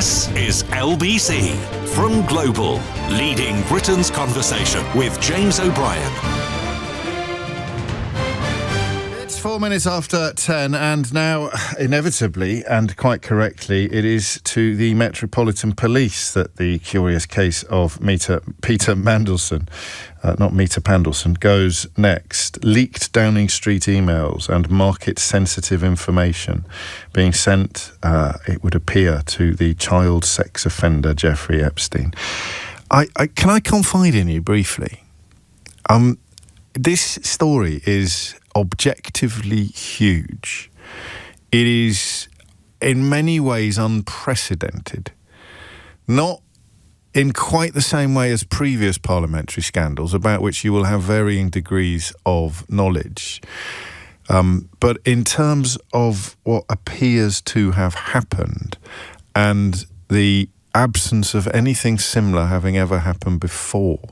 This is LBC from Global, leading Britain's conversation with James O'Brien. It's 4 minutes after 10, and now, inevitably and quite correctly, it is to the Metropolitan Police that the curious case of Peter Mandelson, not Meter Pandelson, goes next. Leaked Downing Street emails and market-sensitive information being sent, it would appear, to the child sex offender Jeffrey Epstein. Can I confide in you briefly? This story is objectively huge. It is in many ways unprecedented. Not in quite the same way as previous parliamentary scandals, about which you will have varying degrees of knowledge. But in terms of what appears to have happened and the absence of anything similar having ever happened before.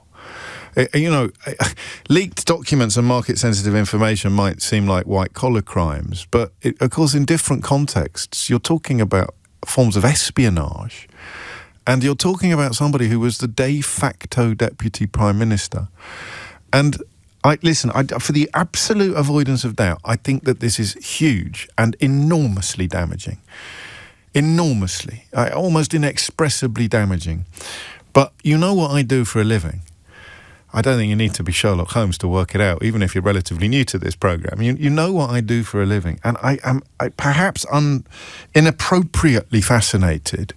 Leaked documents and market-sensitive information might seem like white-collar crimes, but of course in different contexts you're talking about forms of espionage. And you're talking about somebody who was the de facto deputy prime minister. And for the absolute avoidance of doubt, I think that this is huge and enormously damaging. Enormously, almost inexpressibly damaging. But you know what I do for a living. I don't think you need to be Sherlock Holmes to work it out, even if you're relatively new to this programme. You know what I do for a living. And I am perhaps inappropriately fascinated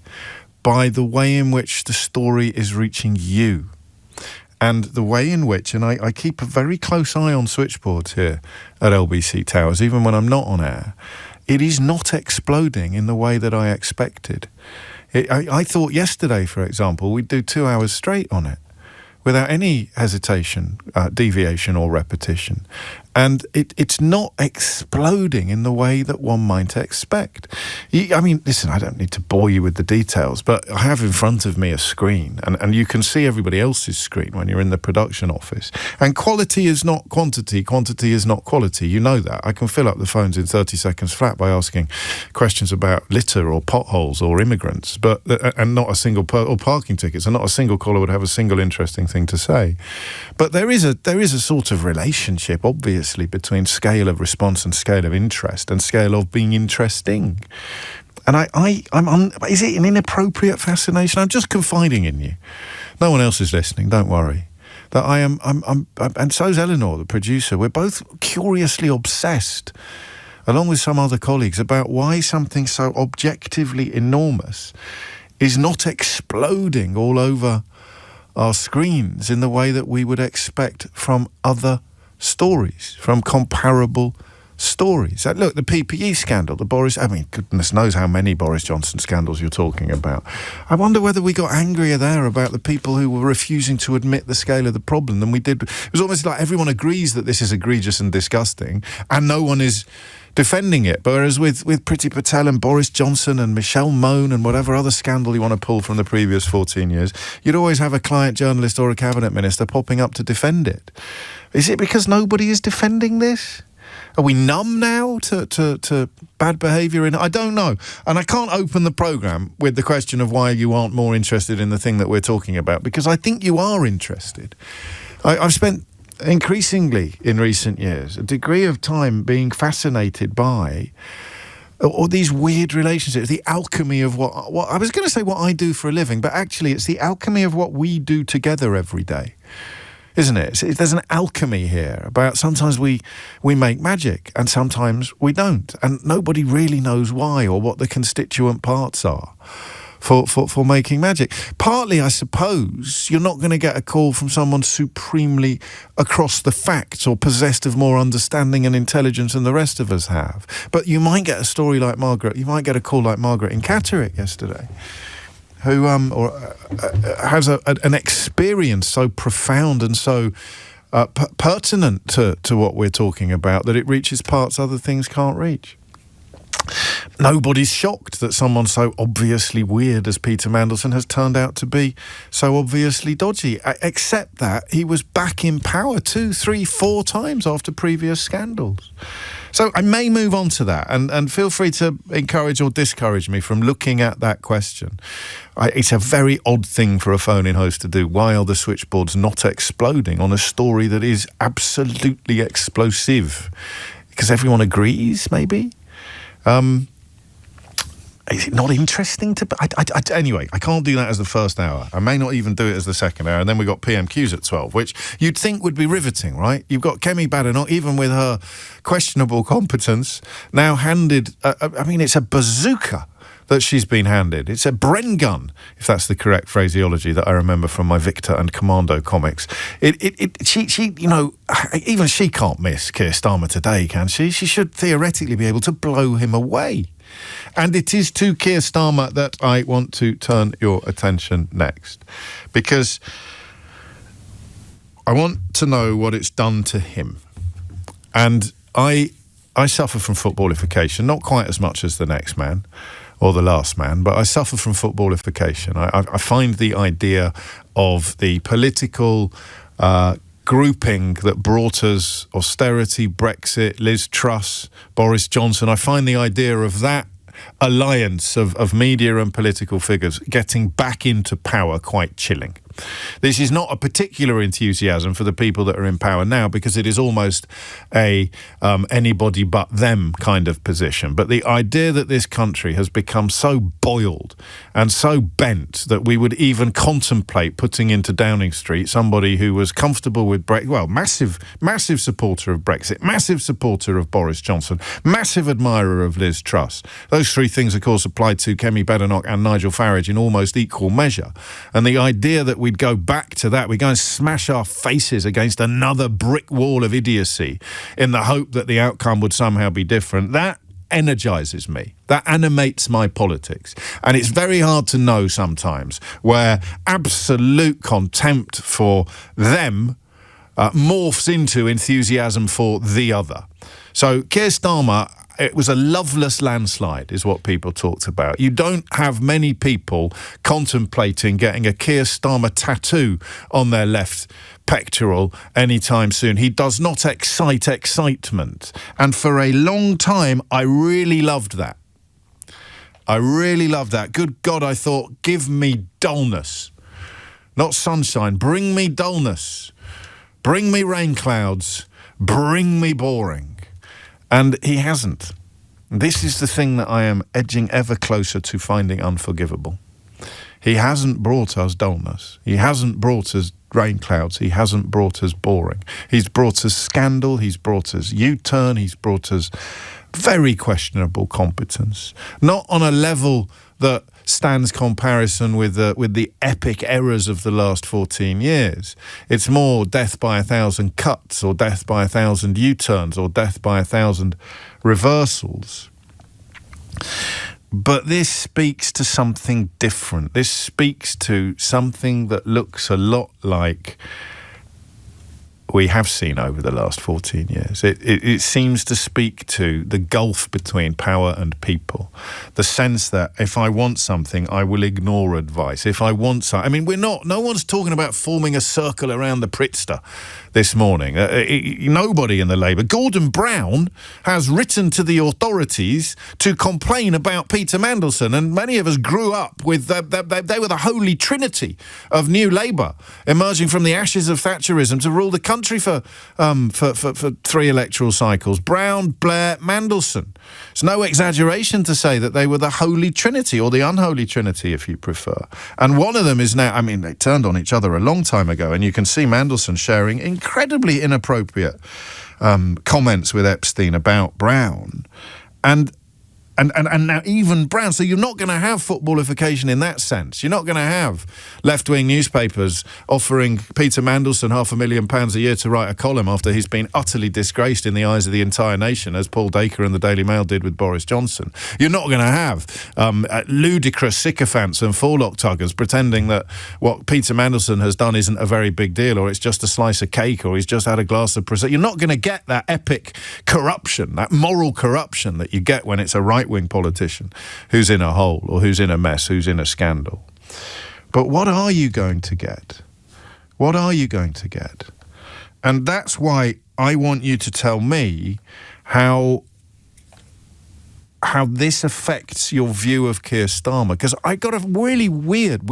by the way in which the story is reaching you, and the way in which, and I keep a very close eye on switchboards here at LBC Towers, even when I'm not on air, it is not exploding in the way that I expected. I thought yesterday, for example, we'd do 2 hours straight on it, without any hesitation, deviation or repetition. And it's not exploding in the way that one might expect. Listen, I don't need to bore you with the details, but I have in front of me a screen, and you can see everybody else's screen when you're in the production office. And quality is not quantity, quantity is not quality. You know that. I can fill up the phones in 30 seconds flat by asking questions about litter or potholes or immigrants, and not a single or parking tickets, and not a single caller would have a single interesting thing to say. But there is a sort of relationship, obviously, between scale of response and scale of interest and scale of being interesting. And is it an inappropriate fascination? I'm just confiding in you. No one else is listening, don't worry. That I'm and so's Eleanor, the producer. We're both curiously obsessed, along with some other colleagues, about why something so objectively enormous is not exploding all over our screens in the way that we would expect from other stories, from comparable stories. Look, the PPE scandal, goodness knows how many Boris Johnson scandals you're talking about. I wonder whether we got angrier there about the people who were refusing to admit the scale of the problem than we did. It was almost like everyone agrees that this is egregious and disgusting, and no one is defending it. Whereas with Priti Patel and Boris Johnson and Michelle Mone and whatever other scandal you want to pull from the previous 14 years, you'd always have a client journalist or a cabinet minister popping up to defend it. Is it because nobody is defending this? Are we numb now to bad behaviour? I don't know. And I can't open the programme with the question of why you aren't more interested in the thing that we're talking about, because I think you are interested. I've spent increasingly in recent years a degree of time being fascinated by or these weird relationships, the alchemy of what I was going to say what I do for a living, but actually it's the alchemy of what we do together every day. Isn't it? There's an alchemy here about sometimes we make magic and sometimes we don't. And nobody really knows why or what the constituent parts are for making magic. Partly, I suppose, you're not going to get a call from someone supremely across the facts or possessed of more understanding and intelligence than the rest of us have. But you might get a story like Margaret. You might get a call like Margaret in Catterick yesterday, who has an experience so profound and so pertinent to what we're talking about that it reaches parts other things can't reach. Nobody's shocked that someone so obviously weird as Peter Mandelson has turned out to be so obviously dodgy, except that he was back in power 2, 3, 4 times after previous scandals. So I may move on to that, and feel free to encourage or discourage me from looking at that question. It's a very odd thing for a phone-in host to do. Why are the switchboards not exploding on a story that is absolutely explosive? Because everyone agrees, maybe? Is it not interesting to... Anyway, I can't do that as the first hour. I may not even do it as the second hour. And then we've got PMQs at 12, which you'd think would be riveting, right? You've got Kemi Badenoch, even with her questionable competence, now handed... it's a bazooka that she's been handed. It's a Bren gun, if that's the correct phraseology that I remember from my Victor and Commando comics. She, even she can't miss Keir Starmer today, can she? She should theoretically be able to blow him away. And it is to Keir Starmer that I want to turn your attention next, because I want to know what it's done to him. And I suffer from footballification, not quite as much as the next man or the last man, but I suffer from footballification. I find the idea of the political grouping that brought us austerity, Brexit, Liz Truss, Boris Johnson, I find the idea of that alliance of media and political figures getting back into power quite chilling. This is not a particular enthusiasm for the people that are in power now, because it is almost a anybody but them kind of position. But the idea that this country has become so boiled and so bent that we would even contemplate putting into Downing Street somebody who was comfortable with Brexit, well, massive supporter of Brexit, massive supporter of Boris Johnson, massive admirer of Liz Truss. Those three things, of course, apply to Kemi Badenoch and Nigel Farage in almost equal measure. And the idea that we'd go back to that, we go and smash our faces against another brick wall of idiocy in the hope that the outcome would somehow be different, that energizes me. That animates my politics. And it's very hard to know sometimes where absolute contempt for them morphs into enthusiasm for the other. So Keir Starmer, it was a loveless landslide, is what people talked about. You don't have many people contemplating getting a Keir Starmer tattoo on their left pectoral anytime soon. He does not excite excitement. And for a long time, I really loved that. I really loved that. Good God, I thought, give me dullness. Not sunshine. Bring me dullness. Bring me rain clouds. Bring me boring. And he hasn't. This is the thing that I am edging ever closer to finding unforgivable. He hasn't brought us dullness. He hasn't brought us rain clouds. He hasn't brought us boring. He's brought us scandal. He's brought us U-turn. He's brought us very questionable competence. Not on a level that stands comparison with the epic errors of the last 14 years. It's more death by 1,000 cuts, or death by 1,000 U-turns, or death by 1,000 reversals. But this speaks to something different. This speaks to something that looks a lot like we have seen over the last 14 years. It seems to speak to the gulf between power and people. The sense that if I want something, I will ignore advice. If I want something... no one's talking about forming a circle around the Pritzker this morning. Nobody in the Labour. Gordon Brown has written to the authorities to complain about Peter Mandelson, and many of us grew up with... they were the holy trinity of New Labour, emerging from the ashes of Thatcherism to rule the country for 3 electoral cycles. Brown, Blair, Mandelson. It's no exaggeration to say that they were the holy trinity, or the unholy trinity, if you prefer. And one of them is now... they turned on each other a long time ago, and you can see Mandelson sharing incredibly inappropriate comments with Epstein about Brown. And now even Brown. So you're not going to have footballification in that sense. You're not going to have left-wing newspapers offering Peter Mandelson £500,000 a year to write a column after he's been utterly disgraced in the eyes of the entire nation, as Paul Dacre and the Daily Mail did with Boris Johnson. You're not going to have ludicrous sycophants and forelock tuggers pretending that what Peter Mandelson has done isn't a very big deal, or it's just a slice of cake, or he's just had a glass of prosecco. You're not going to get that epic corruption, that moral corruption that you get when it's a right-wing right-wing politician who's in a hole or who's in a mess, who's in a scandal. But what are you going to get? What are you going to get? And that's why I want you to tell me how this affects your view of Keir Starmer. Because I got a really weird,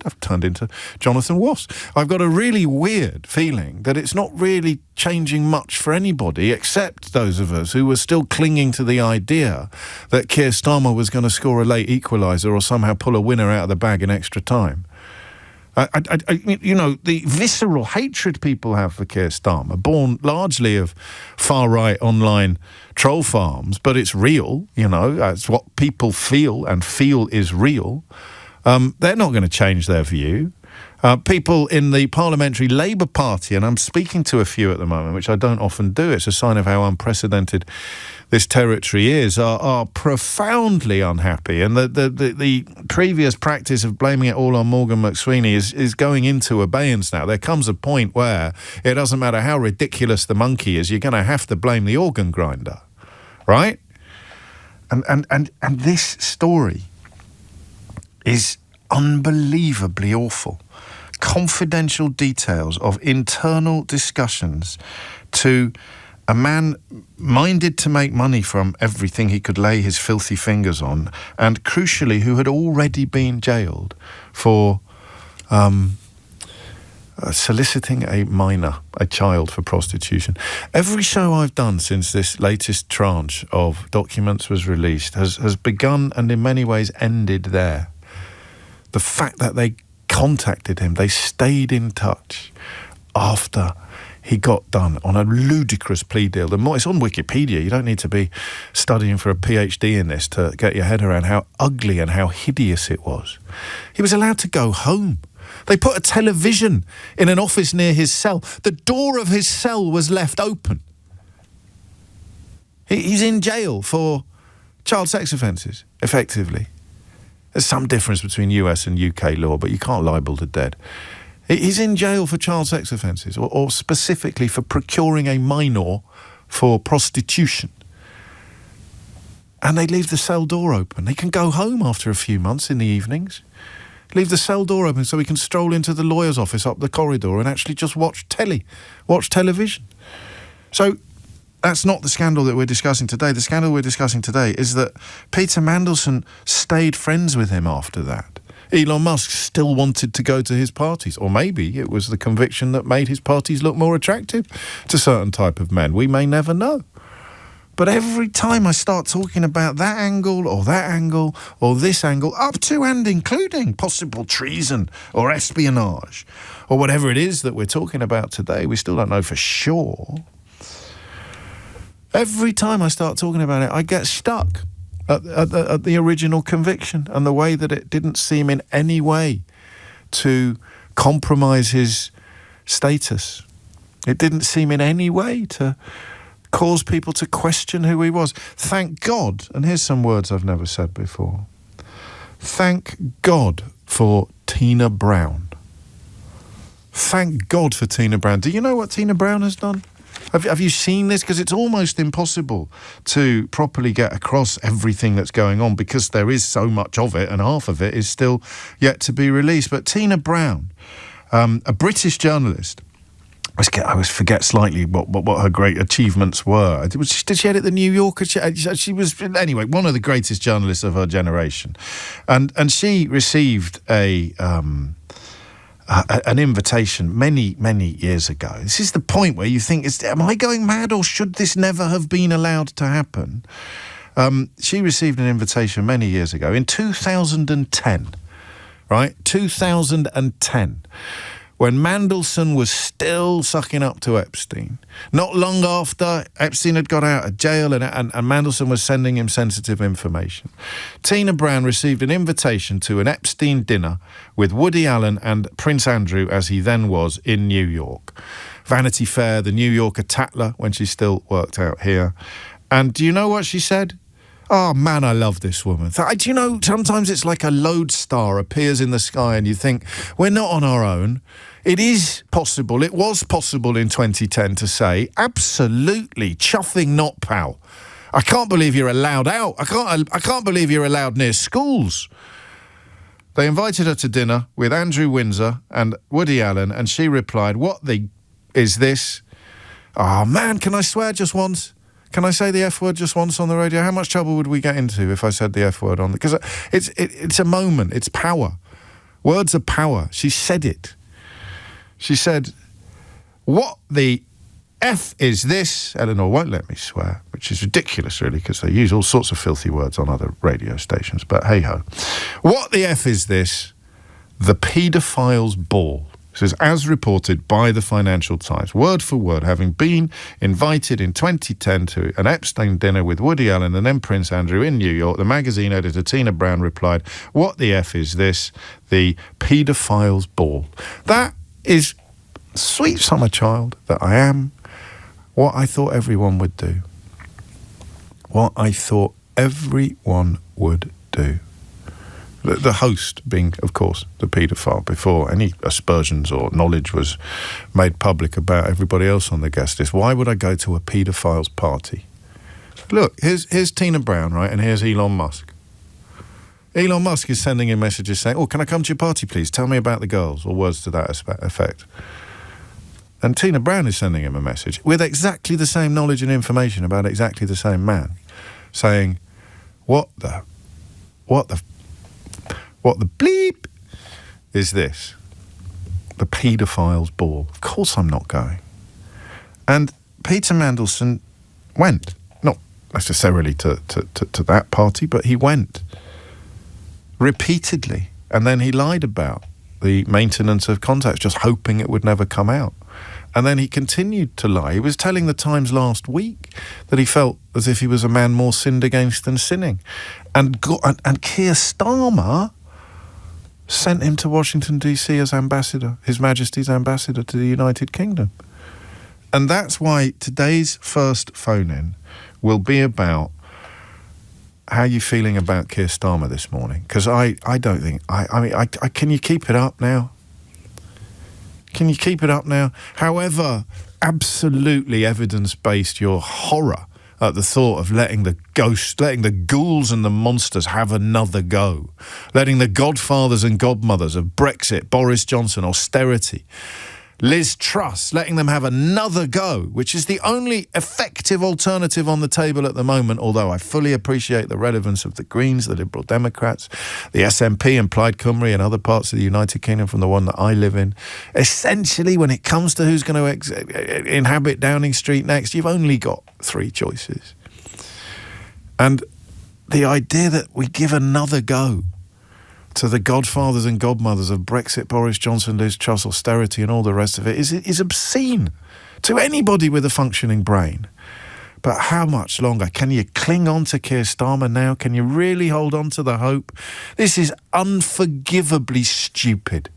I've turned into Jonathan Wass. I've got a really weird feeling that it's not really changing much for anybody except those of us who were still clinging to the idea that Keir Starmer was going to score a late equaliser or somehow pull a winner out of the bag in extra time. The visceral hatred people have for Keir Starmer, born largely of far-right online troll farms, but it's real, it's what people feel, and feel is real. They're not going to change their view. People in the Parliamentary Labour Party, and I'm speaking to a few at the moment, which I don't often do, it's a sign of how unprecedented this territory is, are profoundly unhappy. And the previous practice of blaming it all on Morgan McSweeney is going into abeyance now. There comes a point where it doesn't matter how ridiculous the monkey is, you're going to have to blame the organ grinder, right? And this story is unbelievably awful. Confidential details of internal discussions to a man minded to make money from everything he could lay his filthy fingers on, and crucially, who had already been jailed for soliciting a child for prostitution. Every show I've done since this latest tranche of documents was released has begun and in many ways ended there. The fact that they contacted him, they stayed in touch after he got done on a ludicrous plea deal. It's on Wikipedia. You don't need to be studying for a PhD in this to get your head around how ugly and how hideous it was. He was allowed to go home. They put a television in an office near his cell. The door of his cell was left open. He's in jail for child sex offences, effectively. There's some difference between US and UK law, but you can't libel the dead. He's in jail for child sex offences, or specifically for procuring a minor for prostitution. And they leave the cell door open. They can go home after a few months in the evenings. Leave the cell door open so he can stroll into the lawyer's office up the corridor and actually just watch television. So that's not the scandal that we're discussing today. The scandal we're discussing today is that Peter Mandelson stayed friends with him after that. Elon Musk still wanted to go to his parties, or maybe it was the conviction that made his parties look more attractive to certain type of men. We may never know. But every time I start talking about that angle or this angle, up to and including possible treason or espionage or whatever it is that we're talking about today, we still don't know for sure. Every time I start talking about it, I get stuck at the original conviction and the way that it didn't seem in any way to compromise his status. It didn't seem in any way to cause people to question who he was. Thank God, and here's some words I've never said before. Thank God for Tina Brown. Thank God for Tina Brown. Do you know what Tina Brown has done? Have you seen this? Because it's almost impossible to properly get across everything that's going on because there is so much of it and half of it is still yet to be released. But Tina Brown, a British journalist, I always forget slightly what her great achievements were. Did she edit the New Yorker? She was, anyway, one of the greatest journalists of her generation. And she received an invitation many, many years ago. This is the point where you think, am I going mad or should this never have been allowed to happen? She received an invitation many years ago in 2010, right? 2010, when Mandelson was still sucking up to Epstein. Not long after Epstein had got out of jail and Mandelson was sending him sensitive information. Tina Brown received an invitation to an Epstein dinner with Woody Allen and Prince Andrew, as he then was, in New York. Vanity Fair, the New Yorker Tatler, when she still worked out here. And do you know what she said? Oh, man, I love this woman. Do you know, sometimes it's like a lodestar appears in the sky and you think, we're not on our own. It is possible, it was possible in 2010 to say, absolutely, chuffing not, pal. I can't believe you're allowed out. I can't believe you're allowed near schools. They invited her to dinner with Andrew Windsor and Woody Allen, and she replied, "What the is this? Oh, man, can I swear just once? Can I say the F word just once on the radio? How much trouble would we get into if I said the F word on? Because it's a moment. It's power. Words are power. She said it. She said, "What the F is this?" Eleanor won't let me swear, which is ridiculous, really, because they use all sorts of filthy words on other radio stations. But hey-ho. "What the F is this? The paedophile's ball." It says, as reported by the Financial Times, word for word, having been invited in 2010 to an Epstein dinner with Woody Allen and then Prince Andrew in New York, the magazine editor Tina Brown replied, "What the F is this? The paedophile's ball." That is, sweet summer child that I am, what I thought everyone would do. What I thought everyone would do. The host being, of course, the paedophile before any aspersions or knowledge was made public about everybody else on the guest list. Why would I go to a paedophile's party? Look, here's Tina Brown, right, and here's Elon Musk. Elon Musk is sending in messages saying, "Oh, can I come to your party, please? Tell me about the girls," or words to that effect. And Tina Brown is sending him a message with exactly the same knowledge and information about exactly the same man, saying, what the bleep is this? The paedophile's ball. Of course I'm not going. And Peter Mandelson went. Not necessarily to that party, but he went. Repeatedly. And then he lied about the maintenance of contacts, just hoping it would never come out. And then he continued to lie. He was telling the Times last week that he felt as if he was a man more sinned against than sinning. And Keir Starmer sent him to Washington, D.C. as ambassador, His Majesty's ambassador to the United Kingdom. And that's why today's first phone-in will be about how are you feeling about Keir Starmer this morning? Because I don't think... can you keep it up now? Can you keep it up now? However absolutely evidence-based your horror at the thought of letting the ghouls and the monsters have another go, letting the godfathers and godmothers of Brexit, Boris Johnson, austerity, Liz Truss, letting them have another go, which is the only effective alternative on the table at the moment, although I fully appreciate the relevance of the Greens, the Liberal Democrats, the SNP and Plaid Cymru and other parts of the United Kingdom from the one that I live in. Essentially, when it comes to who's going to inhabit Downing Street next, you've only got three choices. And the idea that we give another go to the godfathers and godmothers of Brexit, Boris Johnson, Liz Truss, austerity and all the rest of it is obscene to anybody with a functioning brain. But how much longer? Can you cling on to Keir Starmer now? Can you really hold on to the hope? This is unforgivably stupid.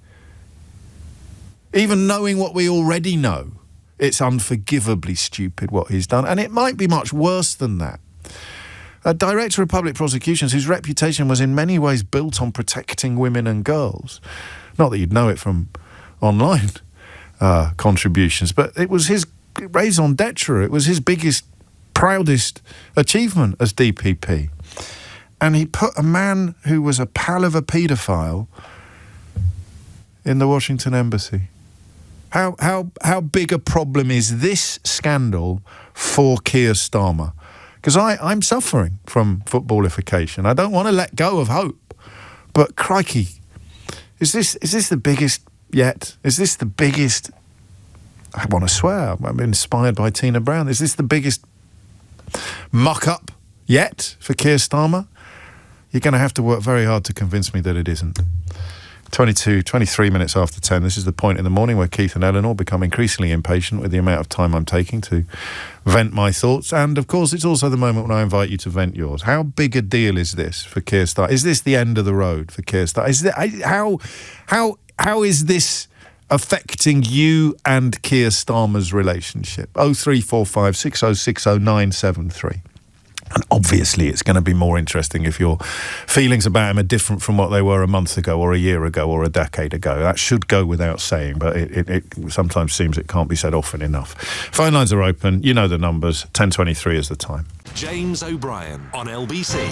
Even knowing what we already know, it's unforgivably stupid what he's done. And it might be much worse than that. A director of public prosecutions whose reputation was in many ways built on protecting women and girls. Not that you'd know it from online contributions, but it was his raison d'etre. It was his biggest, proudest achievement as DPP. And he put a man who was a pal of a paedophile in the Washington embassy. How big a problem is this scandal for Keir Starmer? Because I'm suffering from footballification. I don't want to let go of hope. But crikey, is this the biggest yet? Is this the biggest... I want to swear, I'm inspired by Tina Brown. Is this the biggest muck-up yet for Keir Starmer? You're going to have to work very hard to convince me that it isn't. 23 minutes after 10. This is the point in the morning where Keith and Eleanor become increasingly impatient with the amount of time I'm taking to vent my thoughts. And, of course, it's also the moment when I invite you to vent yours. How big a deal is this for Keir Starmer? Is this the end of the road for Keir Starmer? How is this affecting you and Keir Starmer's relationship? 0345 6060 973. And obviously it's going to be more interesting if your feelings about him are different from what they were a month ago or a year ago or a decade ago. That should go without saying, but it sometimes seems it can't be said often enough. Phone lines are open. You know the numbers. 10:23 is the time. James O'Brien on LBC.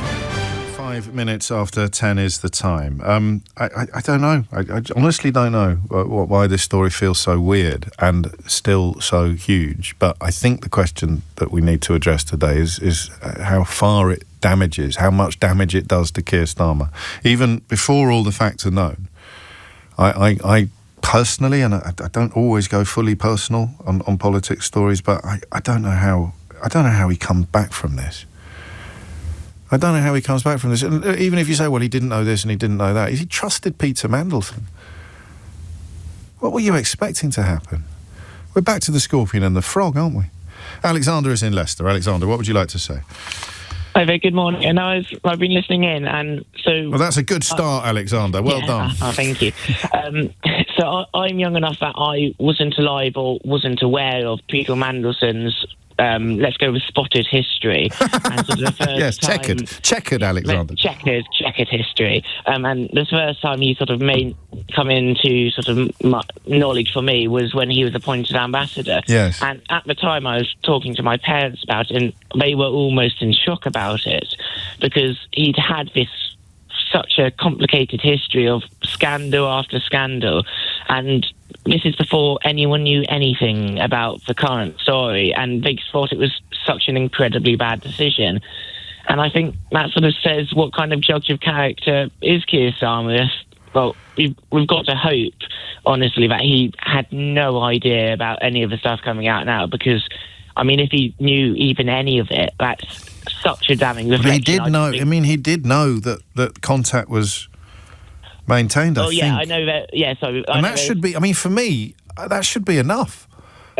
5 minutes after 10 is the time. I don't know. I honestly don't know why this story feels so weird and still so huge. But I think the question that we need to address today is how far it damages, how much damage it does to Keir Starmer. Even before all the facts are known, I personally, and I don't always go fully personal on politics stories, but I don't know how he comes back from this. I don't know how he comes back from this. And even if you say, well, he didn't know this and he didn't know that, he trusted Peter Mandelson. What were you expecting to happen? We're back to the scorpion and the frog, aren't we? Alexander is in Leicester. Alexander, what would you like to say? Hi there, good morning. And I've been listening in, and so... Well, that's a good start, Alexander. Well done. Thank you. So I'm young enough that I wasn't alive or wasn't aware of Peter Mandelson's let's go with spotted history. And so the first yes, time, checkered, Alexander. Checkered history. And the first time he sort of come into sort of knowledge for me was when he was appointed ambassador. Yes. And at the time I was talking to my parents about it, and they were almost in shock about it, because he'd had such a complicated history of scandal after scandal, and this is before anyone knew anything about the current story, and they thought it was such an incredibly bad decision. And I think that sort of says what kind of judge of character is Keir Starmer. Well, we've got to hope, honestly, that he had no idea about any of the stuff coming out now, because, I mean, if he knew even any of it, that's such a damning reflection. But he did know. I mean, he did know that contact was maintained. I think. Yeah, I know that. Yeah, so and that should be. I mean, for me, that should be enough.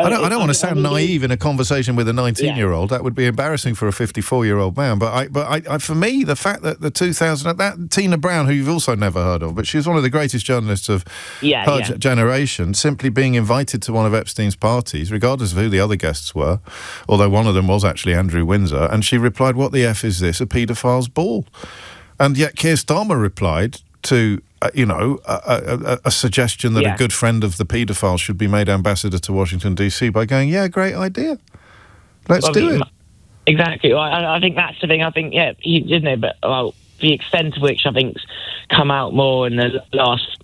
I don't want to sound naive in a conversation with a 19-year-old. That would be embarrassing for a 54-year-old man. But for me, the fact that that Tina Brown, who you've also never heard of, but she was one of the greatest journalists of her generation, simply being invited to one of Epstein's parties, regardless of who the other guests were, although one of them was actually Andrew Windsor, and she replied, "What the F is this? A paedophile's ball?" And yet Keir Starmer replied to a suggestion that a good friend of the paedophile should be made ambassador to Washington, D.C. by going, yeah, great idea. Let's do it. Exactly. Well, I think that's the thing. I think, he didn't know, but the extent to which I think's come out more in the last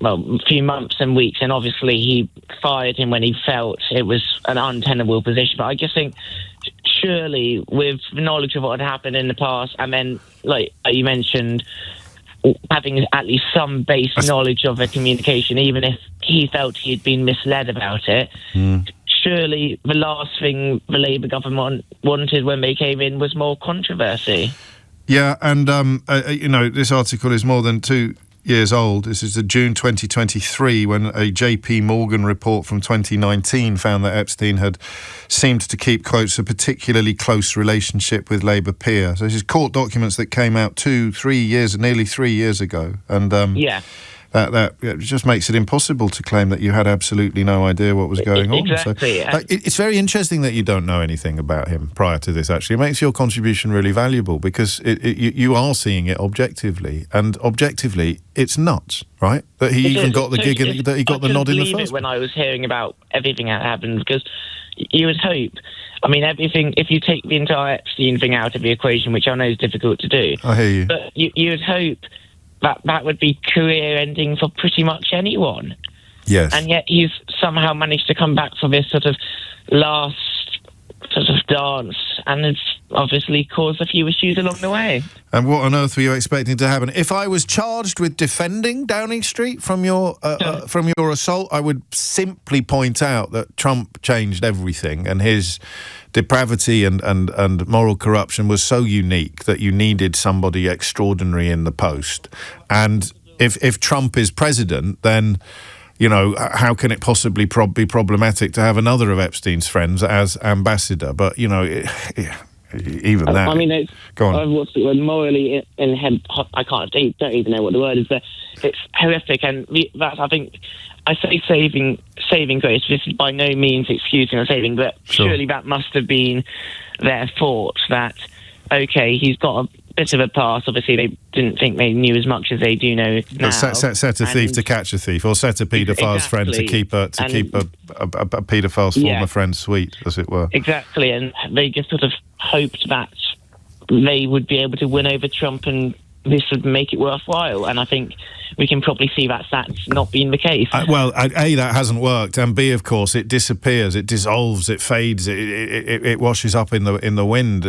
few months and weeks, and obviously he fired him when he felt it was an untenable position. But I just think, surely, with the knowledge of what had happened in the past, and then, like you mentioned, having at least some base knowledge of the communication, even if he felt he'd been misled about it, surely the last thing the Labour government wanted when they came in was more controversy. Yeah, and, this article is more than 2 years old. This is the June 2023, when a JP Morgan report from 2019 found that Epstein had seemed to keep, quotes, a particularly close relationship with Labour peer. So this is court documents that came out nearly 3 years ago. And that just makes it impossible to claim that you had absolutely no idea what was going on. Exactly. So, it's very interesting that you don't know anything about him prior to this, actually. It makes your contribution really valuable, because you are seeing it objectively, and objectively it's nuts, right? That he even got the gig and that he got the nod in the first place. When I was hearing about everything that happened, because you would hope, I mean, everything, if you take the entire Epstein thing out of the equation, which I know is difficult to do, I hear you. But you would hope that would be career-ending for pretty much anyone. Yes. And yet he's somehow managed to come back for this sort of last sort of dance, and it's obviously caused a few issues along the way. And what on earth were you expecting to happen? If I was charged with defending Downing Street from your assault, I would simply point out that Trump changed everything, and his depravity and moral corruption was so unique that you needed somebody extraordinary in the post. And if Trump is president, then, how can it possibly be problematic to have another of Epstein's friends as ambassador? But, even that. I mean, go on. Morally I don't even know what the word is, but it's horrific. And that's, I think, I say saving grace. This is by no means excusing or saving, but surely that must have been their thought that, okay, he's got a bit of a pass. Obviously, they didn't think they knew as much as they do know now. Set a thief to catch a thief, or set a paedophile's friend to keep a paedophile's former friend sweet, as it were. Exactly, and they just sort of hoped that they would be able to win over Trump and this would make it worthwhile. And I think we can probably see that's not been the case. A, that hasn't worked, and B, of course, it disappears, it dissolves, it fades, it washes up in the wind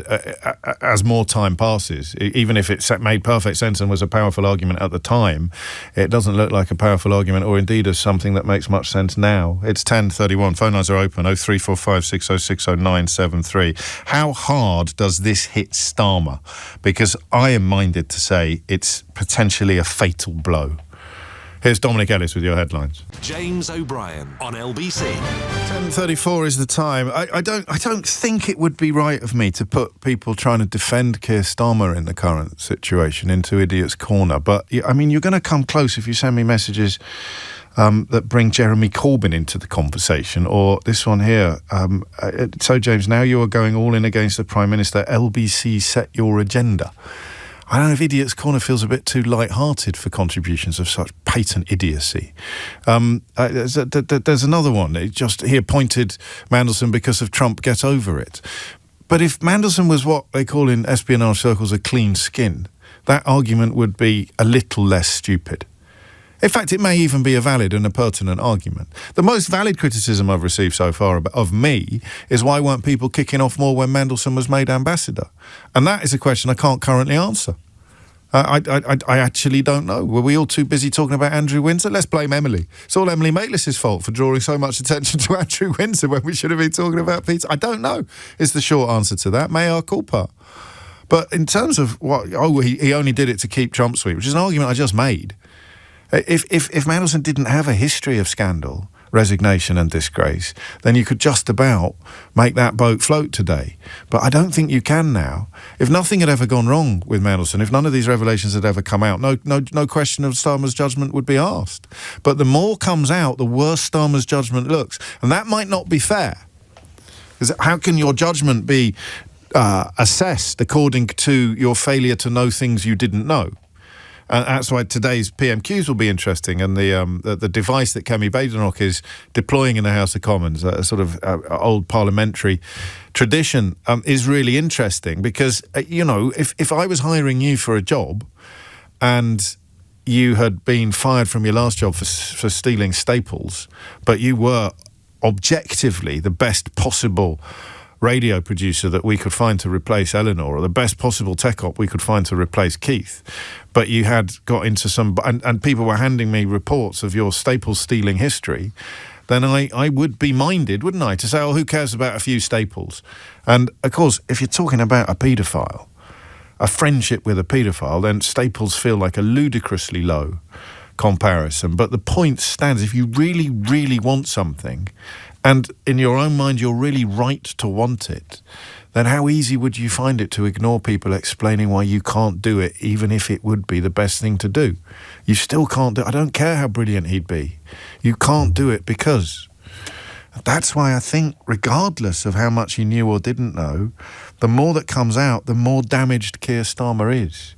as more time passes. Even if it made perfect sense and was a powerful argument at the time, it doesn't look like a powerful argument, or indeed as something that makes much sense now. It's 10:31. Phone lines are open. 0345 6060 973. How hard does this hit Starmer? Because I am minded to say it's potentially a fatal blow. Here's Dominic Ellis with your headlines. James O'Brien on LBC. 10:34 is the time. I don't think it would be right of me to put people trying to defend Keir Starmer in the current situation into idiot's corner. But I mean, you're going to come close if you send me messages that bring Jeremy Corbyn into the conversation, or this one here. So, James, now you are going all in against the Prime Minister. LBC set your agenda. I don't know if Idiot's Corner feels a bit too light-hearted for contributions of such patent idiocy. There's another one. He appointed Mandelson because of Trump. Get over it. But if Mandelson was what they call in espionage circles a clean skin, that argument would be a little less stupid. In fact, it may even be a valid and a pertinent argument. The most valid criticism I've received so far of me is why weren't people kicking off more when Mandelson was made ambassador? And that is a question I can't currently answer. I actually don't know. Were we all too busy talking about Andrew Windsor? Let's blame Emily. It's all Emily Maitlis's fault for drawing so much attention to Andrew Windsor when we should have been talking about Peter. I don't know is the short answer to that. Mea culpa. But in terms of he only did it to keep Trump sweet, which is an argument I just made. If Mandelson didn't have a history of scandal, resignation and disgrace, then you could just about make that boat float today. But I don't think you can now. If nothing had ever gone wrong with Mandelson, if none of these revelations had ever come out, no question of Starmer's judgment would be asked. But the more comes out, the worse Starmer's judgment looks. And that might not be fair. Because how can your judgment be assessed according to your failure to know things you didn't know? And that's why today's PMQs will be interesting, and the device that Kemi Badenoch is deploying in the House of Commons, a sort of old parliamentary tradition, is really interesting because, if I was hiring you for a job and you had been fired from your last job for stealing staples, but you were objectively the best possible radio producer that we could find to replace Eleanor, or the best possible tech op we could find to replace Keith, but you had got into some and people were handing me reports of your staples stealing history, then I would be minded, wouldn't I, to say, oh, who cares about a few staples? And of course, if you're talking about a paedophile, a friendship with a paedophile, then staples feel like a ludicrously low comparison. But the point stands, if you really, really want something, and in your own mind you're really right to want it, then how easy would you find it to ignore people explaining why you can't do it, even if it would be the best thing to do? You still can't do it. I don't care how brilliant he'd be. You can't do it because. That's why I think, regardless of how much you knew or didn't know, the more that comes out, the more damaged Keir Starmer is.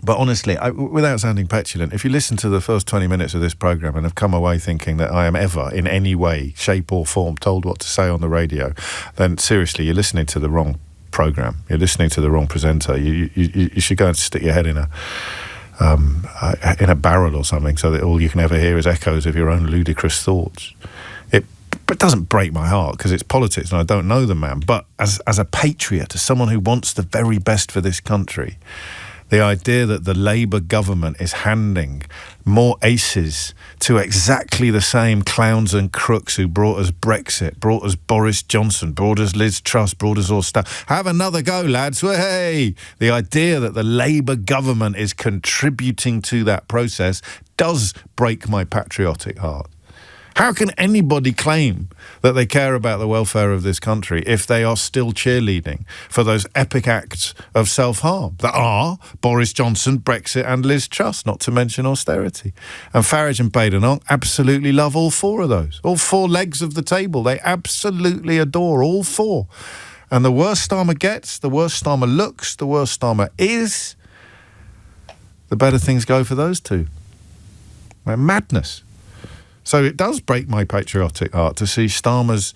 But honestly, without sounding petulant, if you listen to the first 20 minutes of this programme and have come away thinking that I am ever, in any way, shape or form, told what to say on the radio, then seriously, you're listening to the wrong programme. You're listening to the wrong presenter. You should go and stick your head in a barrel or something so that all you can ever hear is echoes of your own ludicrous thoughts. It doesn't break my heart because it's politics and I don't know the man. But as a patriot, as someone who wants the very best for this country, the idea that the Labour government is handing more aces to exactly the same clowns and crooks who brought us Brexit, brought us Boris Johnson, brought us Liz Truss, brought us all stuff. Have another go, lads. Hey! The idea that the Labour government is contributing to that process does break my patriotic heart. How can anybody claim that they care about the welfare of this country if they are still cheerleading for those epic acts of self-harm that are Boris Johnson, Brexit and Liz Truss, not to mention austerity? And Farage and Badenoch absolutely love all four of those. All four legs of the table. They absolutely adore all four. And the worse Starmer gets, the worse Starmer looks, the worse Starmer is, the better things go for those two. Madness. So it does break my patriotic heart to see Starmer's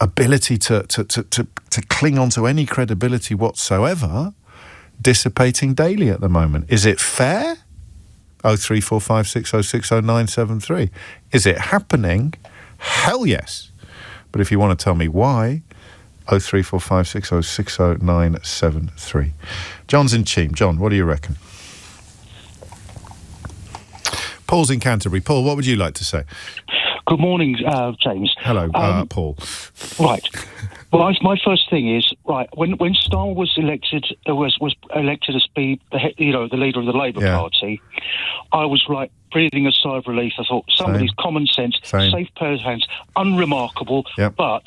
ability to cling on to any credibility whatsoever dissipating daily at the moment. Is it fair? 03456060973. Is it happening? Hell yes. But if you want to tell me why, 03456060973. John's in Cheam. John, what do you reckon? Paul's in Canterbury. Paul, what would you like to say? Good morning, James. Hello, Paul. Right. Well, my first thing is, right, when Starmer was elected, was elected as the leader of the Labour Party, I was like breathing a sigh of relief. I thought somebody's common sense, safe pair of hands, unremarkable, but...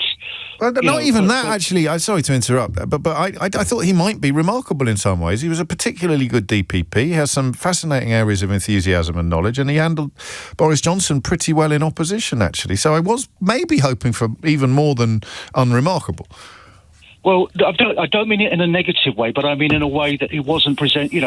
Well, not even that, actually. I'm sorry to interrupt, but I thought he might be remarkable in some ways. He was a particularly good DPP. He has some fascinating areas of enthusiasm and knowledge, and he handled Boris Johnson pretty well in opposition, actually. So I was maybe hoping for even more than unremarkable. Well, I don't mean it in a negative way, but I mean in a way that he wasn't he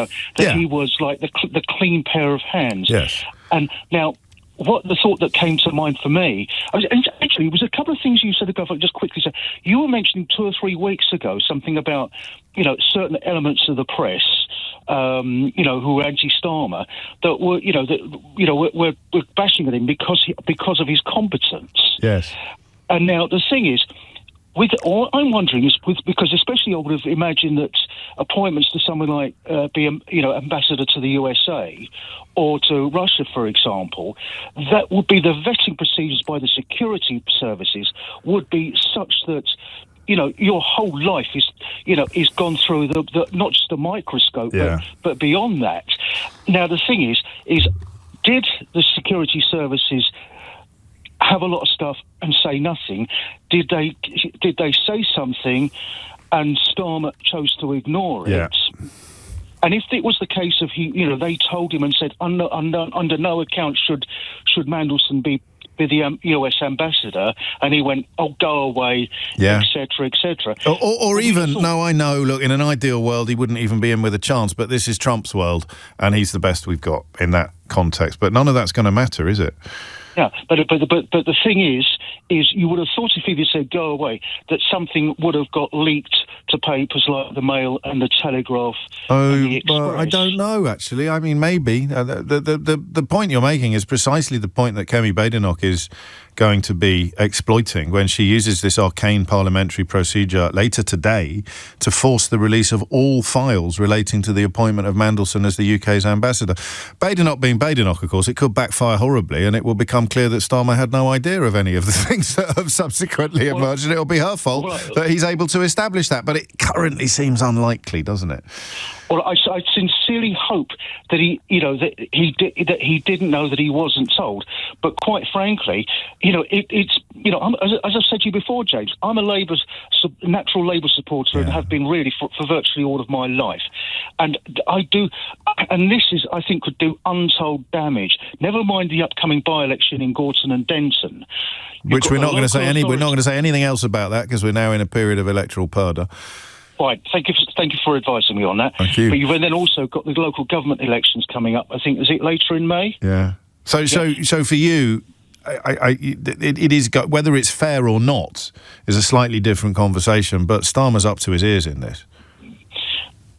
was like the clean pair of hands. Yes. And now, what the thought that came to mind for me, actually, it was a couple of things you said ago. Just quickly, so you were mentioning 2 or 3 weeks ago something about certain elements of the press, who were anti-Starmer that were were bashing at him because of his competence. Yes. And now the thing is, all I'm wondering is because especially I would have imagined that appointments to someone like ambassador to the USA or to Russia, for example, that would be the vetting procedures by the security services would be such that your whole life is gone through the not just a microscope, but beyond that. Now the thing is did the security services have a lot of stuff and say nothing? Did they say something and Starmer chose to ignore it? And if it was the case of they told him and said under no account should Mandelson be the US ambassador, and he went, "Oh, go away," etc., etc. Or even, no, I know. Look, in an ideal world, he wouldn't even be in with a chance. But this is Trump's world, and he's the best we've got in that context. But none of that's going to matter, is it? Yeah, but the thing is you would have thought if he said go away that something would have got leaked to papers like the Mail and the Telegraph. And the Express. Well, I don't know actually. I mean, maybe the point you're making is precisely the point that Kemi Badenoch is going to be exploiting when she uses this arcane parliamentary procedure later today to force the release of all files relating to the appointment of Mandelson as the UK's ambassador. Badenoch being Badenoch, of course, it could backfire horribly, and it will become clear that Starmer had no idea of any of the things that have subsequently emerged, and it'll be her fault that he's able to establish that. But it currently seems unlikely, doesn't it? Well, I sincerely hope that he didn't know that he wasn't told. But quite frankly, it's as I've said to you before, James, I'm a natural Labour supporter and have been really for virtually all of my life, and this is I think could do untold damage. Never mind the upcoming by-election in Gorton and Denton, which we're not going to say We're not going to say anything else about that because we're now in a period of electoral purdah. Right, thank you for advising me on that. Thank you. But you've then also got the local government elections coming up. I think, is it later in May? Yeah. So for you, it is whether it's fair or not is a slightly different conversation. But Starmer's up to his ears in this.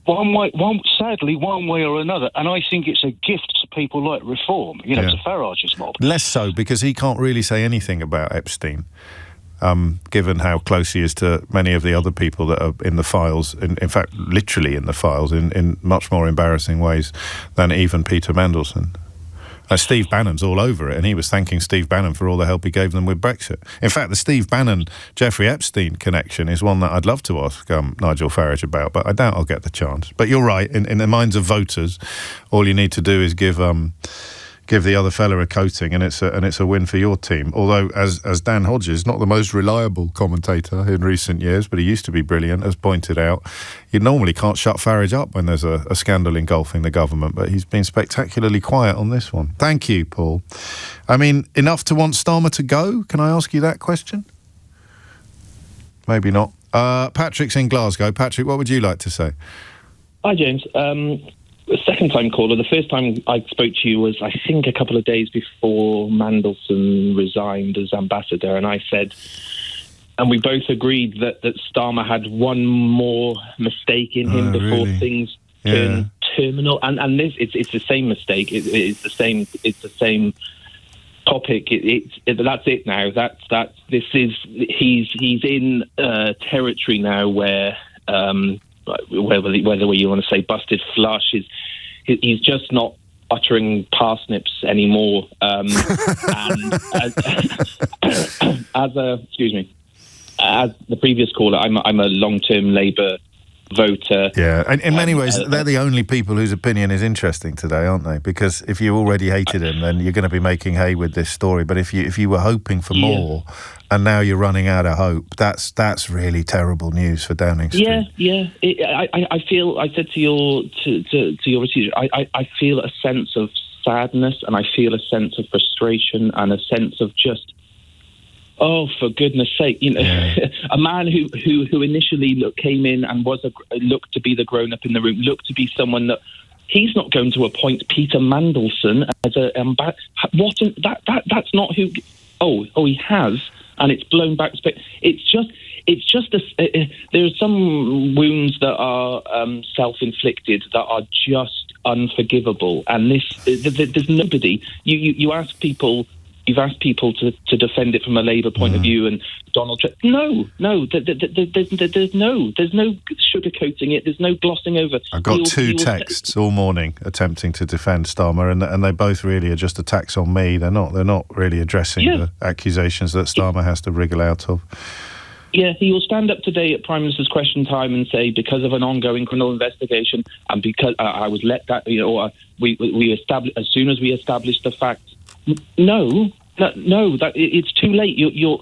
Sadly, one way or another, and I think it's a gift to people like Reform. To Farage's mob. Less so because he can't really say anything about Epstein. Given how close he is to many of the other people that are in the files, in fact, literally in the files, in much more embarrassing ways than even Peter Mandelson. Steve Bannon's all over it, and he was thanking Steve Bannon for all the help he gave them with Brexit. In fact, the Steve Bannon-Jeffrey Epstein connection is one that I'd love to ask Nigel Farage about, but I doubt I'll get the chance. But you're right, in the minds of voters, all you need to do is give the other fella a coating, and it's a win for your team. Although, as Dan Hodges, not the most reliable commentator in recent years, but he used to be brilliant, has pointed out, you normally can't shut Farage up when there's a scandal engulfing the government, but he's been spectacularly quiet on this one. Thank you, Paul. I mean, enough to want Starmer to go? Can I ask you that question? Maybe not. Patrick's in Glasgow. Patrick, what would you like to say? Hi, James. The second-time caller. The first time I spoke to you was, I think, a couple of days before Mandelson resigned as ambassador, and I said, we both agreed that Starmer had one more mistake in him before things turned terminal. And this, it's the same mistake. It's the same topic. That's it now. He's in territory now where whether you want to say busted flush, he's just not uttering parsnips anymore. And as the previous caller, I'm a long-term Labour voter. Yeah, and in many ways, they're the only people whose opinion is interesting today, aren't they? Because if you already hated him, then you're going to be making hay with this story. But if you were hoping for more, and now you're running out of hope, that's really terrible news for Downing Street. I feel. I said to your receiver, I feel a sense of sadness, and I feel a sense of frustration, and a sense of just. Oh, for goodness sake! A man who initially came in and looked to be the grown up in the room, looked to be someone that he's not going to appoint Peter Mandelson as that's not who. Oh, he has, and it's blown back. It's just there are some wounds that are self-inflicted that are just unforgivable, and there's nobody. You ask people. You've asked people to defend it from a Labour point of view, and Donald Trump. No, there's no sugarcoating it. There's no glossing over. I've got two texts all morning attempting to defend Starmer, and they both really are just attacks on me. They're not really addressing the accusations that Starmer has to wriggle out of. Yeah, he will stand up today at Prime Minister's Question Time and say, because of an ongoing criminal investigation, and because I was let that, we established as soon as we established the facts. No, that it's too late. You're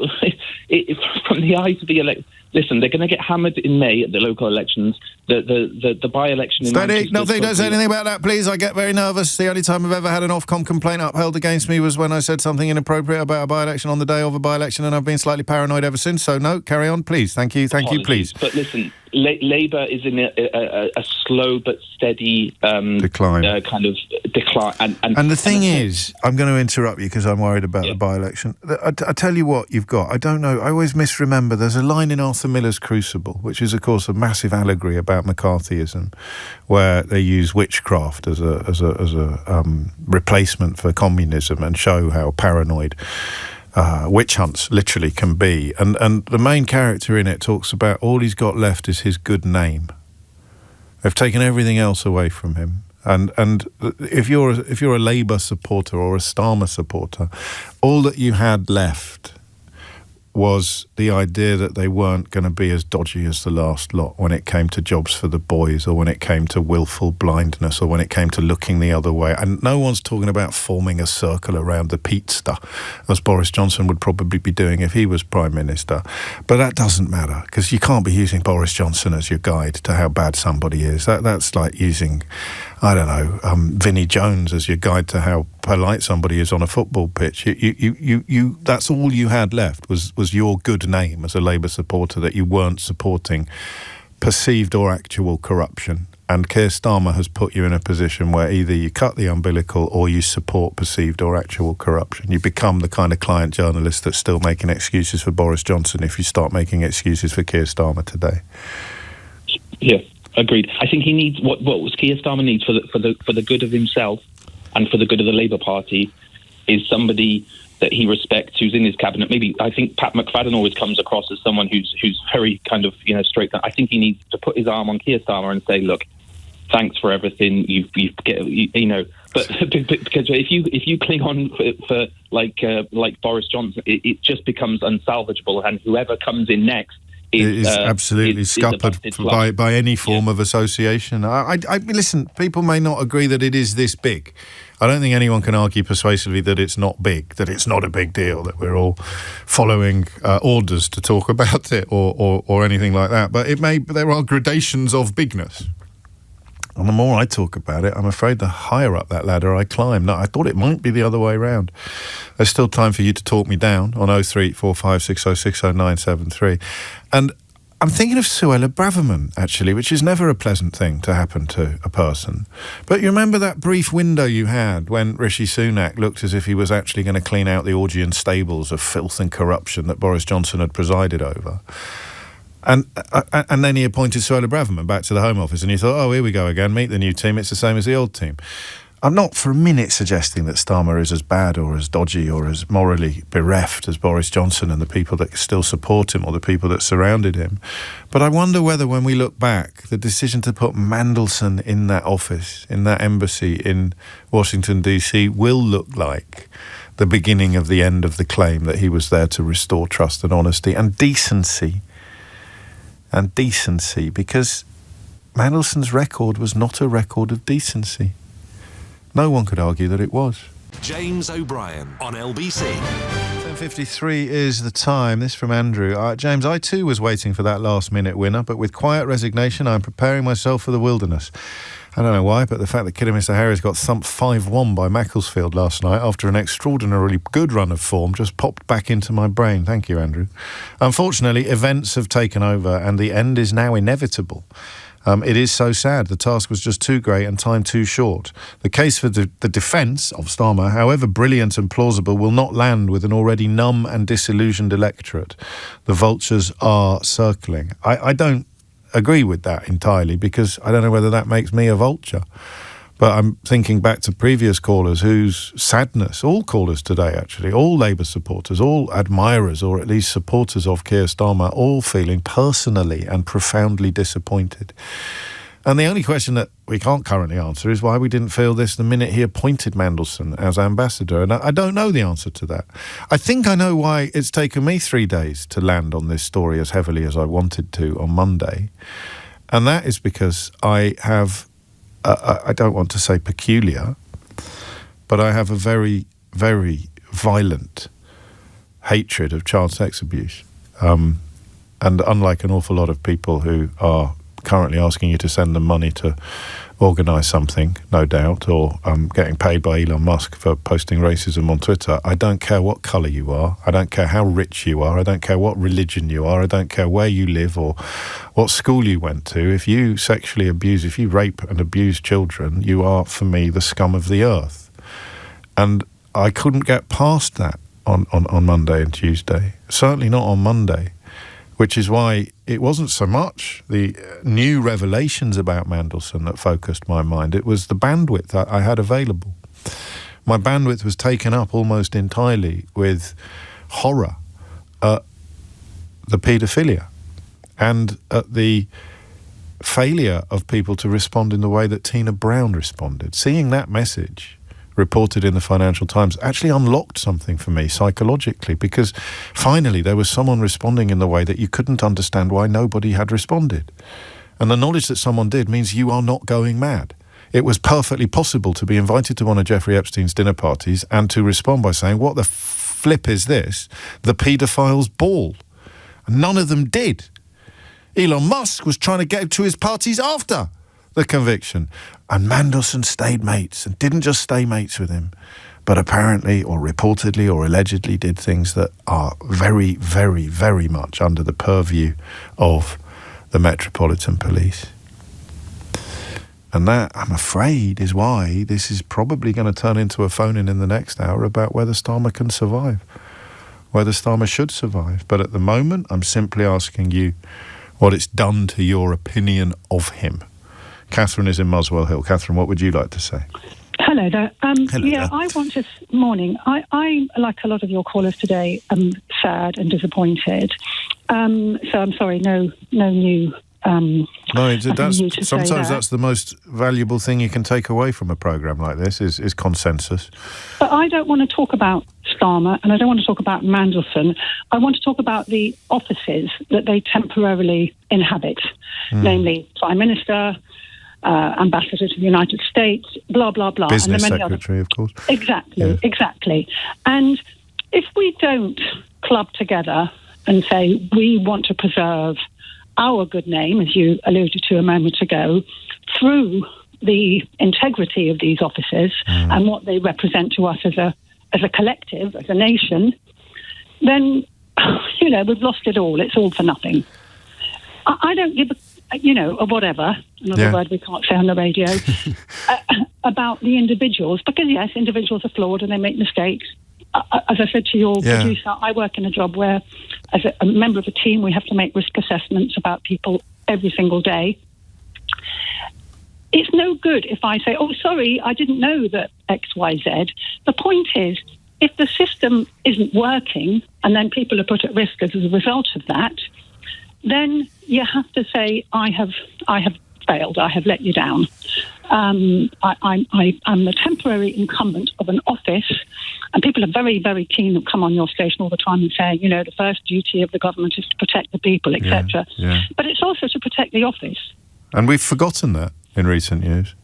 from the eyes of the elect. Listen, they're going to get hammered in May at the local elections. The by-election in Manchester. Nothing, don't say anything about that, please. I get very nervous. The only time I've ever had an Ofcom complaint upheld against me was when I said something inappropriate about a by-election on the day of a by-election, and I've been slightly paranoid ever since. So, no, carry on, please. Thank you, please. But listen, Labour is in a slow but steady decline. Kind of decline. And the thing is, I'm going to interrupt you because I'm worried about the by-election. I tell you what you've got. I don't know. I always misremember. There's a line in Arthur Miller's Crucible, which is, of course, a massive allegory about McCarthyism, where they use witchcraft as a replacement for communism and show how paranoid witch hunts literally can be. And the main character in it talks about all he's got left is his good name. They've taken everything else away from him. And if you're a Labour supporter or a Starmer supporter, all that you had left was the idea that they weren't going to be as dodgy as the last lot when it came to jobs for the boys, or when it came to willful blindness, or when it came to looking the other way. And no one's talking about forming a circle around the Peatster, as Boris Johnson would probably be doing if he was Prime Minister. But that doesn't matter, because you can't be using Boris Johnson as your guide to how bad somebody is. That's like using, I don't know, Vinnie Jones as your guide to how polite somebody is on a football pitch. You that's all you had left was your good name as a Labour supporter, that you weren't supporting perceived or actual corruption. And Keir Starmer has put you in a position where either you cut the umbilical or you support perceived or actual corruption. You become the kind of client journalist that's still making excuses for Boris Johnson if you start making excuses for Keir Starmer today. Yeah, agreed. I think he needs what Keir Starmer needs for the good of himself and for the good of the Labour Party is somebody that he respects, who's in his cabinet. Maybe I think Pat McFadden always comes across as someone who's very kind of straight. I think he needs to put his arm on Keir Starmer and say, "Look, thanks for everything you've But because if you cling on for like Boris Johnson, it just becomes unsalvageable, and whoever comes in next is absolutely scuppered by any form of association. I listen, people may not agree that it is this big. I don't think anyone can argue persuasively that it's not big, that it's not a big deal, that we're all following orders to talk about it or anything like that. But there are gradations of bigness. And the more I talk about it, I'm afraid the higher up that ladder I climb. No, I thought it might be the other way around. There's still time for you to talk me down on 03456060973. And I'm thinking of Suella Braverman, actually, which is never a pleasant thing to happen to a person. But you remember that brief window you had when Rishi Sunak looked as if he was actually going to clean out the Augean stables of filth and corruption that Boris Johnson had presided over? And then he appointed Suella Braverman back to the Home Office, and he thought, oh, here we go again, meet the new team, it's the same as the old team. I'm not for a minute suggesting that Starmer is as bad or as dodgy or as morally bereft as Boris Johnson and the people that still support him or the people that surrounded him. But I wonder whether when we look back, the decision to put Mandelson in that office, in that embassy in Washington, D.C. will look like the beginning of the end of the claim that he was there to restore trust and honesty and decency. And decency, because Mandelson's record was not a record of decency. No one could argue that it was. James O'Brien on LBC. 10:53 is the time. This from Andrew. James, I too was waiting for that last-minute winner, but with quiet resignation, I'm preparing myself for the wilderness. I don't know why, but the fact that Kidderminster Harriers got thumped 5-1 by Macclesfield last night after an extraordinarily good run of form just popped back into my brain. Thank you, Andrew. Unfortunately, events have taken over and the end is now inevitable. It is so sad. The task was just too great and time too short. The case for the defence of Starmer, however brilliant and plausible, will not land with an already numb and disillusioned electorate. The vultures are circling. I don't agree with that entirely because I don't know whether that makes me a vulture. But I'm thinking back to previous callers whose sadness, all callers today actually, all Labour supporters, all admirers or at least supporters of Keir Starmer, all feeling personally and profoundly disappointed. And the only question that we can't currently answer is why we didn't feel this the minute he appointed Mandelson as ambassador. And I don't know the answer to that. I think I know why it's taken me 3 days to land on this story as heavily as I wanted to on Monday. And that is because I have... I don't want to say peculiar, but I have a very, very violent hatred of child sex abuse. And unlike an awful lot of people who are currently asking you to send them money to organise something, no doubt, or getting paid by Elon Musk for posting racism on Twitter, I don't care what colour you are, I don't care how rich you are, I don't care what religion you are, I don't care where you live or what school you went to. If you sexually abuse, if you rape and abuse children, you are, for me, the scum of the earth. And I couldn't get past that on Monday and Tuesday, certainly not on Monday, which is why it wasn't so much the new revelations about Mandelson that focused my mind. It was the bandwidth that I had available. My bandwidth was taken up almost entirely with horror at the paedophilia and at the failure of people to respond in the way that Tina Brown responded. Seeing that message reported in the Financial Times actually unlocked something for me psychologically, because finally there was someone responding in the way that you couldn't understand why nobody had responded. And the knowledge that someone did means you are not going mad. It was perfectly possible to be invited to one of Jeffrey Epstein's dinner parties and to respond by saying, what the flip is this? The paedophile's ball. And none of them did. Elon Musk was trying to get to his parties after the conviction. And Mandelson stayed mates, and didn't just stay mates with him, but apparently or reportedly or allegedly did things that are very, very, very much under the purview of the Metropolitan Police. And that, I'm afraid, is why this is probably going to turn into a phone-in the next hour about whether Starmer can survive, whether Starmer should survive. But at the moment, I'm simply asking you what it's done to your opinion of him. Catherine is in Muswell Hill. Catherine, what would you like to say? Hello there. Hello there. I want to... Morning. I, like a lot of your callers today, am sad and disappointed. So I'm sorry, no new... sometimes that's the most valuable thing you can take away from a programme like this is consensus. But I don't want to talk about Starmer and I don't want to talk about Mandelson. I want to talk about the offices that they temporarily inhabit, namely Prime Minister, Ambassador to the United States, blah, blah, blah. Business and Secretary, of course. Exactly. And if we don't club together and say we want to preserve our good name, as you alluded to a moment ago, through the integrity of these offices and what they represent to us as a collective, as a nation, then, we've lost it all. It's all for nothing. I don't give a whatever, another word we can't say on the radio, about the individuals, because yes, individuals are flawed and they make mistakes. As I said to your producer, I work in a job where, as a member of a team, we have to make risk assessments about people every single day. It's no good if I say, oh, sorry, I didn't know that X, Y, Z. The point is, if the system isn't working and then people are put at risk as a result of that, then you have to say, I have failed, I have let you down. I'm the temporary incumbent of an office, and people are very, very keen to come on your station all the time and say, the first duty of the government is to protect the people, etc. Yeah. But it's also to protect the office. And we've forgotten that in recent years.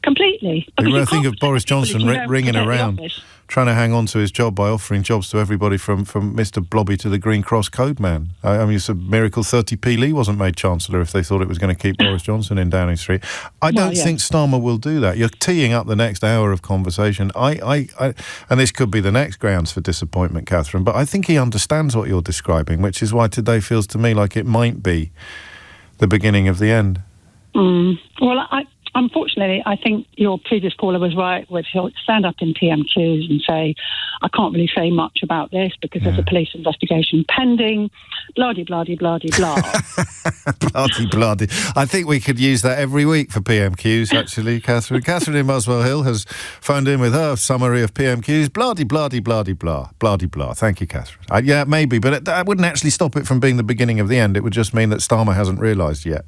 Completely. I think of Boris Johnson ringing around, trying to hang on to his job by offering jobs to everybody from Mr. Blobby to the Green Cross Code Man. I mean, it's a miracle 30p Lee wasn't made Chancellor if they thought it was going to keep Boris Johnson in Downing Street. I don't think Starmer will do that. You're teeing up the next hour of conversation. I and this could be the next grounds for disappointment, Catherine, but I think he understands what you're describing, which is why today feels to me like it might be the beginning of the end. Well, unfortunately, I think your previous caller was right, where he'll stand up in PMQs and say, I can't really say much about this because there's a police investigation pending, blah-de-blah-de-blah-de-blah. Blah-de-blah-de. I think we could use that every week for PMQs, actually, Catherine. Catherine in Muswell Hill has phoned in with her summary of PMQs, blah-de-blah-de-blah-de-blah, blah-de-blah. Thank you, Catherine. Yeah, maybe, but that wouldn't actually stop it from being the beginning of the end. It would just mean that Starmer hasn't realised yet.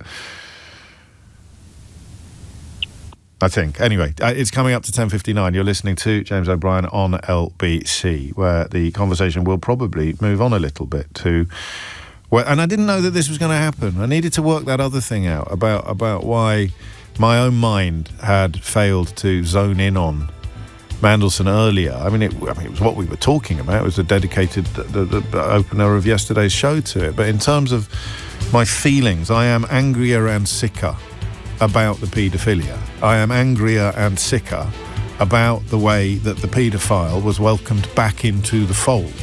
I think. Anyway, it's coming up to 10:59. You're listening to James O'Brien on LBC, where the conversation will probably move on a little bit to... and I didn't know that this was going to happen. I needed to work that other thing out about why my own mind had failed to zone in on Mandelson earlier. I mean, it was what we were talking about. It was dedicated the opener of yesterday's show to it. But in terms of my feelings, I am angrier and sicker about the paedophilia. I am angrier and sicker about the way that the paedophile was welcomed back into the fold.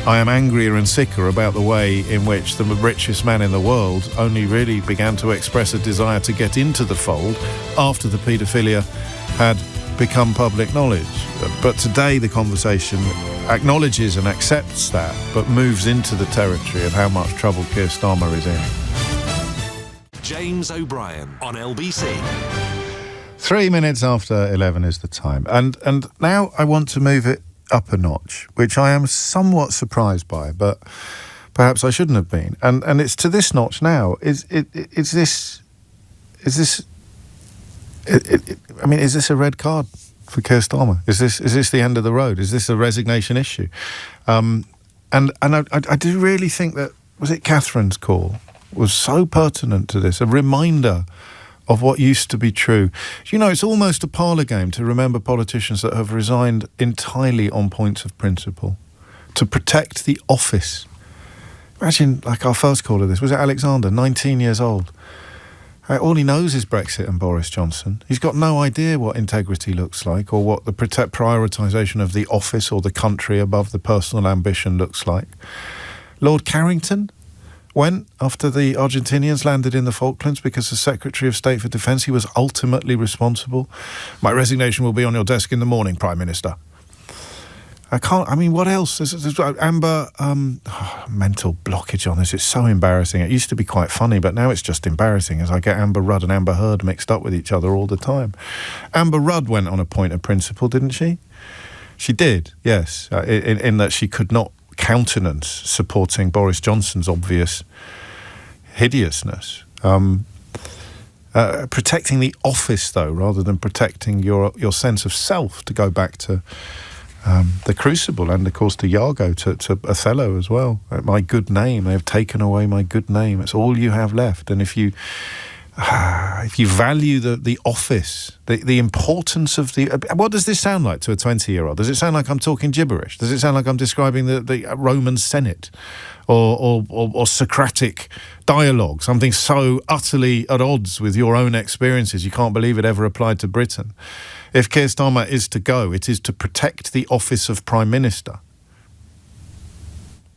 I am angrier and sicker about the way in which the richest man in the world only really began to express a desire to get into the fold after the paedophilia had become public knowledge. But today the conversation acknowledges and accepts that, but moves into the territory of how much trouble Keir Starmer is in. James O'Brien on LBC. 3 minutes after 11 is the time. And now I want to move it up a notch, which I am somewhat surprised by, but perhaps I shouldn't have been. And it's to this notch now. Is this a red card for Keir Starmer? Is this the end of the road? Is this a resignation issue? And I do really think that, was it Catherine's call, was so pertinent to this, a reminder of what used to be true. It's almost a parlour game to remember politicians that have resigned entirely on points of principle, to protect the office. Imagine, like our first caller, this was Alexander, 19 years old. All he knows is Brexit and Boris Johnson. He's got no idea what integrity looks like, or what the prioritisation of the office or the country above the personal ambition looks like. Lord Carrington went after the Argentinians landed in the Falklands because the Secretary of State for Defence, he was ultimately responsible. My resignation will be on your desk in the morning, Prime Minister. What else? There's Amber, mental blockage on this. It's so embarrassing. It used to be quite funny, but now it's just embarrassing as I get Amber Rudd and Amber Heard mixed up with each other all the time. Amber Rudd went on a point of principle, didn't she? She did, yes, in that she could not countenance supporting Boris Johnson's obvious hideousness. Protecting the office, though, rather than protecting your sense of self, to go back to the Crucible and, of course, to Iago, to Othello as well. My good name, they have taken away my good name. It's all you have left. And if you value the office, the importance of the... What does this sound like to a 20-year-old? Does it sound like I'm talking gibberish? Does it sound like I'm describing the Roman Senate or Socratic dialogue, something so utterly at odds with your own experiences you can't believe it ever applied to Britain? If Keir Starmer is to go, it is to protect the office of Prime Minister.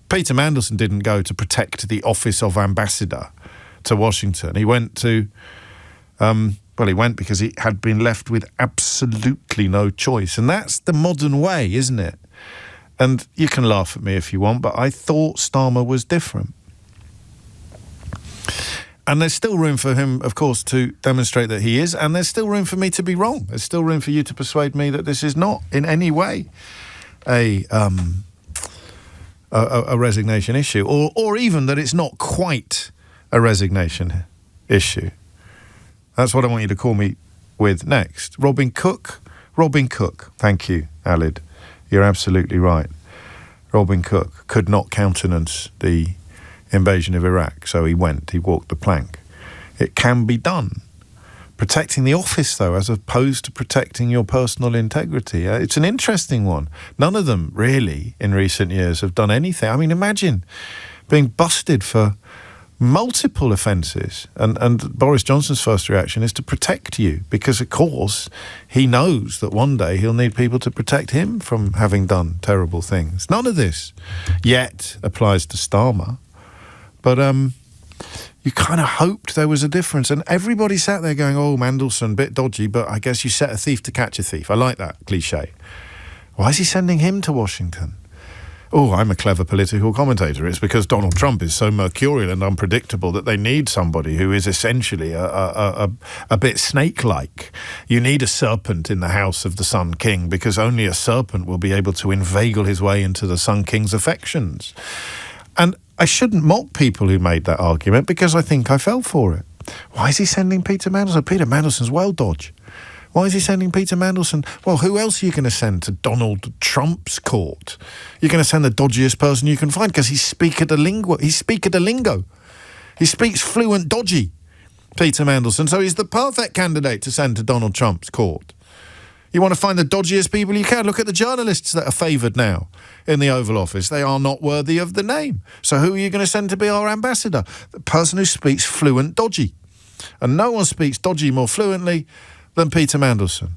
Peter Mandelson didn't go to protect the office of Ambassador. to Washington. He went to, he went because he had been left with absolutely no choice. And that's the modern way, isn't it? And you can laugh at me if you want, but I thought Starmer was different. And there's still room for him, of course, to demonstrate that he is, and there's still room for me to be wrong. There's still room for you to persuade me that this is not in any way a resignation issue, or even that it's not quite a resignation issue. That's what I want you to call me with next. Robin Cook. Thank you, Alid. You're absolutely right. Robin Cook could not countenance the invasion of Iraq, so he walked the plank. It can be done. Protecting the office, though, as opposed to protecting your personal integrity. It's an interesting one. None of them, really, in recent years have done anything. I mean, imagine being busted for multiple offences, and Boris Johnson's first reaction is to protect you, because, of course, he knows that one day he'll need people to protect him from having done terrible things. None of this yet applies to Starmer. But you kind of hoped there was a difference. And everybody sat there going, oh, Mandelson, bit dodgy, but I guess you set a thief to catch a thief. I like that cliche. Why is he sending him to Washington? Oh, I'm a clever political commentator. It's because Donald Trump is so mercurial and unpredictable that they need somebody who is essentially a bit snake-like. You need a serpent in the house of the Sun King, because only a serpent will be able to inveigle his way into the Sun King's affections. And I shouldn't mock people who made that argument, because I think I fell for it. Why is he sending Peter Mandelson? Peter Mandelson's well dodge. Why is he sending Peter Mandelson? Well, who else are you going to send to Donald Trump's court? You're going to send the dodgiest person you can find, because he's speak of the lingo. He speaks fluent dodgy, Peter Mandelson, so he's the perfect candidate to send to Donald Trump's court. You want to find the dodgiest people you can. Look at the journalists that are favoured now in the Oval Office. They are not worthy of the name. So who are you going to send to be our ambassador? The person who speaks fluent dodgy. And no one speaks dodgy more fluently than Peter Mandelson.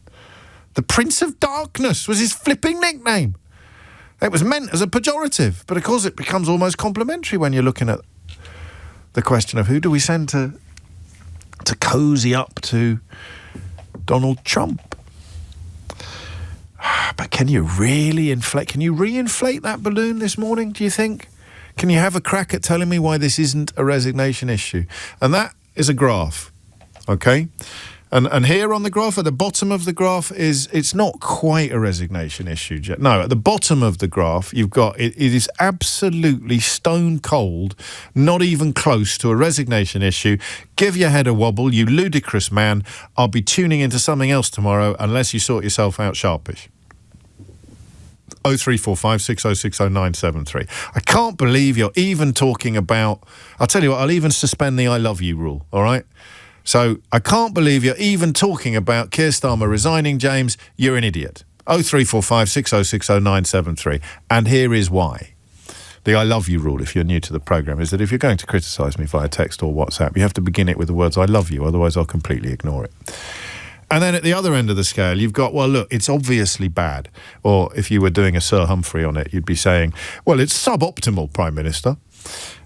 The Prince of Darkness was his flipping nickname. It was meant as a pejorative, but of course it becomes almost complimentary when you're looking at the question of who do we send to cosy up to Donald Trump. But can you really reinflate that balloon this morning, do you think? Can you have a crack at telling me why this isn't a resignation issue? And that is a graph, okay? And here on the graph, at the bottom of the graph, it's not quite a resignation issue. No, at the bottom of the graph, you've got, it is absolutely stone cold, not even close to a resignation issue. Give your head a wobble, you ludicrous man. I'll be tuning into something else tomorrow unless you sort yourself out sharpish. 0345 6060 973. I can't believe you're even talking about... I'll tell you what, I'll even suspend the I love you rule, all right? So I can't believe you're even talking about Keir Starmer resigning, James. You're an idiot. 0345 6060 973. And here is why. The I love you rule, if you're new to the programme, is that if you're going to criticise me via text or WhatsApp, you have to begin it with the words I love you, otherwise I'll completely ignore it. And then at the other end of the scale, you've got, well, look, it's obviously bad. Or if you were doing a Sir Humphrey on it, you'd be saying, well, it's suboptimal, Prime Minister.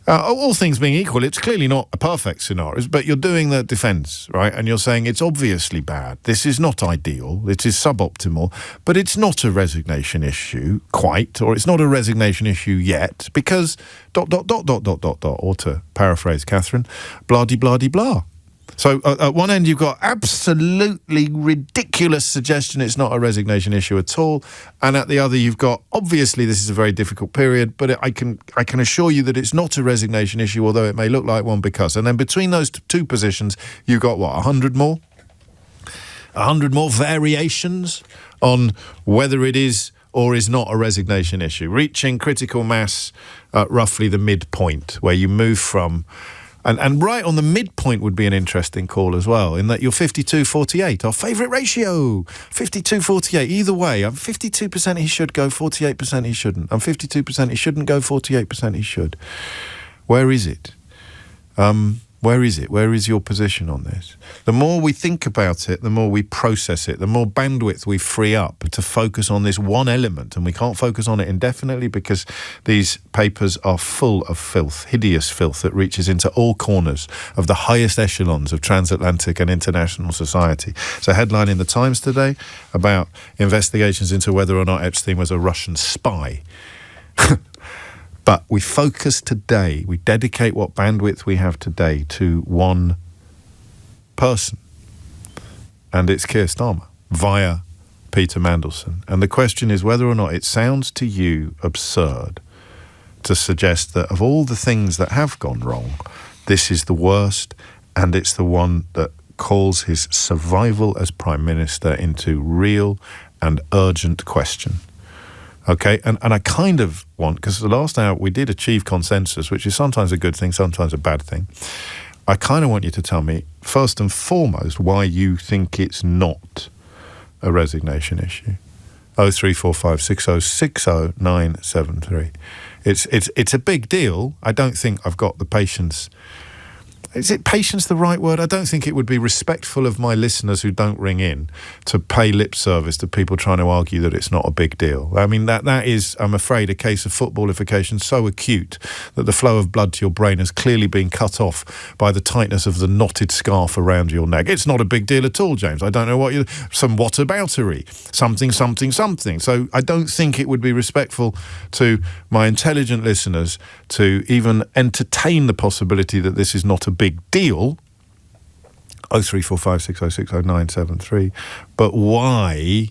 All things being equal, it's clearly not a perfect scenario, but you're doing the defence, right? And you're saying it's obviously bad. This is not ideal. It is suboptimal, but it's not a resignation issue quite, or it's not a resignation issue yet, because ... or to paraphrase Catherine, blah-de-blah-de-blah. So at one end, you've got absolutely ridiculous suggestion it's not a resignation issue at all. And at the other, you've got, obviously, this is a very difficult period, but I can assure you that it's not a resignation issue, although it may look like one because. And then between those two positions, you've got, 100 more? 100 more variations on whether it is or is not a resignation issue, reaching critical mass at roughly the midpoint, where you move from... And right on the midpoint would be an interesting call as well, in that you're 52-48, our favourite ratio, 52-48. Either way, I'm 52% he should go, 48% he shouldn't. I'm 52% he shouldn't go, 48% he should. Where is it? Where is it? Where is your position on this? The more we think about it, the more we process it, the more bandwidth we free up to focus on this one element. And we can't focus on it indefinitely because these papers are full of filth, hideous filth that reaches into all corners of the highest echelons of transatlantic and international society. It's a headline in the Times today about investigations into whether or not Epstein was a Russian spy. But we focus today, we dedicate what bandwidth we have today to one person. And it's Keir Starmer via Peter Mandelson. And the question is whether or not it sounds to you absurd to suggest that of all the things that have gone wrong, this is the worst, and it's the one that calls his survival as Prime Minister into real and urgent question. Okay, and I kind of want, because the last hour we did achieve consensus, which is sometimes a good thing, sometimes a bad thing. I kind of want you to tell me, first and foremost, why you think it's not a resignation issue. 0345 6060 973. It's a big deal. I don't think I've got the patience. Is it patience the right word? I don't think it would be respectful of my listeners who don't ring in to pay lip service to people trying to argue that it's not a big deal. I mean, that is, I'm afraid, a case of footballification so acute that the flow of blood to your brain has clearly been cut off by the tightness of the knotted scarf around your neck. It's not a big deal at all, James. I don't know what some whataboutery, something. So I don't think it would be respectful to my intelligent listeners to even entertain the possibility that this is not a big deal. 0345 6060 973. But why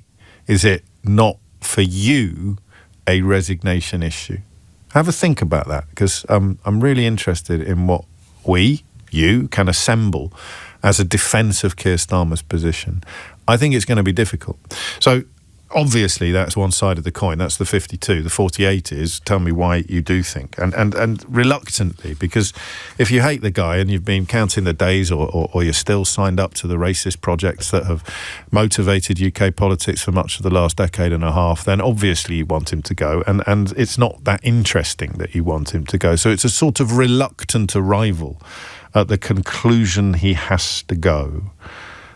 is it not for you a resignation issue? Have a think about that, because I'm really interested in what you can assemble as a defence of Keir Starmer's position. I think it's going to be difficult. So obviously, that's one side of the coin. That's the 52. The 48 is, tell me why you do think. And reluctantly, because if you hate the guy and you've been counting the days or you're still signed up to the racist projects that have motivated UK politics for much of the last decade and a half, then obviously you want him to go. And it's not that interesting that you want him to go. So it's a sort of reluctant arrival at the conclusion he has to go.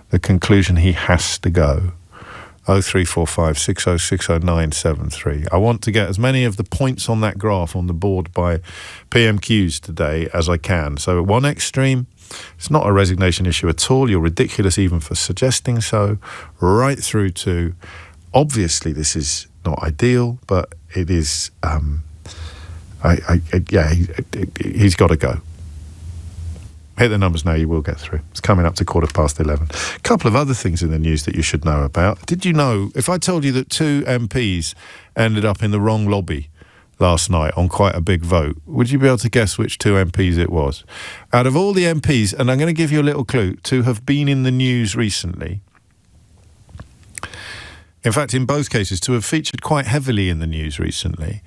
The conclusion he has to go. 0345 6060 973. I want to get as many of the points on that graph on the board by PMQs today as I can. So at one extreme, it's not a resignation issue at all. You're ridiculous even for suggesting so. Right through to, obviously this is not ideal, but it is, he's got to go. Hit the numbers now, you will get through. It's coming up to 11:15. A couple of other things in the news that you should know about. Did you know, if I told you that 2 MPs ended up in the wrong lobby last night on quite a big vote, would you be able to guess which 2 MPs it was? Out of all the MPs, and I'm going to give you a little clue, to have been in the news recently, in fact, in both cases, to have featured quite heavily in the news recently,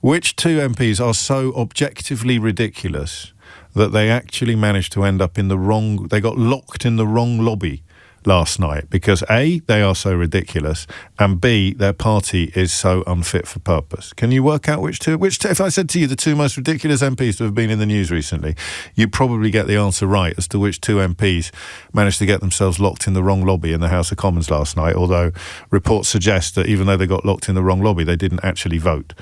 which 2 MPs are so objectively ridiculous that they actually managed to end up in the wrong, they got locked in the wrong lobby last night because A, they are so ridiculous, and B, their party is so unfit for purpose. Can you work out which two, if I said to you the 2 most ridiculous MPs to have been in the news recently, you'd probably get the answer right as to which 2 MPs managed to get themselves locked in the wrong lobby in the House of Commons last night, although reports suggest that even though they got locked in the wrong lobby, they didn't actually vote,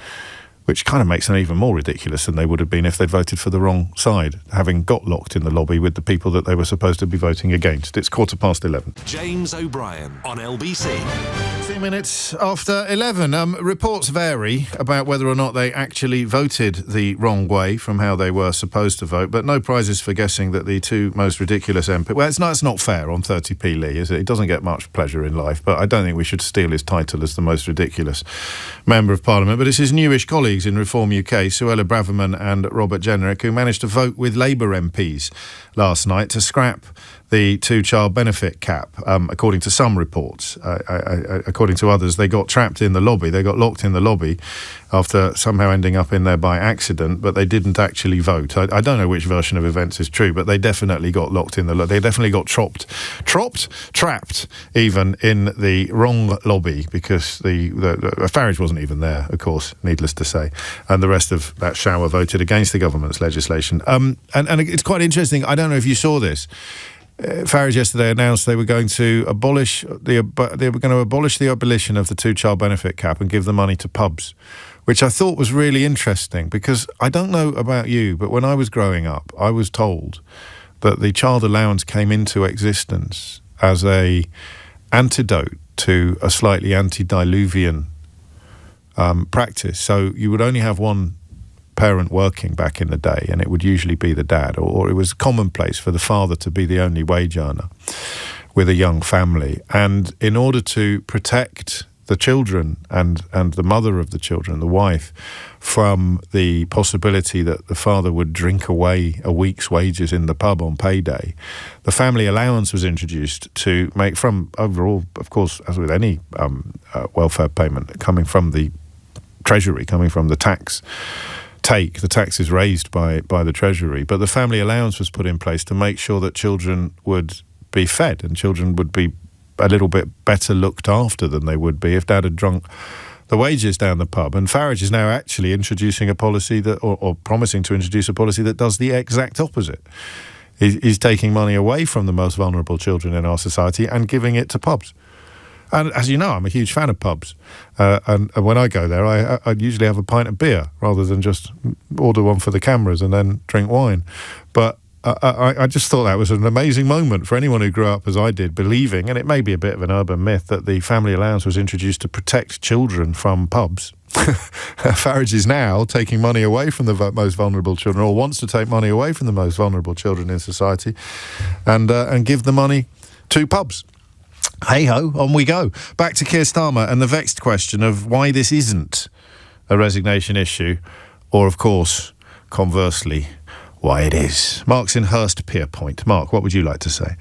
which kind of makes them even more ridiculous than they would have been if they'd voted for the wrong side, having got locked in the lobby with the people that they were supposed to be voting against. It's 11:15. James O'Brien on LBC. 2 minutes after 11. Reports vary about whether or not they actually voted the wrong way from how they were supposed to vote, but no prizes for guessing that the 2 most ridiculous MPs... Well, it's not fair on 30p Lee, is it? He doesn't get much pleasure in life, but I don't think we should steal his title as the most ridiculous Member of Parliament. But it's his newish colleagues in Reform UK, Suella Braverman and Robert Jenrick, who managed to vote with Labour MPs last night to scrap the two-child benefit cap, according to some reports. According to others, they got trapped in the lobby. They got locked in the lobby after somehow ending up in there by accident, but they didn't actually vote. I don't know which version of events is true, but they definitely got locked in the lobby. They definitely got trapped even in the wrong lobby, because the Farage wasn't even there, of course, needless to say, and the rest of that shower voted against the government's legislation. And it's quite interesting. I don't know if you saw this. Farage yesterday announced they were going to abolish the abolition of the two-child benefit cap and give the money to pubs, which I thought was really interesting, because I don't know about you, but when I was growing up, I was told that the child allowance came into existence as a antidote to a slightly antediluvian practice. So you would only have one parent working back in the day, and it would usually be the dad, or it was commonplace for the father to be the only wage earner with a young family. And in order to protect the children and the mother of the children, the wife, from the possibility that the father would drink away a week's wages in the pub on payday, the family allowance was introduced to make, from overall, of course, as with any welfare payment, coming from the Treasury, coming from the tax is raised by the Treasury, but the family allowance was put in place to make sure that children would be fed and children would be a little bit better looked after than they would be if dad had drunk the wages down the pub. And Farage is now actually introducing a policy that, or promising to introduce a policy that does the exact opposite. He's taking money away from the most vulnerable children in our society and giving it to pubs. And as you know, I'm a huge fan of pubs. And when I go there, I usually have a pint of beer rather than just order one for the cameras and then drink wine. But I just thought that was an amazing moment for anyone who grew up as I did, believing, and it may be a bit of an urban myth, that the family allowance was introduced to protect children from pubs. Farage is now taking money away from the most vulnerable children, or wants to take money away from the most vulnerable children in society, and give the money to pubs. Hey-ho, on we go. Back to Keir Starmer and the vexed question of why this isn't a resignation issue, or, of course, conversely, why it is. Mark's in Hurst-Pierpoint. Mark, what would you like to say?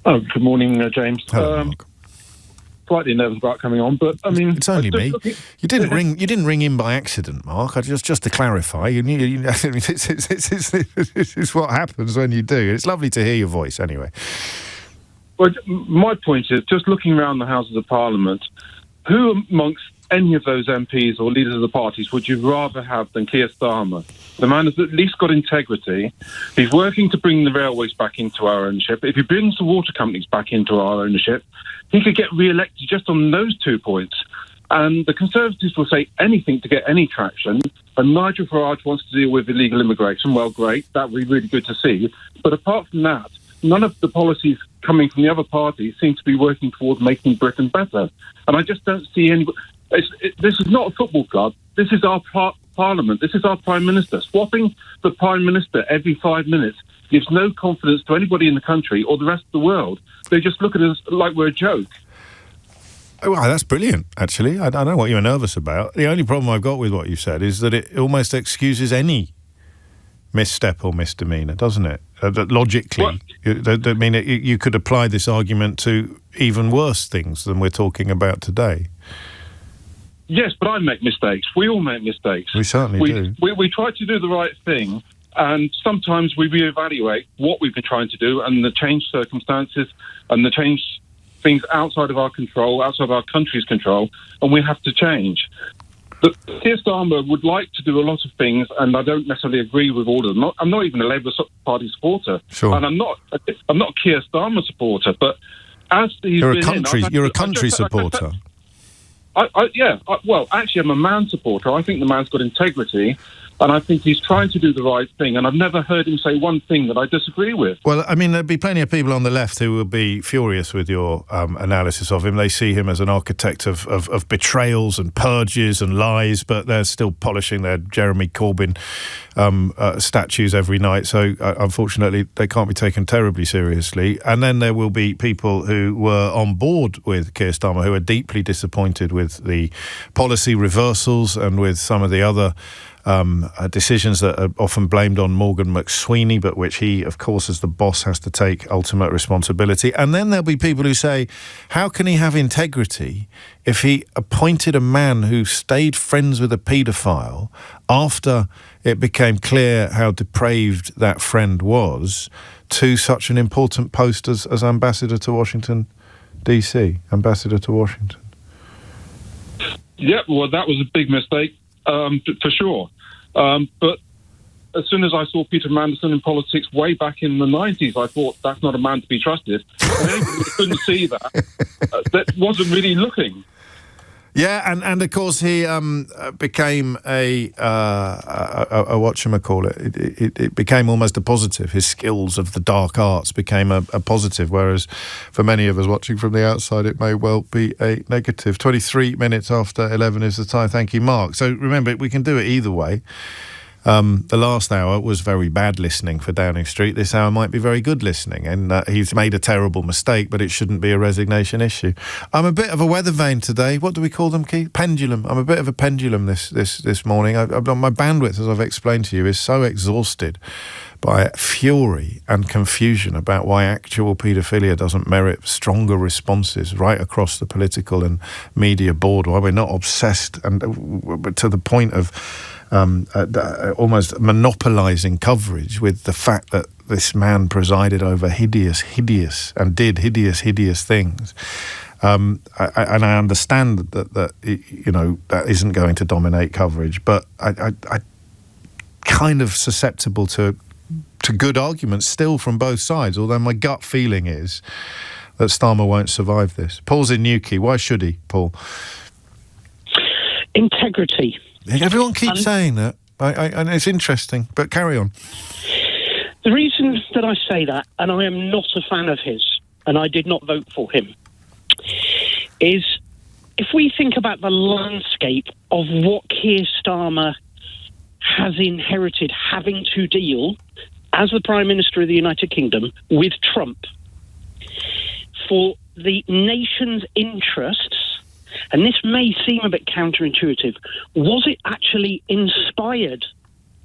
Good morning, James. Hello, Mark. Slightly nervous about coming on, but I mean, it's only me. You didn't ring. You didn't ring in by accident, Mark. Just to clarify, you knew. This is what happens when you do. It's lovely to hear your voice, anyway. Well, my point is, just looking around the Houses of Parliament, who amongst any of those MPs or leaders of the parties would you rather have than Keir Starmer? The man has at least got integrity. He's working to bring the railways back into our ownership. If he brings the water companies back into our ownership, he could get re-elected just on those 2 points. And the Conservatives will say anything to get any traction. And Nigel Farage wants to deal with illegal immigration. Well, great. That would be really good to see. But apart from that, none of the policies coming from the other parties seem to be working towards making Britain better. And I just don't see any... This is not a football club. This is our Parliament. This is our Prime Minister. Swapping the Prime Minister every 5 minutes gives no confidence to anybody in the country or the rest of the world. They just look at us like we're a joke. Oh, well, that's brilliant, actually. I don't know what you're nervous about. The only problem I've got with what you said is that it almost excuses any misstep or misdemeanour, doesn't it? Logically. I mean, you could apply this argument to even worse things than we're talking about today. Yes, but I make mistakes. We all make mistakes. We certainly do. We try to do the right thing, and sometimes we reevaluate what we've been trying to do and the changed circumstances and the changed things outside of our control, outside of our country's control, and we have to change. But Keir Starmer would like to do a lot of things, and I don't necessarily agree with all of them. I'm not even a Labour Party supporter, sure. And I'm not a Keir Starmer supporter. But as he's you're a country supporter. Well, actually, I'm a Man supporter. I think the man's got integrity, and I think he's trying to do the right thing, and I've never heard him say one thing that I disagree with. Well, I mean, there'd be plenty of people on the left who will be furious with your analysis of him. They see him as an architect of betrayals and purges and lies, but they're still polishing their Jeremy Corbyn statues every night, so unfortunately they can't be taken terribly seriously. And then there will be people who were on board with Keir Starmer who are deeply disappointed with with the policy reversals and with some of the other decisions that are often blamed on Morgan McSweeney, but which he, of course, as the boss, has to take ultimate responsibility. And then there'll be people who say, how can he have integrity if he appointed a man who stayed friends with a paedophile after it became clear how depraved that friend was to such an important post as ambassador to Washington, D.C., ambassador to Washington? Yeah, well, that was a big mistake, for sure. But as soon as I saw Peter Mandelson in politics way back in the 90s, I thought, that's not a man to be trusted. And anybody who couldn't see that wasn't really looking. Yeah, and of course he became a whatchamacallit. It became almost a positive. His skills of the dark arts became a positive, whereas for many of us watching from the outside, it may well be a negative. 23 minutes after 11 is the time. Thank you, Mark. So remember, we can do it either way. The last hour was very bad listening for Downing Street. This hour might be very good listening, and he's made a terrible mistake, but it shouldn't be a resignation issue. I'm a bit of a weather vane today. What do we call them, Keith? Pendulum. I'm a bit of a pendulum this morning. My bandwidth, as I've explained to you, is so exhausted by fury and confusion about why actual paedophilia doesn't merit stronger responses right across the political and media board, why we're not obsessed and to the point of almost monopolising coverage with the fact that this man presided over hideous things. And I understand that you know, that isn't going to dominate coverage, but I kind of susceptible to good arguments still from both sides, although my gut feeling is that Starmer won't survive this. Paul's in Newquay. Why should he, Paul? Integrity. Everyone keeps saying that, and it's interesting, but carry on. The reason that I say that, and I am not a fan of his, and I did not vote for him, is if we think about the landscape of what Keir Starmer has inherited having to deal as the Prime Minister of the United Kingdom with Trump for the nation's interests. And this may seem a bit counterintuitive. Was it actually inspired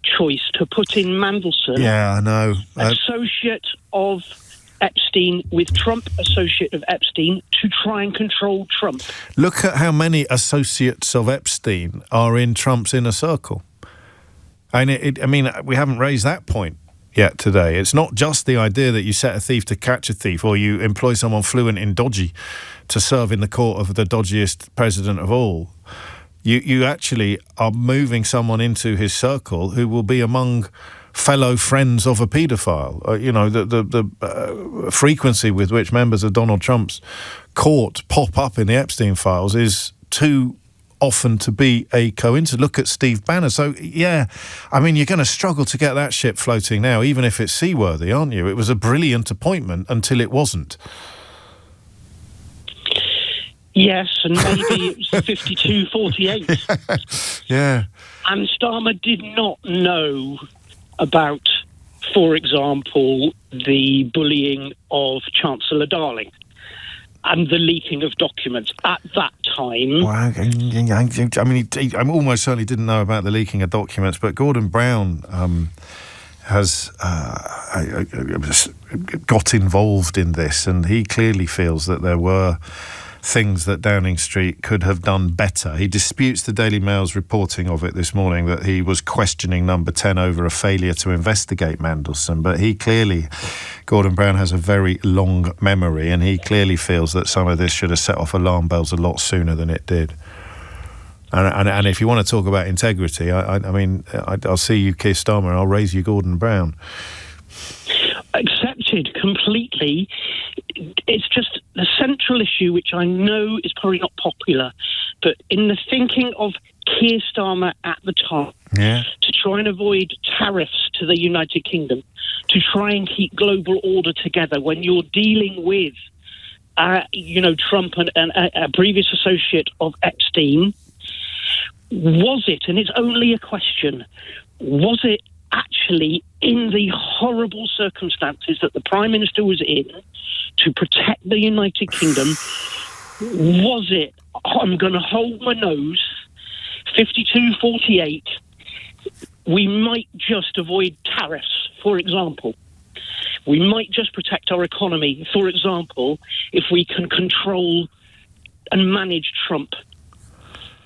choice to put in Mandelson? Yeah, I know. Associate of Epstein with Trump, associate of Epstein, to try and control Trump? Look at how many associates of Epstein are in Trump's inner circle. And I mean, we haven't raised that point yet today. It's not just the idea that you set a thief to catch a thief, or you employ someone fluent in dodgy to serve in the court of the dodgiest president of all. You actually are moving someone into his circle who will be among fellow friends of a paedophile. You know, the frequency with which members of Donald Trump's court pop up in the Epstein files is too often to be a coincidence. Look at Steve Bannon. So, yeah, I mean, you're going to struggle to get that ship floating now, even if it's seaworthy, aren't you? It was a brilliant appointment until it wasn't. Yes, and maybe it was 52-48. Yeah. And Starmer did not know about, for example, the bullying of Chancellor Darling and the leaking of documents at that time. Well, I mean, I almost certainly didn't know about the leaking of documents, but Gordon Brown has got involved in this, and he clearly feels that there were things that Downing Street could have done better. He disputes the Daily Mail's reporting of it this morning that he was questioning Number 10 over a failure to investigate Mandelson, but he clearly, Gordon Brown has a very long memory, and he clearly feels that some of this should have set off alarm bells a lot sooner than it did. And if you want to talk about integrity, I mean, I'll see you, Keir Starmer, and I'll raise you, Gordon Brown. Accepted completely. It's just the central issue, which I know is probably not popular, but in the thinking of Keir Starmer at the time, to try and avoid tariffs to the United Kingdom, to try and keep global order together when you're dealing with, Trump and a previous associate of Epstein, was it, and it's only a question, was it actually in the horrible circumstances that the Prime Minister was in to protect the United Kingdom, Was it, I'm going to hold my nose, 52-48, we might just avoid tariffs, for example. We might just protect our economy, for example, if we can control and manage Trump.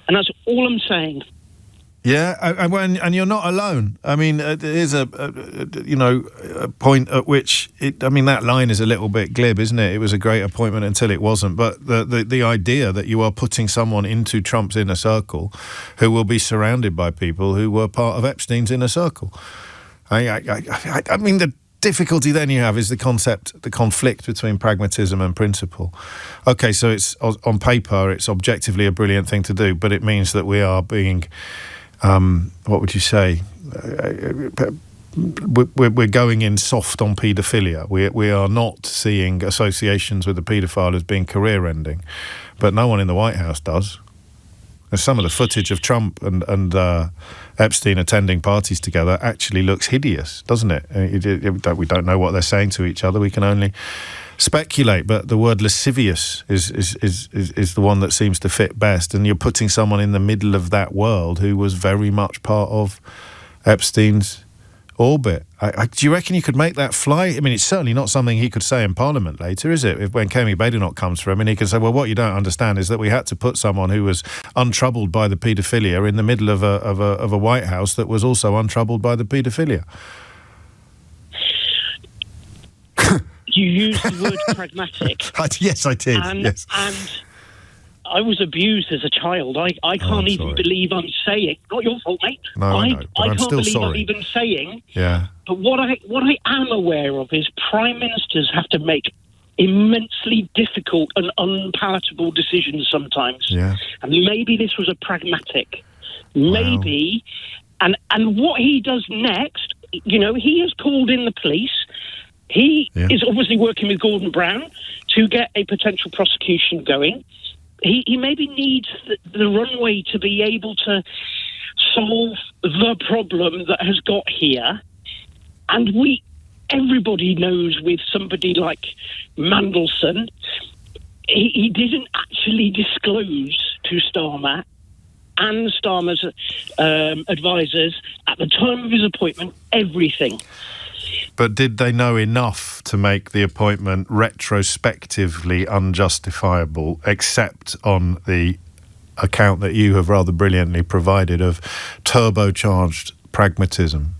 And that's all I'm saying. Yeah, and you're not alone. I mean, there is a point at which that line is a little bit glib, isn't it? It was a great appointment until it wasn't. But the idea that you are putting someone into Trump's inner circle who will be surrounded by people who were part of Epstein's inner circle. I mean, the difficulty then you have is the conflict between pragmatism and principle. Okay, so it's on paper, it's objectively a brilliant thing to do, but it means that we are being... what would you say? We're going in soft on paedophilia. We are not seeing associations with the paedophile as being career-ending, but no one in the White House does. And some of the footage of Trump and Epstein attending parties together actually looks hideous, doesn't it? We don't know what they're saying to each other. We can only speculate, but the word lascivious is the one that seems to fit best, and you're putting someone in the middle of that world who was very much part of Epstein's orbit. Do you reckon you could make that fly? I mean, it's certainly not something he could say in Parliament later, is it? When Kemi Badenoch comes for him, and he can say, well, what you don't understand is that we had to put someone who was untroubled by the paedophilia in the middle of a White House that was also untroubled by the paedophilia. You used the word pragmatic. Yes, I did. And I was abused as a child. I can't even believe I'm saying. Not your fault, mate. No, I know, but I I'm can't still believe sorry. I'm even saying. Yeah. But what I am aware of is prime ministers have to make immensely difficult and unpalatable decisions sometimes. Yeah. And maybe this was a pragmatic. Maybe. Wow. And what he does next, he has called in the police. He is obviously working with Gordon Brown to get a potential prosecution going. He maybe needs the runway to be able to solve the problem that has got here. And everybody knows with somebody like Mandelson, he didn't actually disclose to Starmer and Starmer's advisors at the time of his appointment everything. But did they know enough to make the appointment retrospectively unjustifiable, except on the account that you have rather brilliantly provided of turbocharged pragmatism?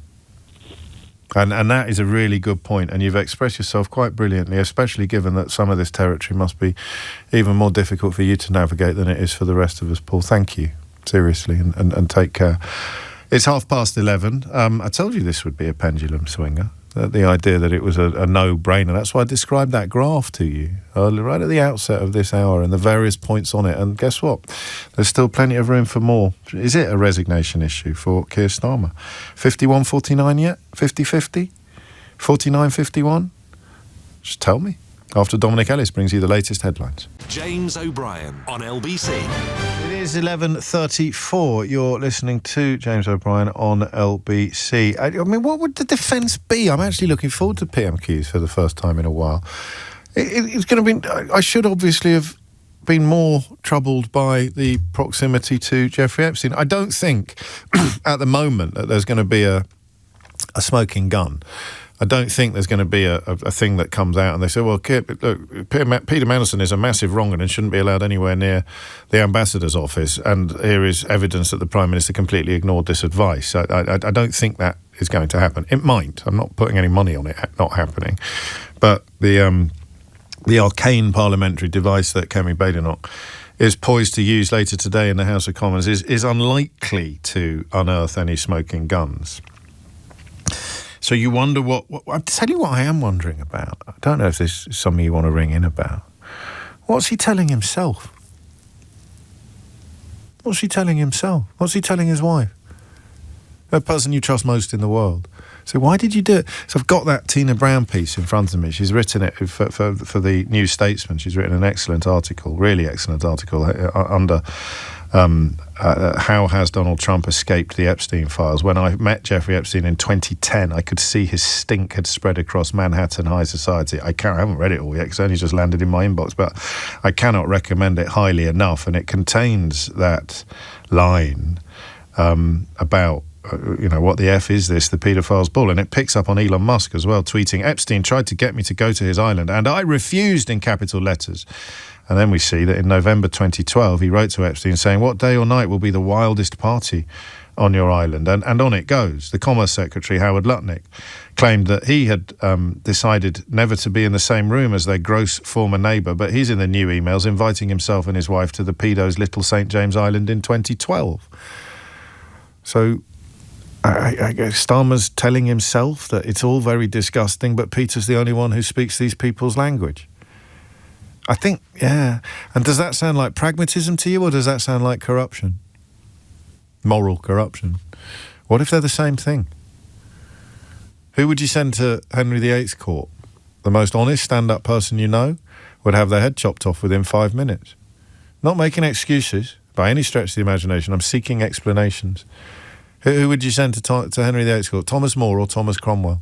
And that is a really good point, and you've expressed yourself quite brilliantly, especially given that some of this territory must be even more difficult for you to navigate than it is for the rest of us, Paul. Thank you, seriously, and take care. It's 11:30. I told you this would be a pendulum swinger. The idea that it was a no-brainer. That's why I described that graph to you right at the outset of this hour and the various points on it. And guess what? There's still plenty of room for more. Is it a resignation issue for Keir Starmer? 51-49 yet? 50-50? 49-51? Just tell me. After Dominic Ellis brings you the latest headlines. James O'Brien on LBC. It is 11:34. You're listening to James O'Brien on LBC. I mean, what would the defence be? I'm actually looking forward to PMQs for the first time in a while. It's going to be... I should obviously have been more troubled by the proximity to Jeffrey Epstein. I don't think at the moment that there's going to be a smoking gun. I don't think there's going to be a thing that comes out and they say, well, look, Peter Mandelson is a massive wrong-un and shouldn't be allowed anywhere near the ambassador's office, and here is evidence that the Prime Minister completely ignored this advice. I don't think that is going to happen. It might. I'm not putting any money on it not happening. But the arcane parliamentary device that Kemi Badenoch is poised to use later today in the House of Commons is unlikely to unearth any smoking guns. So you wonder what I'll tell you what I am wondering about. I don't know if this is something you want to ring in about. What's he telling himself? What's he telling himself? What's he telling his wife? The person you trust most in the world. So why did you do it? So I've got that Tina Brown piece in front of me. She's written it for the New Statesman. She's written an excellent article, really excellent article, under how has Donald Trump escaped the Epstein files? When I met Jeffrey Epstein in 2010, I could see his stink had spread across Manhattan high society. I haven't read it all yet because it only just landed in my inbox, but I cannot recommend it highly enough. And it contains that line about what the F is this, the paedophile's bull, and it picks up on Elon Musk as well, tweeting, Epstein tried to get me to go to his island and I refused, in capital letters. And then we see that in November 2012 he wrote to Epstein saying, what day or night will be the wildest party on your island? And on it goes. The Commerce Secretary, Howard Lutnick, claimed that he had decided never to be in the same room as their gross former neighbour, but he's in the new emails inviting himself and his wife to the pedo's little St James Island in 2012. So I guess Starmer's telling himself that it's all very disgusting, but Peter's the only one who speaks these people's language. I think, yeah. And does that sound like pragmatism to you, or does that sound like corruption? Moral corruption. What if they're the same thing? Who would you send to Henry VIII's court? The most honest stand-up person you know would have their head chopped off within 5 minutes. Not making excuses by any stretch of the imagination. I'm seeking explanations. Who would you send to Henry VIII's court? Thomas More or Thomas Cromwell?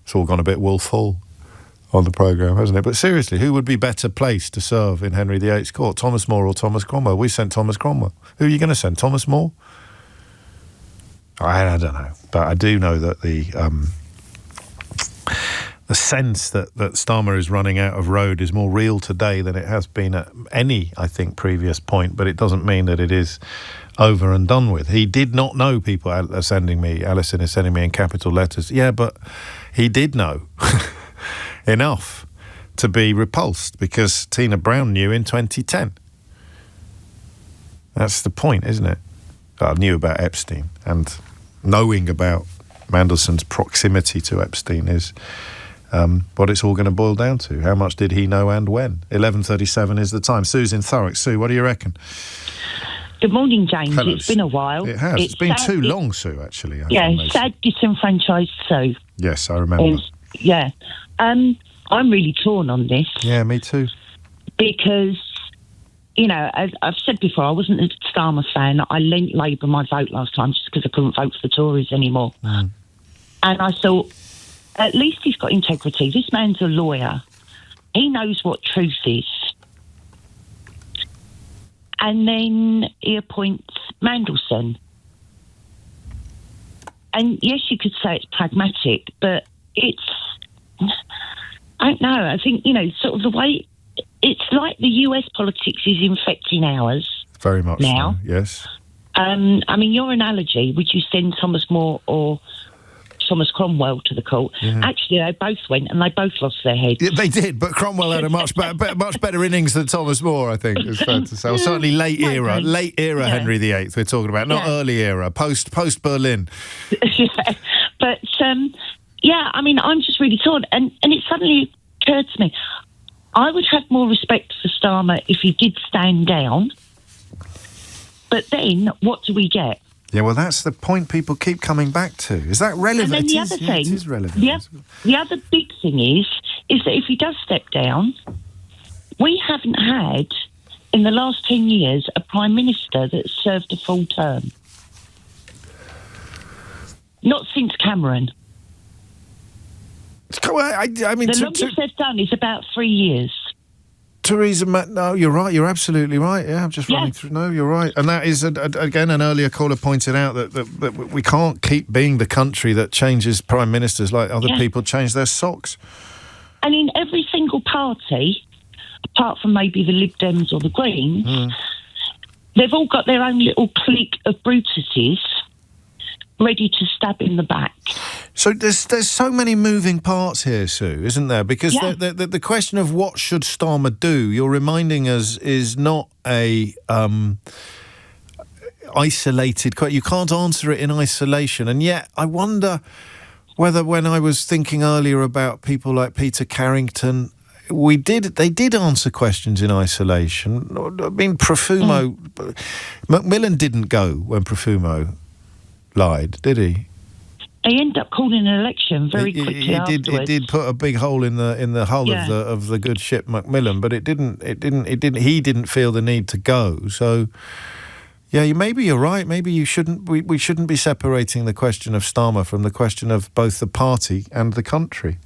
It's all gone a bit Wolf Hall on the programme, hasn't it? But seriously, who would be better placed to serve in Henry VIII's court? Thomas More or Thomas Cromwell? We sent Thomas Cromwell. Who are you going to send? Thomas More? I don't know. But I do know that the sense that Starmer is running out of road is more real today than it has been at any, I think, previous point. But it doesn't mean that it is over and done with. He did not know people are sending me, Alison is sending me in capital letters. Yeah, but he did know enough to be repulsed because Tina Brown knew in 2010. That's the point, isn't it? I knew about Epstein, and knowing about Mandelson's proximity to Epstein is what it's all going to boil down to. How much did he know and when? 11:37 is the time. Sue's in Thurrock. Sue, what do you reckon? Good morning, James. Hello. It's been a while. It has. It's been too long, Sue, actually. Sad disenfranchised Sue. Yes, I remember. Yeah. I'm really torn on this. Yeah, me too. Because, as I've said before, I wasn't a Starmer fan. I lent Labour my vote last time just because I couldn't vote for the Tories anymore. And I thought, at least he's got integrity. This man's a lawyer. He knows what truth is. And then he appoints Mandelson. And yes, you could say it's pragmatic, but it's, I don't know, I think, sort of the way, it's like the US politics is infecting ours. Very much now. So, yes. Your analogy, would you send Thomas More or Thomas Cromwell to the court? Yeah. Actually, they both went and they both lost their heads. Yeah, they did, but Cromwell had a much better innings than Thomas More, I think, is fair to say. Well, certainly late era yeah. Henry VIII we're talking about, not early era, post Berlin. Yeah, but I'm just really torn, and it suddenly occurred to me, I would have more respect for Starmer if he did stand down, but then what do we get? Yeah, well, that's the point people keep coming back to. Is that relevant? And then the other thing, it is relevant. The other big thing is that if he does step down, we haven't had, in the last 10 years, a Prime Minister that served a full term. Not since Cameron. The longest they've done is about 3 years. Theresa May, no, you're right. You're absolutely right. Yeah, I'm just running through. No, you're right. And that is, again, an earlier caller pointed out that we can't keep being the country that changes prime ministers like other people change their socks. And in every single party, apart from maybe the Lib Dems or the Greens, they've all got their own little clique of Brutuses ready to stab in the back. So there's so many moving parts here, Sue, isn't there? Because the question of what should Starmer do, you're reminding us, is not a isolated question. You can't answer it in isolation. And yet I wonder whether, when I was thinking earlier about people like Peter Carrington, they did answer questions in isolation. I mean, Profumo, Macmillan didn't go when Profumo lied, did he? he ended up calling an election very quickly afterwards. It did put a big hole in the hull of the good ship Macmillan, but he didn't feel the need to go. So, yeah, maybe you're right. Maybe we shouldn't be separating the question of Starmer from the question of both the party and the country.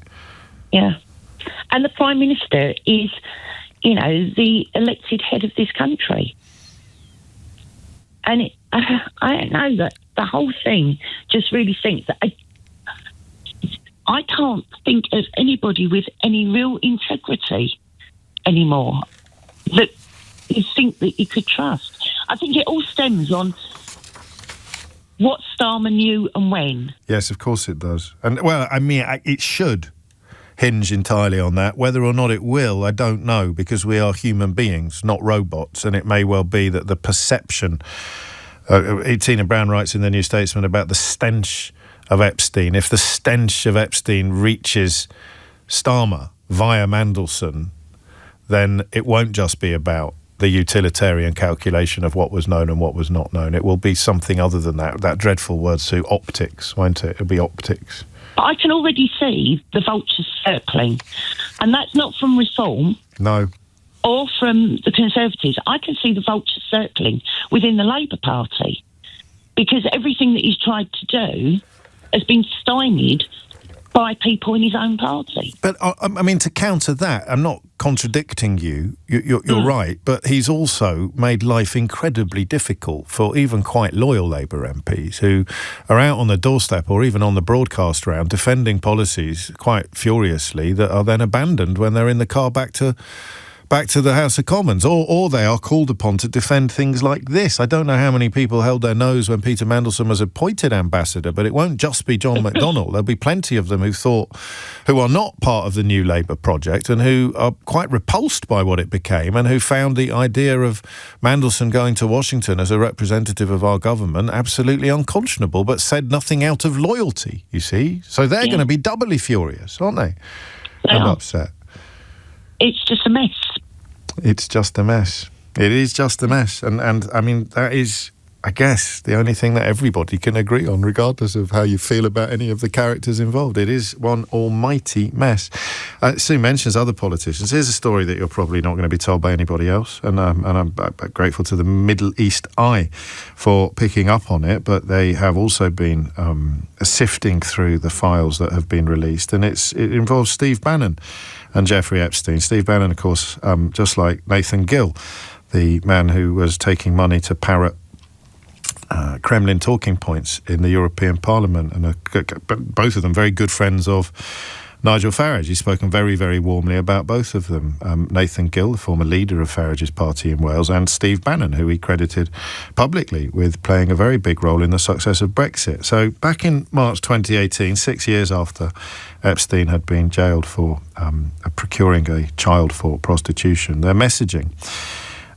Yeah, and the Prime Minister is, the elected head of this country, and I don't know, that the whole thing just really thinks that I can't think of anybody with any real integrity anymore that you think that you could trust. I think it all stems on what Starmer knew and when. Yes, of course it does. And, well, I mean, it should hinge entirely on that. Whether or not it will, I don't know, because we are human beings, not robots, and it may well be that the perception... Tina Brown writes in the New Statesman about the stench of Epstein. If the stench of Epstein reaches Starmer via Mandelson, then it won't just be about the utilitarian calculation of what was known and what was not known. It will be something other than that. That dreadful word, Sue, optics, won't it? It'll be optics. I can already see the vultures circling, and that's not from Reform. No. Or from the Conservatives. I can see the vultures circling within the Labour Party, because everything that he's tried to do has been stymied by people in his own party. But, I mean, to counter that, I'm not contradicting you. You're right, but he's also made life incredibly difficult for even quite loyal Labour MPs who are out on the doorstep or even on the broadcast round defending policies quite furiously that are then abandoned when they're in the car back to the House of Commons, or they are called upon to defend things like this. I don't know how many people held their nose when Peter Mandelson was appointed ambassador, but it won't just be John McDonnell. There'll be plenty of them who are not part of the new Labour project and who are quite repulsed by what it became and who found the idea of Mandelson going to Washington as a representative of our government absolutely unconscionable, but said nothing out of loyalty, you see. So they're going to be doubly furious, aren't they? And upset. It's just a mess. It's just a mess. It is just a mess. And I mean, that is, I guess, the only thing that everybody can agree on, regardless of how you feel about any of the characters involved. It is one almighty mess. Sue mentions other politicians. Here's a story that you're probably not going to be told by anybody else, and I'm grateful to the Middle East Eye for picking up on it, but they have also been sifting through the files that have been released, and it involves Steve Bannon and Jeffrey Epstein. Steve Bannon, of course, just like Nathan Gill, the man who was taking money to parrot Kremlin talking points in the European Parliament, and both of them very good friends of Nigel Farage. He's spoken very, very warmly about both of them. Nathan Gill, the former leader of Farage's party in Wales, and Steve Bannon, who he credited publicly with playing a very big role in the success of Brexit. So back in March 2018, 6 years after Epstein had been jailed for procuring a child for prostitution, their messaging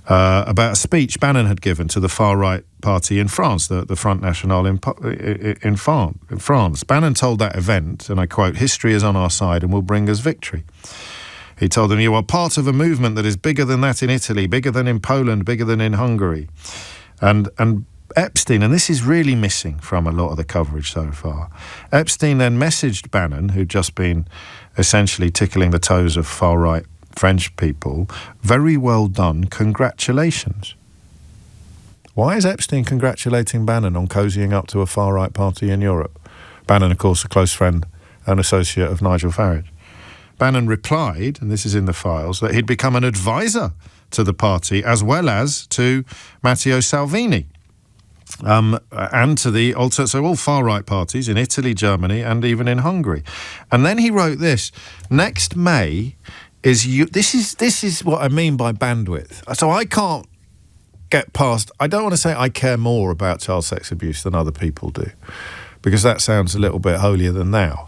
about a speech Bannon had given to the far-right party in France, the Front National in France. Bannon told that event, and I quote, "History is on our side and will bring us victory." He told them, "You are part of a movement that is bigger than that in Italy, bigger than in Poland, bigger than in Hungary." And Epstein, and this is really missing from a lot of the coverage so far, Epstein then messaged Bannon, who'd just been essentially tickling the toes of far-right French people, "Very well done, congratulations." Why is Epstein congratulating Bannon on cozying up to a far-right party in Europe? Bannon, of course, a close friend and associate of Nigel Farage. Bannon replied, and this is in the files, that he'd become an advisor to the party as well as to Matteo Salvini. And to the so all far-right parties in Italy, Germany, and even in Hungary. And then he wrote this: "Next May is you." This is what I mean by bandwidth. So I can't get past. I don't want to say I care more about child sex abuse than other people do, because that sounds a little bit holier than thou.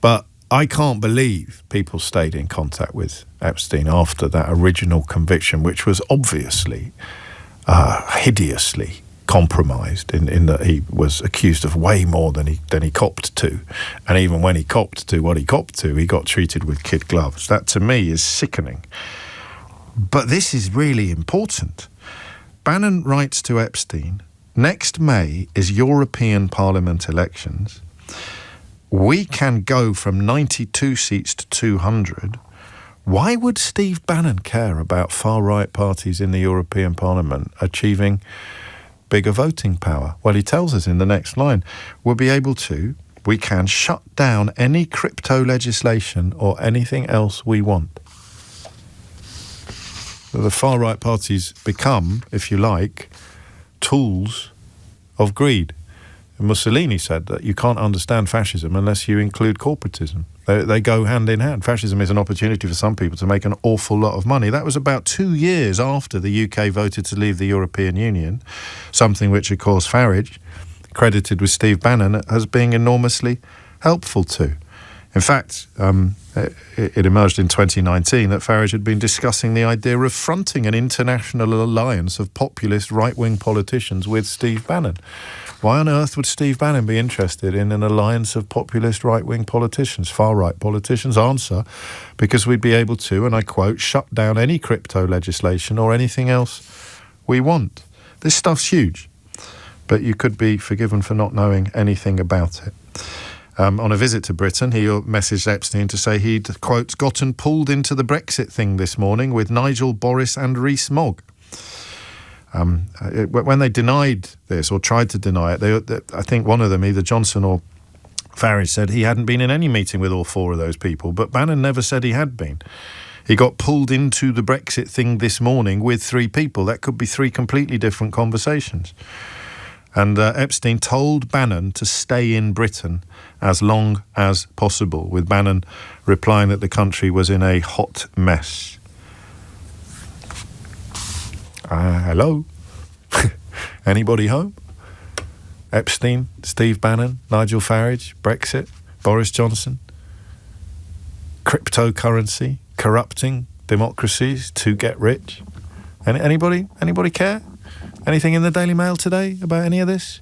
But I can't believe people stayed in contact with Epstein after that original conviction, which was obviously hideously compromised in that he was accused of way more than he copped to, and even when he copped to what he copped to, he got treated with kid gloves. That to me is sickening. But this is really important. Bannon writes to Epstein, "Next May is European Parliament elections. we can go from 92 seats to 200. Why would Steve Bannon care about far-right parties in the European Parliament achieving bigger voting power? Well, he tells us in the next line, we can shut down any crypto legislation or anything else we want. So the far-right parties become, if you like, tools of greed. Mussolini said that you can't understand fascism unless you include corporatism. They go hand in hand. Fascism is an opportunity for some people to make an awful lot of money. That was about 2 years after the UK voted to leave the European Union, something which, of course, Farage, credited with Steve Bannon, as being enormously helpful to. In fact, it emerged in 2019 that Farage had been discussing the idea of fronting an international alliance of populist right-wing politicians with Steve Bannon. Why on earth would Steve Bannon be interested in an alliance of populist right-wing politicians, far-right politicians? Answer, because we'd be able to, and I quote, shut down any crypto legislation or anything else we want. This stuff's huge, but you could be forgiven for not knowing anything about it. On a visit to Britain, he messaged Epstein to say he'd, quote, gotten pulled into the Brexit thing this morning with Nigel, Boris and Rees-Mogg. When they denied this, or tried to deny it, I think one of them, either Johnson or Farage, said he hadn't been in any meeting with all four of those people, but Bannon never said he had been. He got pulled into the Brexit thing this morning with 3 people. That could be 3 completely different conversations. And Epstein told Bannon to stay in Britain as long as possible, with Bannon replying that the country was in a hot mess. Hello? Anybody home? Epstein, Steve Bannon, Nigel Farage, Brexit, Boris Johnson, cryptocurrency, corrupting democracies to get rich. Anybody care? Anything in the Daily Mail today about any of this?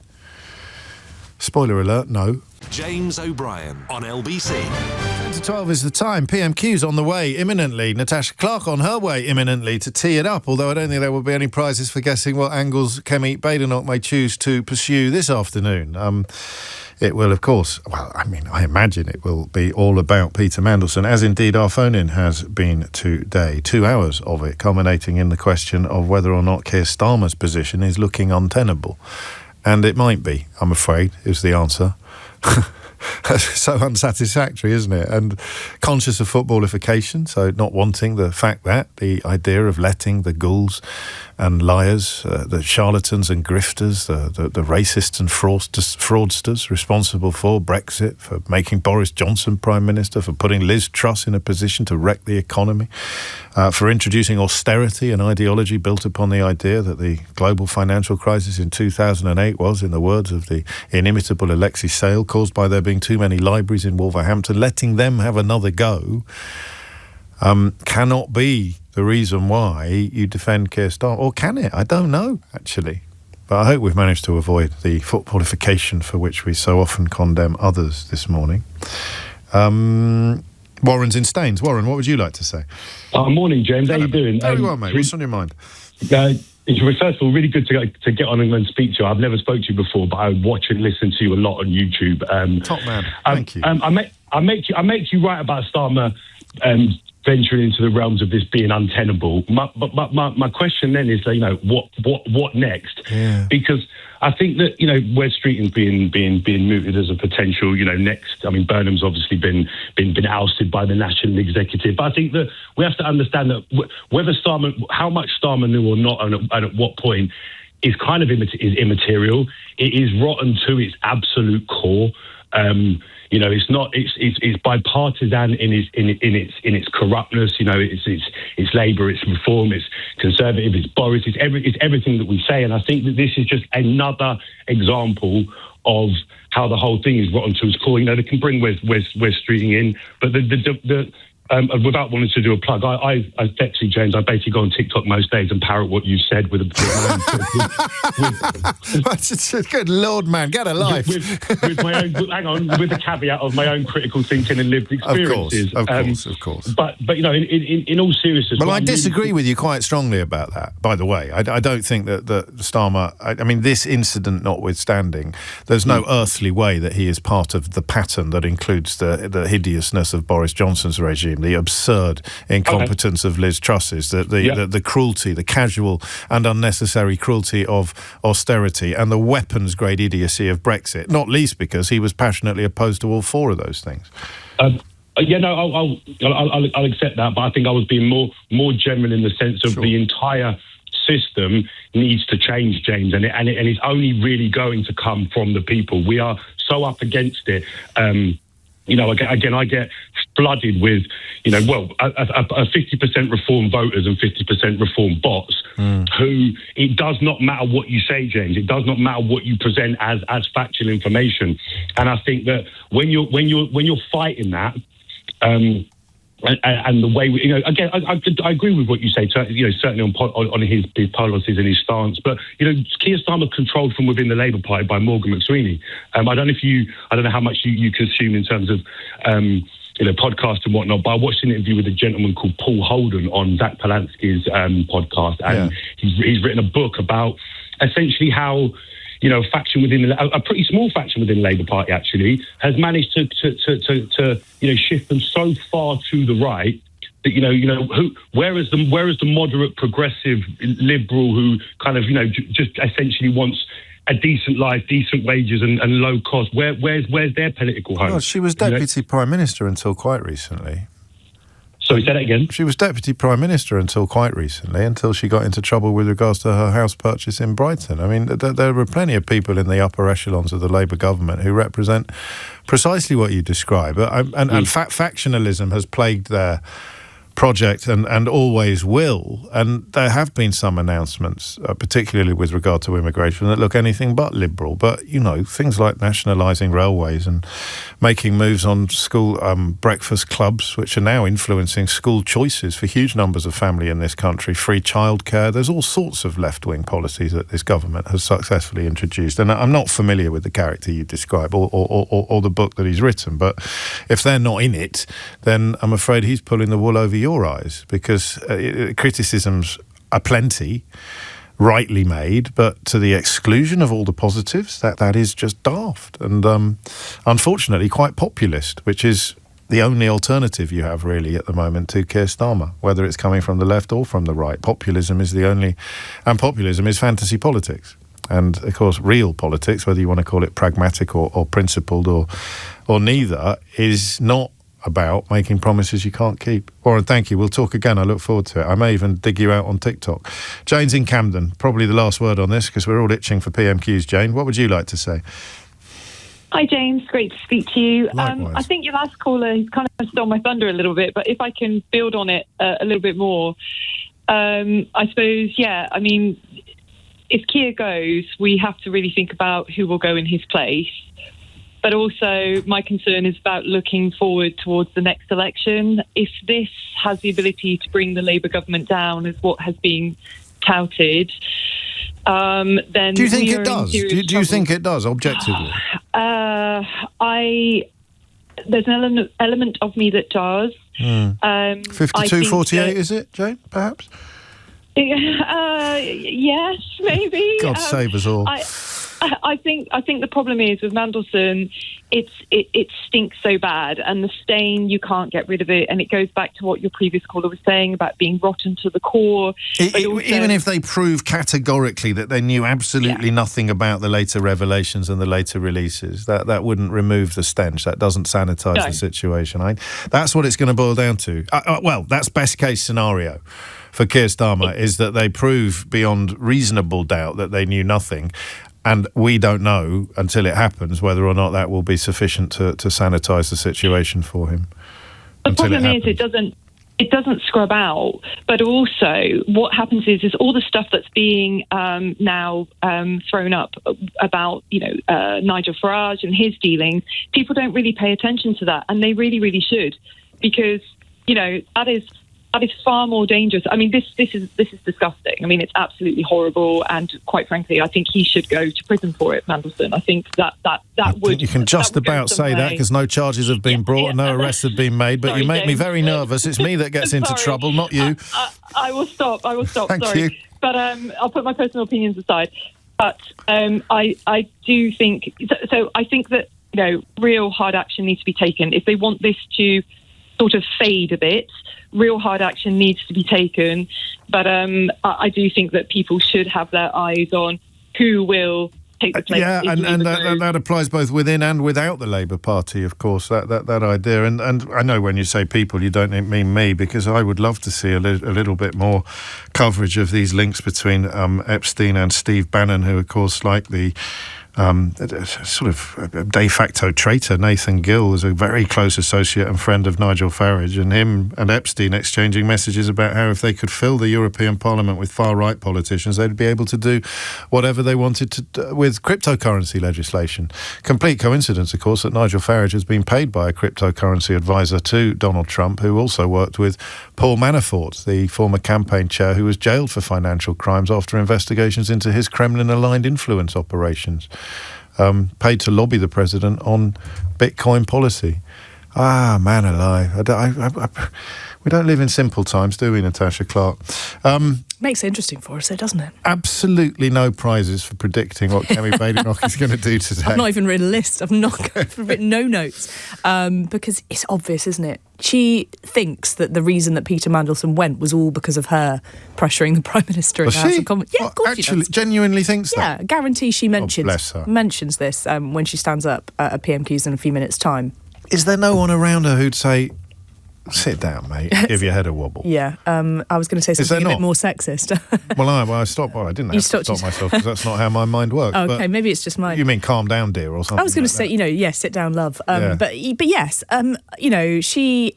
Spoiler alert, no. James O'Brien on LBC. 10 to 12 is the time. PMQs on the way imminently. Natasha Clark on her way imminently to tee it up, although I don't think there will be any prizes for guessing what angles Kemi Badenoch may choose to pursue this afternoon. It will, of course, I imagine it will be all about Peter Mandelson, as indeed our phone-in has been today. 2 hours of it, culminating in the question of whether or not Keir Starmer's position is looking untenable. And it might be, I'm afraid, is the answer. That's so unsatisfactory, isn't it? And conscious of footballification, so not wanting the fact that the idea of letting the ghouls and liars, the charlatans and grifters, the racists and fraudsters responsible for Brexit, for making Boris Johnson Prime Minister, for putting Liz Truss in a position to wreck the economy, for introducing austerity, an ideology built upon the idea that the global financial crisis in 2008 was, in the words of the inimitable Alexis Sale, caused by there being too many libraries in Wolverhampton. Letting them have another go cannot be the reason why you defend Keir Starmer. Or can it? I don't know, actually. But I hope we've managed to avoid the footballification for which we so often condemn others this morning. Warren's in Staines. Warren, what would you like to say? Morning, James. How you doing? Very well, mate. What's on your mind? First of all, really good to get on and speak to you. I've never spoke to you before, but I watch and listen to you a lot on YouTube. Top man. Thank you. I make you right about Starmer venturing into the realms of this being untenable. My question then is, what next? Yeah. Because I think that Wes Streeting's being mooted as a potential next. I mean, Burnham's obviously been ousted by the national executive, but I think that we have to understand that whether Starmer, how much Starmer knew or not, and at what point, is kind of is immaterial. It is rotten to its absolute core. It's not. It's bipartisan in its corruptness. It's Labour, it's Reform, it's Conservative, it's Boris, it's everything that we say. And I think that this is just another example of how the whole thing is rotten to its core. They can bring Wes Streeting in, but without wanting to do a plug, I actually, James, I basically go on TikTok most days and parrot what you said with good Lord, man, get a life. With my own, hang on, with the caveat of my own critical thinking and lived experiences. Of course. But you know, in all seriousness, well, I disagree with you quite strongly about that. By the way, I don't think that Starmer. I mean, this incident notwithstanding, there's no earthly way that he is part of the pattern that includes the hideousness of Boris Johnson's regime, the absurd incompetence of Liz Truss's, the cruelty, the casual and unnecessary cruelty of austerity, and the weapons-grade idiocy of Brexit, not least because he was passionately opposed to all four of those things. Yeah, no, I'll accept that, but I think I was being more general in the sense of the entire system needs to change, James, and it's only really going to come from the people. We are so up against it. You know, again, I get flooded with, you know, a 50% reform voters and 50% reform bots who, it does not matter what you say, James. It does not matter what you present as factual information. And I think that when you're fighting that, and the way we, you know, again, I agree with what you say. You know, certainly on his policies and his stance. But you know, Keir Starmer controlled from within the Labour Party by Morgan McSweeney. I don't know how much you consume in terms of you know, podcasts and whatnot. But I watched an interview with a gentleman called Paul Holden on Zach Polanski's podcast, and he's written a book about essentially how, you know, a pretty small faction within the Labour Party actually has managed to you know, shift them so far to the right that whereas the moderate progressive liberal who kind of, you know, just essentially wants a decent life, decent wages and low cost, where's their political home? Well, she was Deputy Prime Minister until quite recently. Sorry, say that again? She was Deputy Prime Minister until quite recently, until she got into trouble with regards to her house purchase in Brighton. I mean, there were plenty of people in the upper echelons of the Labour government who represent precisely what you describe. Factionalism has plagued their project and always will. And there have been some announcements, particularly with regard to immigration, that look anything but liberal. But, you know, things like nationalising railways and making moves on school breakfast clubs, which are now influencing school choices for huge numbers of family in this country, free childcare. There's all sorts of left-wing policies that this government has successfully introduced. And I'm not familiar with the character you describe or the book that he's written, but if they're not in it, then I'm afraid he's pulling the wool over your eyes, because criticisms are plenty, rightly made, but to the exclusion of all the positives, that is just daft and unfortunately quite populist, which is the only alternative you have really at the moment to Keir Starmer, whether it's coming from the left or from the right. Populism is populism is fantasy politics. And of course, real politics, whether you want to call it pragmatic or principled or neither, is not about making promises you can't keep. Warren, thank you. We'll talk again. I look forward to it. I may even dig you out on TikTok. Jane's in Camden. Probably the last word on this, because we're all itching for PMQs. Jane, what would you like to say? Hi, James. Great to speak to you. Likewise. I think your last caller has kind of stole my thunder a little bit, but if I can build on it a little bit more, I suppose, I mean, if Keir goes, we have to really think about who will go in his place. But also, my concern is about looking forward towards the next election. If this has the ability to bring the Labour government down, as what has been touted, then do you think it does? Do you think it does, objectively? There's an element of me that does. 52-48, is it, Jane? Perhaps. Yes, maybe. God save us all. I think the problem is with Mandelson, it stinks so bad, and the stain, you can't get rid of it, and it goes back to what your previous caller was saying about being rotten to the core. Even if they prove categorically that they knew absolutely nothing about the later revelations and the later releases, that wouldn't remove the stench. That doesn't sanitise the situation. That's what it's going to boil down to. Well, that's best case scenario for Keir Starmer, is that they prove beyond reasonable doubt that they knew nothing. And we don't know until it happens whether or not that will be sufficient to sanitise the situation for him. The problem is it doesn't scrub out, but also what happens is all the stuff that's being now thrown up about, you know, Nigel Farage and his dealings. People don't really pay attention to that, and they really, really should, because, that is far more dangerous. I mean, this is disgusting. I mean, it's absolutely horrible, and quite frankly, I think he should go to prison for it, Mandelson. I think that would. You can just about say that because no charges have been brought, no arrests have been made. But Sorry, you make me James. very nervous. It's me that gets into trouble, not you. I will stop. Thank Sorry, you. but I'll put my personal opinions aside. But I do think so. I think that real hard action needs to be taken if they want this to sort of fade a bit. Real hard action needs to be taken, but I do think that people should have their eyes on who will take the place. Yeah, and that applies both within and without the Labour Party, of course, that idea. And I know when you say people, you don't mean me, because I would love to see a little bit more coverage of these links between Epstein and Steve Bannon, who, of course, like the sort of de facto traitor Nathan Gill was a very close associate and friend of Nigel Farage, and him and Epstein exchanging messages about how if they could fill the European Parliament with far-right politicians, they'd be able to do whatever they wanted to do with cryptocurrency legislation. Complete coincidence, of course, that Nigel Farage has been paid by a cryptocurrency advisor to Donald Trump, who also worked with Paul Manafort, the former campaign chair, who was jailed for financial crimes after investigations into his Kremlin-aligned influence operations. Paid to lobby the president on Bitcoin policy. Man alive. We don't live in simple times, do we, Natasha Clark? Makes it interesting for us, doesn't it? Absolutely no prizes for predicting what Kemi Badenoch is going to do today. I've not even written a list. I've written no notes. Because it's obvious, isn't it? She thinks that the reason that Peter Mandelson went was all because of her pressuring the Prime Minister in the House of Commons. Yeah, of course she does. Genuinely thinks that? Yeah, guarantee she mentions this when she stands up at PMQs in a few minutes' time. Is there no one around her who'd say, sit down, mate, give your head a wobble? Yeah, I was going to say something a bit more sexist. I stopped. Well, I didn't have to stop myself because that's not how my mind works. Oh, okay, maybe it's just mine. You mean calm down, dear, or something? I was going to say, sit down, love. But yes, she.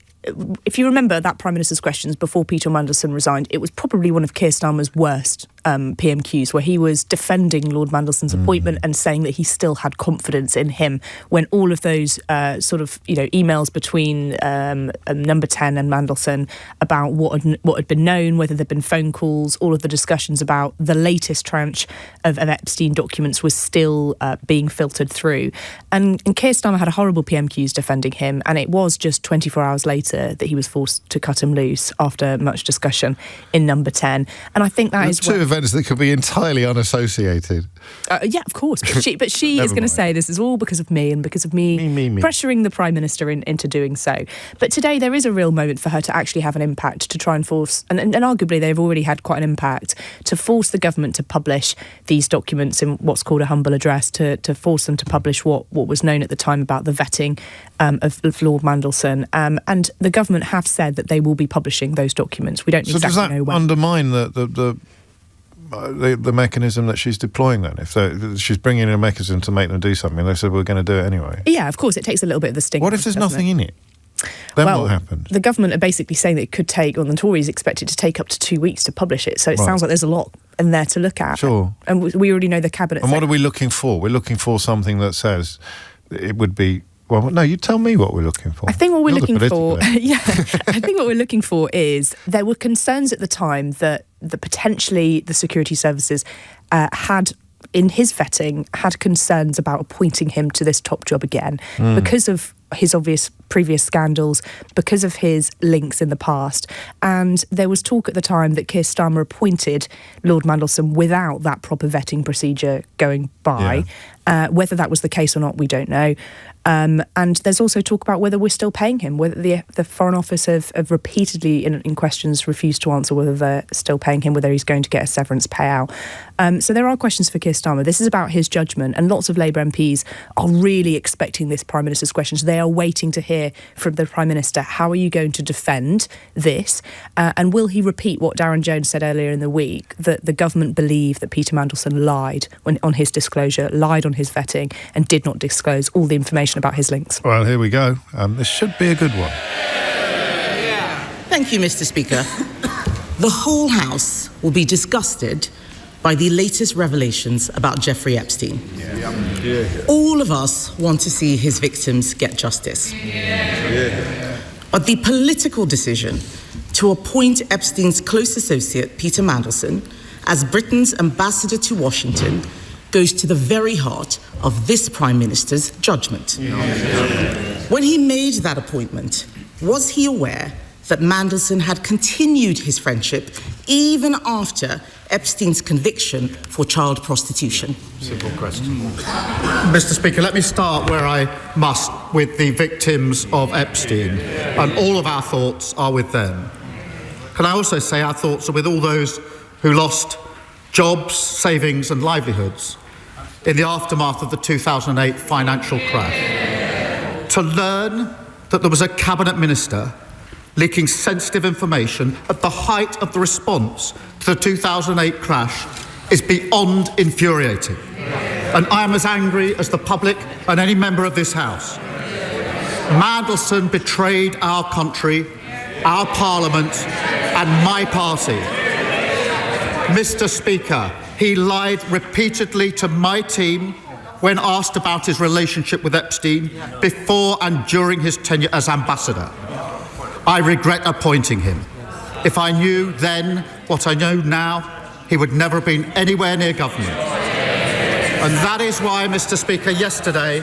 If you remember that Prime Minister's questions before Peter Mandelson resigned, it was probably one of Keir Starmer's worst PMQs, where he was defending Lord Mandelson's appointment and saying that he still had confidence in him when all of those emails between Number 10 and Mandelson about what had been known, whether there'd been phone calls, all of the discussions about the latest tranche of Epstein documents was still being filtered through. And Keir Starmer had a horrible PMQs defending him, and it was just 24 hours later that he was forced to cut him loose after much discussion in Number 10. And I think that is two events that could be entirely unassociated. Yeah, of course. But she is going to say this is all because of me and because of me pressuring the Prime Minister into doing so. But today there is a real moment for her to actually have an impact, to try and force, and arguably they've already had quite an impact, to force the government to publish these documents in what's called a humble address, to force them to publish what was known at the time about the vetting of Lord Mandelson. And the government have said that they will be publishing those documents. We don't exactly know when. So does that undermine the mechanism that she's deploying then? If she's bringing in a mechanism to make them do something, they said we're going to do it anyway. Yeah, of course, it takes a little bit of the sting. What if there's nothing in it? Then what happens? The government are basically saying that it could take, the Tories expect it to take up to 2 weeks to publish it. So it sounds like there's a lot in there to look at. Sure. And we already know the Cabinet. And what are we looking for? We're looking for something that says it would be... Well, no, you tell me what we're looking for. I think what we're looking for... I think what we're looking for is there were concerns at the time that potentially the security services had, in his vetting, had concerns about appointing him to this top job again because of his obvious previous scandals, because of his links in the past. And there was talk at the time that Keir Starmer appointed Lord Mandelson without that proper vetting procedure going by. Whether that was the case or not, we don't know. And there's also talk about whether we're still paying him, whether the Foreign Office have repeatedly in questions refused to answer whether they're still paying him, whether he's going to get a severance payout. So there are questions for Keir Starmer. This is about his judgment, and lots of Labour MPs are really expecting this Prime Minister's questions. They are waiting to hear from the Prime Minister, how are you going to defend this? And will he repeat what Darren Jones said earlier in the week, that the government believed that Peter Mandelson lied on his disclosure, lied on his vetting, and did not disclose all the information about his links? Well, here we go. This should be a good one. Thank you, Mr. Speaker. The whole House will be disgusted by the latest revelations about Jeffrey Epstein. All of us want to see his victims get justice. But the political decision to appoint Epstein's close associate, Peter Mandelson, as Britain's ambassador to Washington goes to the very heart of this Prime Minister's judgment. When he made that appointment, was he aware that Mandelson had continued his friendship even after Epstein's conviction for child prostitution? Simple question. Mr. Speaker, let me start where I must with the victims of Epstein, and all of our thoughts are with them. Can I also say our thoughts are with all those who lost jobs, savings and livelihoods in the aftermath of the 2008 financial crash. To learn that there was a cabinet minister leaking sensitive information at the height of the response to the 2008 crash is beyond infuriating. And I am as angry as the public and any member of this House. Mandelson betrayed our country, our Parliament and my party. Mr. Speaker, he lied repeatedly to my team when asked about his relationship with Epstein before and during his tenure as ambassador. I regret appointing him. If I knew then what I know now, he would never have been anywhere near government. And that is why, Mr. Speaker, yesterday,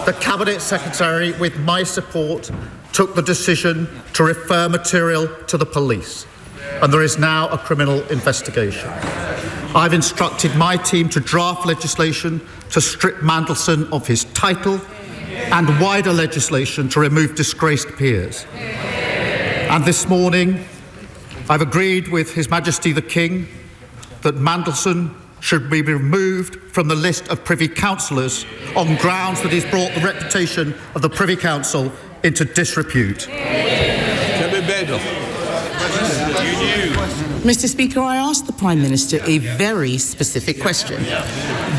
the Cabinet Secretary, with my support, took the decision to refer material to the police. And there is now a criminal investigation. I've instructed my team to draft legislation to strip Mandelson of his title and wider legislation to remove disgraced peers. And this morning, I've agreed with His Majesty the King that Mandelson should be removed from the list of Privy Councillors on grounds that he's brought the reputation of the Privy Council into disrepute. Mr. Speaker, I asked the Prime Minister a very specific question.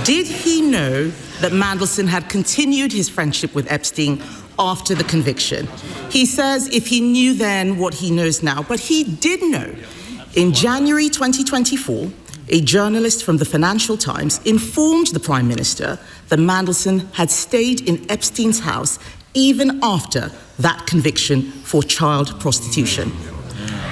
Did he know that Mandelson had continued his friendship with Epstein after the conviction? He says if he knew then what he knows now, but he did know. In January 2024, a journalist from the Financial Times informed the Prime Minister that Mandelson had stayed in Epstein's house even after that conviction for child prostitution.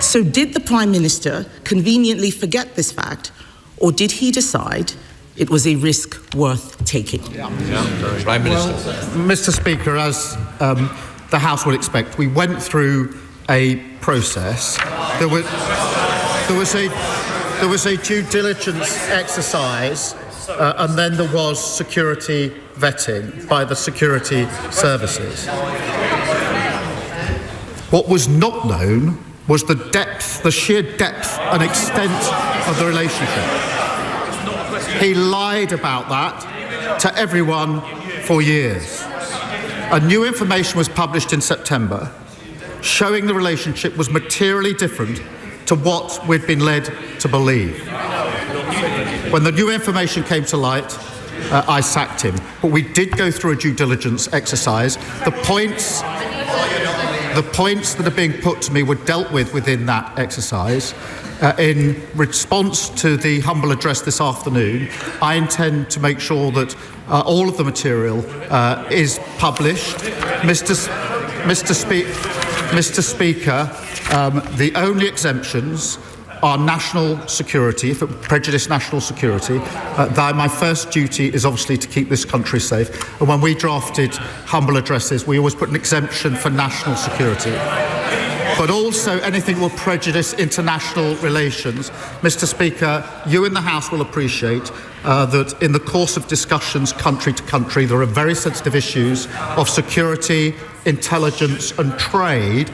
So did the Prime Minister conveniently forget this fact, or did he decide it was a risk worth taking? Prime Minister. Well, Mr. Speaker, as the House would expect, we went through a process. There was a due diligence exercise, and then there was security vetting by the security services. What was not known was the sheer depth and extent of the relationship. He lied about that to everyone for years. And new information was published in September showing the relationship was materially different to what we'd been led to believe. When the new information came to light, I sacked him. But we did go through a due diligence exercise. The points that are being put to me were dealt with within that exercise. In response to the humble address this afternoon, I intend to make sure that all of the material is published. Mr. Speaker, the only exemptions are national security, if it would prejudice national security. My first duty is obviously to keep this country safe. And when we drafted humble addresses, we always put an exemption for national security. But also anything that will prejudice international relations. Mr. Speaker, you in the House will appreciate that in the course of discussions country to country, there are very sensitive issues of security, intelligence and trade,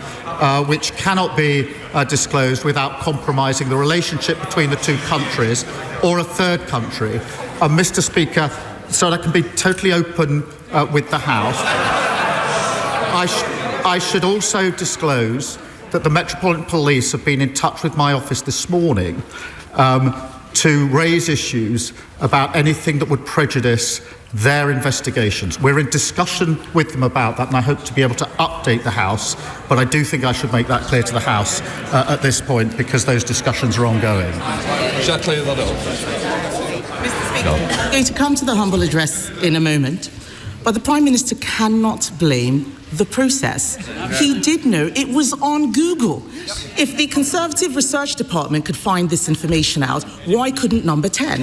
which cannot be disclosed without compromising the relationship between the two countries or a third country. And Mr. Speaker, so that I can be totally open with the House, I should also disclose that the Metropolitan Police have been in touch with my office this morning to raise issues about anything that would prejudice their investigations. We're in discussion with them about that, and I hope to be able to update the House, but I do think I should make that clear to the House at this point, because those discussions are ongoing. Mr. Speaker, I'm going to come to the humble address in a moment, but the Prime Minister cannot blame the process. He did know it was on Google. If the Conservative Research Department could find this information out, why couldn't number 10?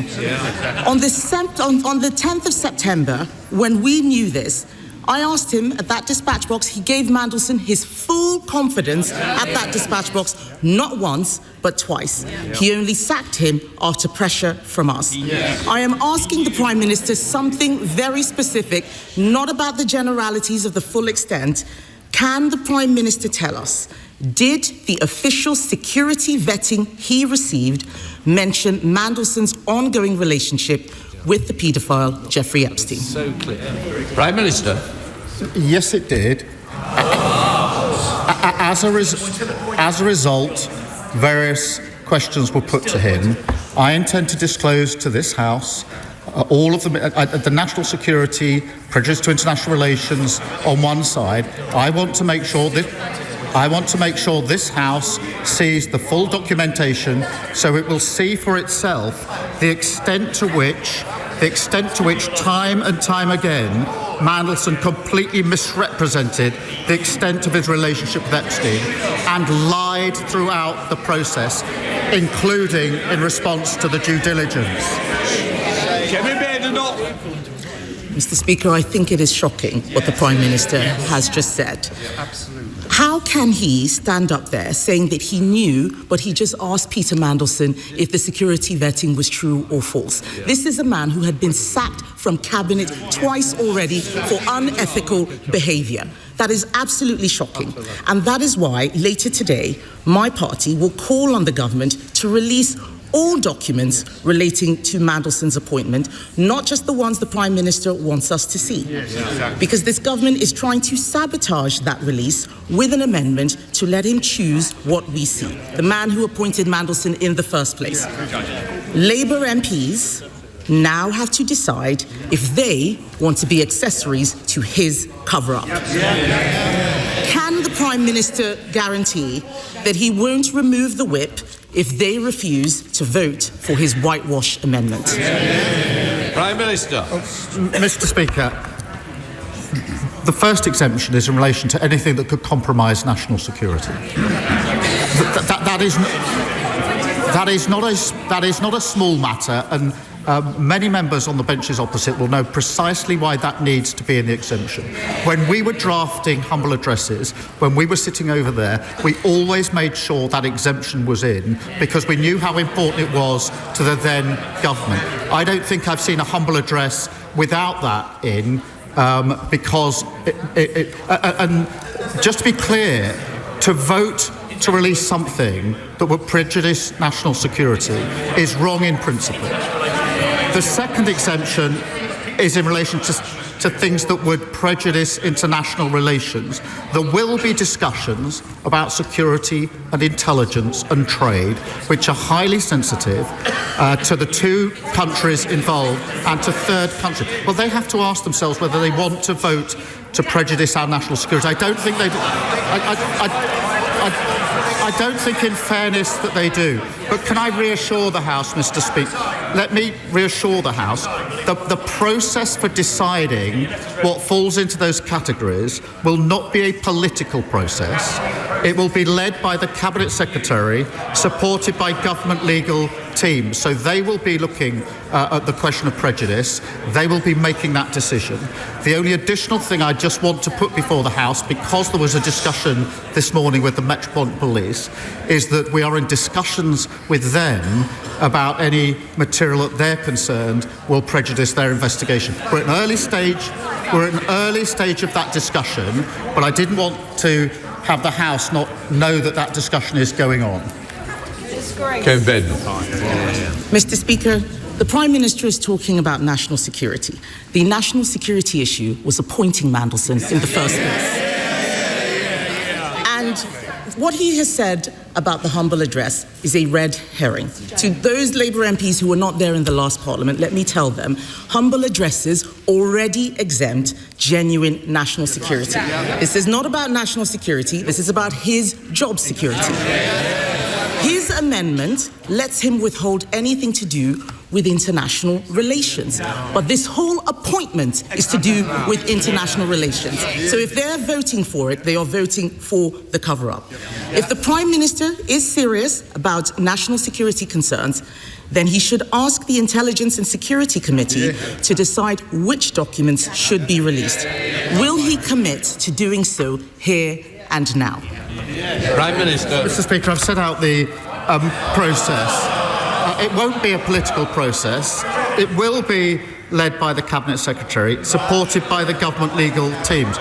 On the 10th of September, when we knew this, I asked him at that dispatch box, he gave Mandelson his full confidence at that dispatch box, not once, but twice. He only sacked him after pressure from us. I am asking the Prime Minister something very specific, not about the generalities of the full extent. Can the Prime Minister tell us, did the official security vetting he received mention Mandelson's ongoing relationship with the paedophile Jeffrey Epstein? So clear. Prime Minister. Yes, it did. As a result, various questions were put to him. I intend to disclose to this House all of the national security, prejudice to international relations on one side. I want to make sure this House sees the full documentation, so it will see for itself the extent to which time and time again Mandelson completely misrepresented the extent of his relationship with Epstein and lied throughout the process, including in response to the due diligence. Mr. Speaker, I think it is shocking what the Prime Minister has just said. Absolutely. How can he stand up there saying that he knew, but he just asked Peter Mandelson if the security vetting was true or false? This is a man who had been sacked from cabinet twice already for unethical behaviour. That is absolutely shocking. And that is why later today, my party will call on the government to release all documents relating to Mandelson's appointment, not just the ones the Prime Minister wants us to see. Because this government is trying to sabotage that release with an amendment to let him choose what we see, the man who appointed Mandelson in the first place. Labour MPs now have to decide if they want to be accessories to his cover-up. Can the Prime Minister guarantee that he won't remove the whip if they refuse to vote for his whitewash amendment? Prime Minister. Mr. Speaker, the first exemption is in relation to anything that could compromise national security. That is not a small matter, and many members on the benches opposite will know precisely why that needs to be in the exemption. When we were drafting humble addresses, when we were sitting over there, we always made sure that exemption was in because we knew how important it was to the then government. I don't think I've seen a humble address without that in, because and just to be clear, to vote to release something that would prejudice national security is wrong in principle. The second exemption is in relation to things that would prejudice international relations. There will be discussions about security and intelligence and trade, which are highly sensitive to the two countries involved and to third countries. Well, they have to ask themselves whether they want to vote to prejudice our national security. I don't think they do. I don't think, in fairness, that they do. But can I reassure the House, Mr. Speaker? Let me reassure the House that the process for deciding what falls into those categories will not be a political process. It will be led by the Cabinet Secretary, supported by government legal teams. So they will be looking at the question of prejudice. They will be making that decision. The only additional thing I just want to put before the House, because there was a discussion this morning with the Metropolitan Police, is that we are in discussions with them about any material that they're concerned will prejudice their investigation. We're at an early stage. We're at an early stage of that discussion, but I didn't want to have the House not know that that discussion is going on. Mr. Speaker, the Prime Minister is talking about national security. The national security issue was appointing Mandelson in the first place. And what he has said about the humble address is a red herring. To those Labour MPs who were not there in the last Parliament, let me tell them, humble addresses already exempt genuine national security. This is not about national security, this is about his job security. His amendment lets him withhold anything to do with international relations. But this whole appointment is to do with international relations. So if they're voting for it, they are voting for the cover-up. If the Prime Minister is serious about national security concerns, then he should ask the Intelligence and Security Committee to decide which documents should be released. Will he commit to doing so here and now? Prime Minister. Mr. Speaker, I've set out the process. It won't be a political process. It will be led by the Cabinet Secretary, supported by the government legal teams.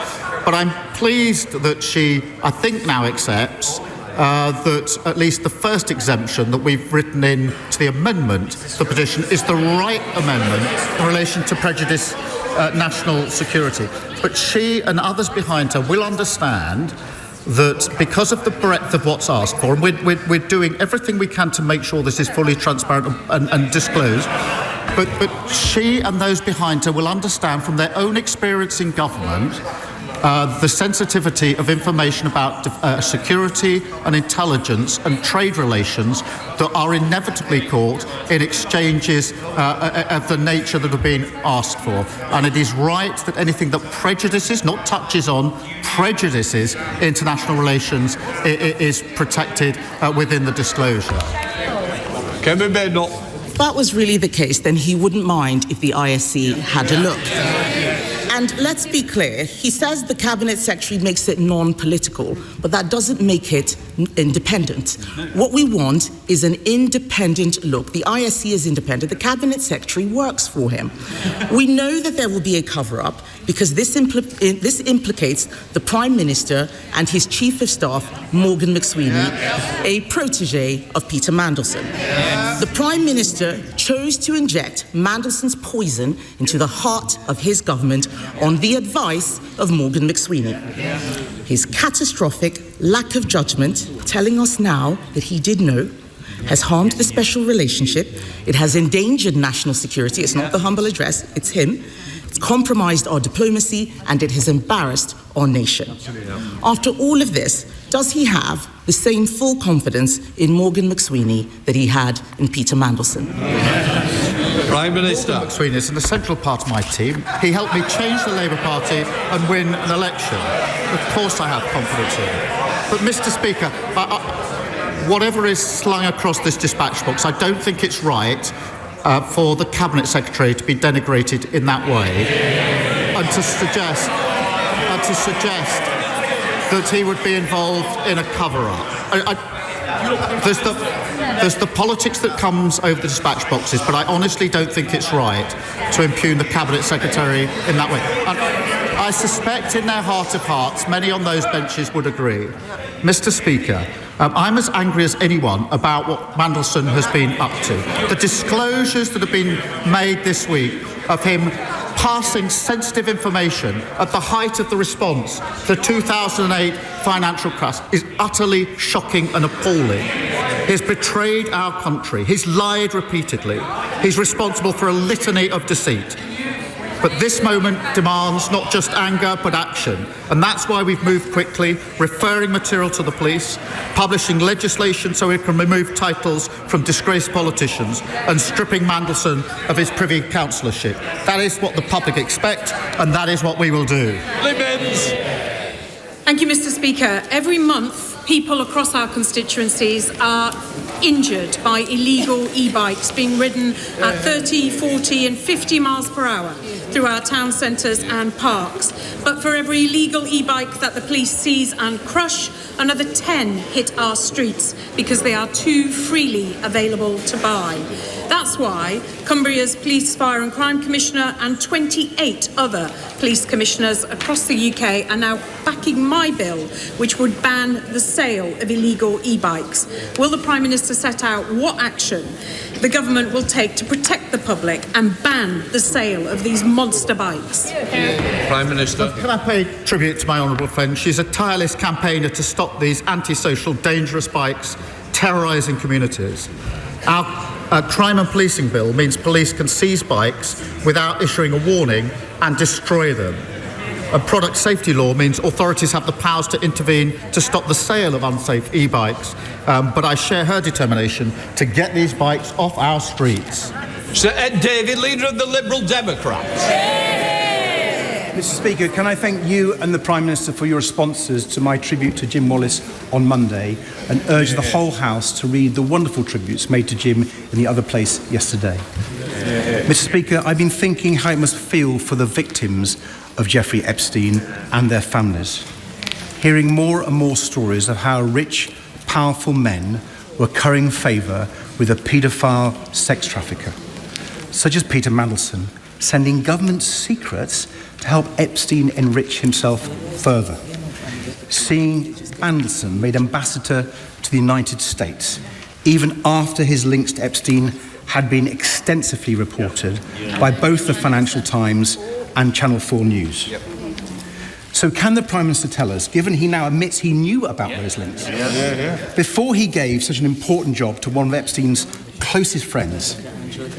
But I'm pleased that she, I think, now accepts that at least the first exemption that we've written in to the amendment, the petition, is the right amendment in relation to prejudice national security. But she and others behind her will understand that because of the breadth of what's asked for, and we're doing everything we can to make sure this is fully transparent and disclosed, but she and those behind her will understand from their own experience in government the sensitivity of information about security and intelligence and trade relations that are inevitably caught in exchanges of the nature that are being asked for. And it is right that anything that prejudices, not touches on, prejudices international relations is protected within the disclosure. Badenoch. If that was really the case, then he wouldn't mind if the ISC had a look. And let's be clear, he says the Cabinet Secretary makes it non-political, but that doesn't make it independent. What we want is an independent look. The ISC is independent. The Cabinet Secretary works for him. We know that there will be a cover-up because this implicates the Prime Minister and his Chief of Staff, Morgan McSweeney, a protege of Peter Mandelson. The Prime Minister chose to inject Mandelson's poison into the heart of his government on the advice of Morgan McSweeney. His catastrophic lack of judgment, telling us now that he did know, has harmed the special relationship. It has endangered national security. It's not the humble address, it's him. It's compromised our diplomacy, and it has embarrassed our nation. After all of this, does he have the same full confidence in Morgan McSweeney that he had in Peter Mandelson? Prime Minister. Morgan McSweeney is an essential part of my team. He helped me change the Labour Party and win an election. Of course I have confidence in him. But, Mr. Speaker, whatever is slung across this dispatch box, I don't think it's right for the Cabinet Secretary to be denigrated in that way and to suggest that he would be involved in a cover-up. There's the politics that comes over the dispatch boxes, but I honestly don't think it's right to impugn the Cabinet Secretary in that way. And I suspect in their heart of hearts, many on those benches would agree. Mr. Speaker, I'm as angry as anyone about what Mandelson has been up to. The disclosures that have been made this week of him passing sensitive information at the height of the response to the 2008 financial crash is utterly shocking and appalling. He's betrayed our country. He's lied repeatedly. He's responsible for a litany of deceit. But this moment demands not just anger, but action. And that's why we've moved quickly, referring material to the police, publishing legislation so we can remove titles from disgraced politicians, and stripping Mandelson of his Privy Councillorship. That is what the public expect, and that is what we will do. Libens. Thank you, Mr. Speaker. Every month, people across our constituencies are injured by illegal e-bikes being ridden at 30, 40 and 50 miles per hour through our town centres and parks. But for every illegal e-bike that the police seize and crush, another 10 hit our streets because they are too freely available to buy. That's why Cumbria's Police, Fire and Crime Commissioner and 28 other police commissioners across the UK are now backing my bill, which would ban the sale of illegal e-bikes. Will the Prime Minister set out what action the government will take to protect the public and ban the sale of these monster bikes? Prime Minister. Can I pay tribute to my honourable friend? She's a tireless campaigner to stop these antisocial, dangerous bikes terrorising communities. Our crime and policing bill means police can seize bikes without issuing a warning and destroy them. A product safety law means authorities have the powers to intervene to stop the sale of unsafe e-bikes but I share her determination to get these bikes off our streets. Sir Ed Davey, leader of the Liberal Democrats. Mr. Speaker, can I thank you and the Prime Minister for your responses to my tribute to Jim Wallace on Monday, and urge the whole House to read the wonderful tributes made to Jim in the other place yesterday. Mr. Speaker, I've been thinking how it must feel for the victims of Jeffrey Epstein and their families, hearing more and more stories of how rich, powerful men were currying favour with a paedophile sex trafficker, such as Peter Mandelson, sending government secrets to help Epstein enrich himself further. Seeing Mandelson made ambassador to the United States, even after his links to Epstein had been extensively reported by both the Financial Times and Channel 4 News. So can the Prime Minister tell us, given he now admits he knew about those links, before he gave such an important job to one of Epstein's closest friends,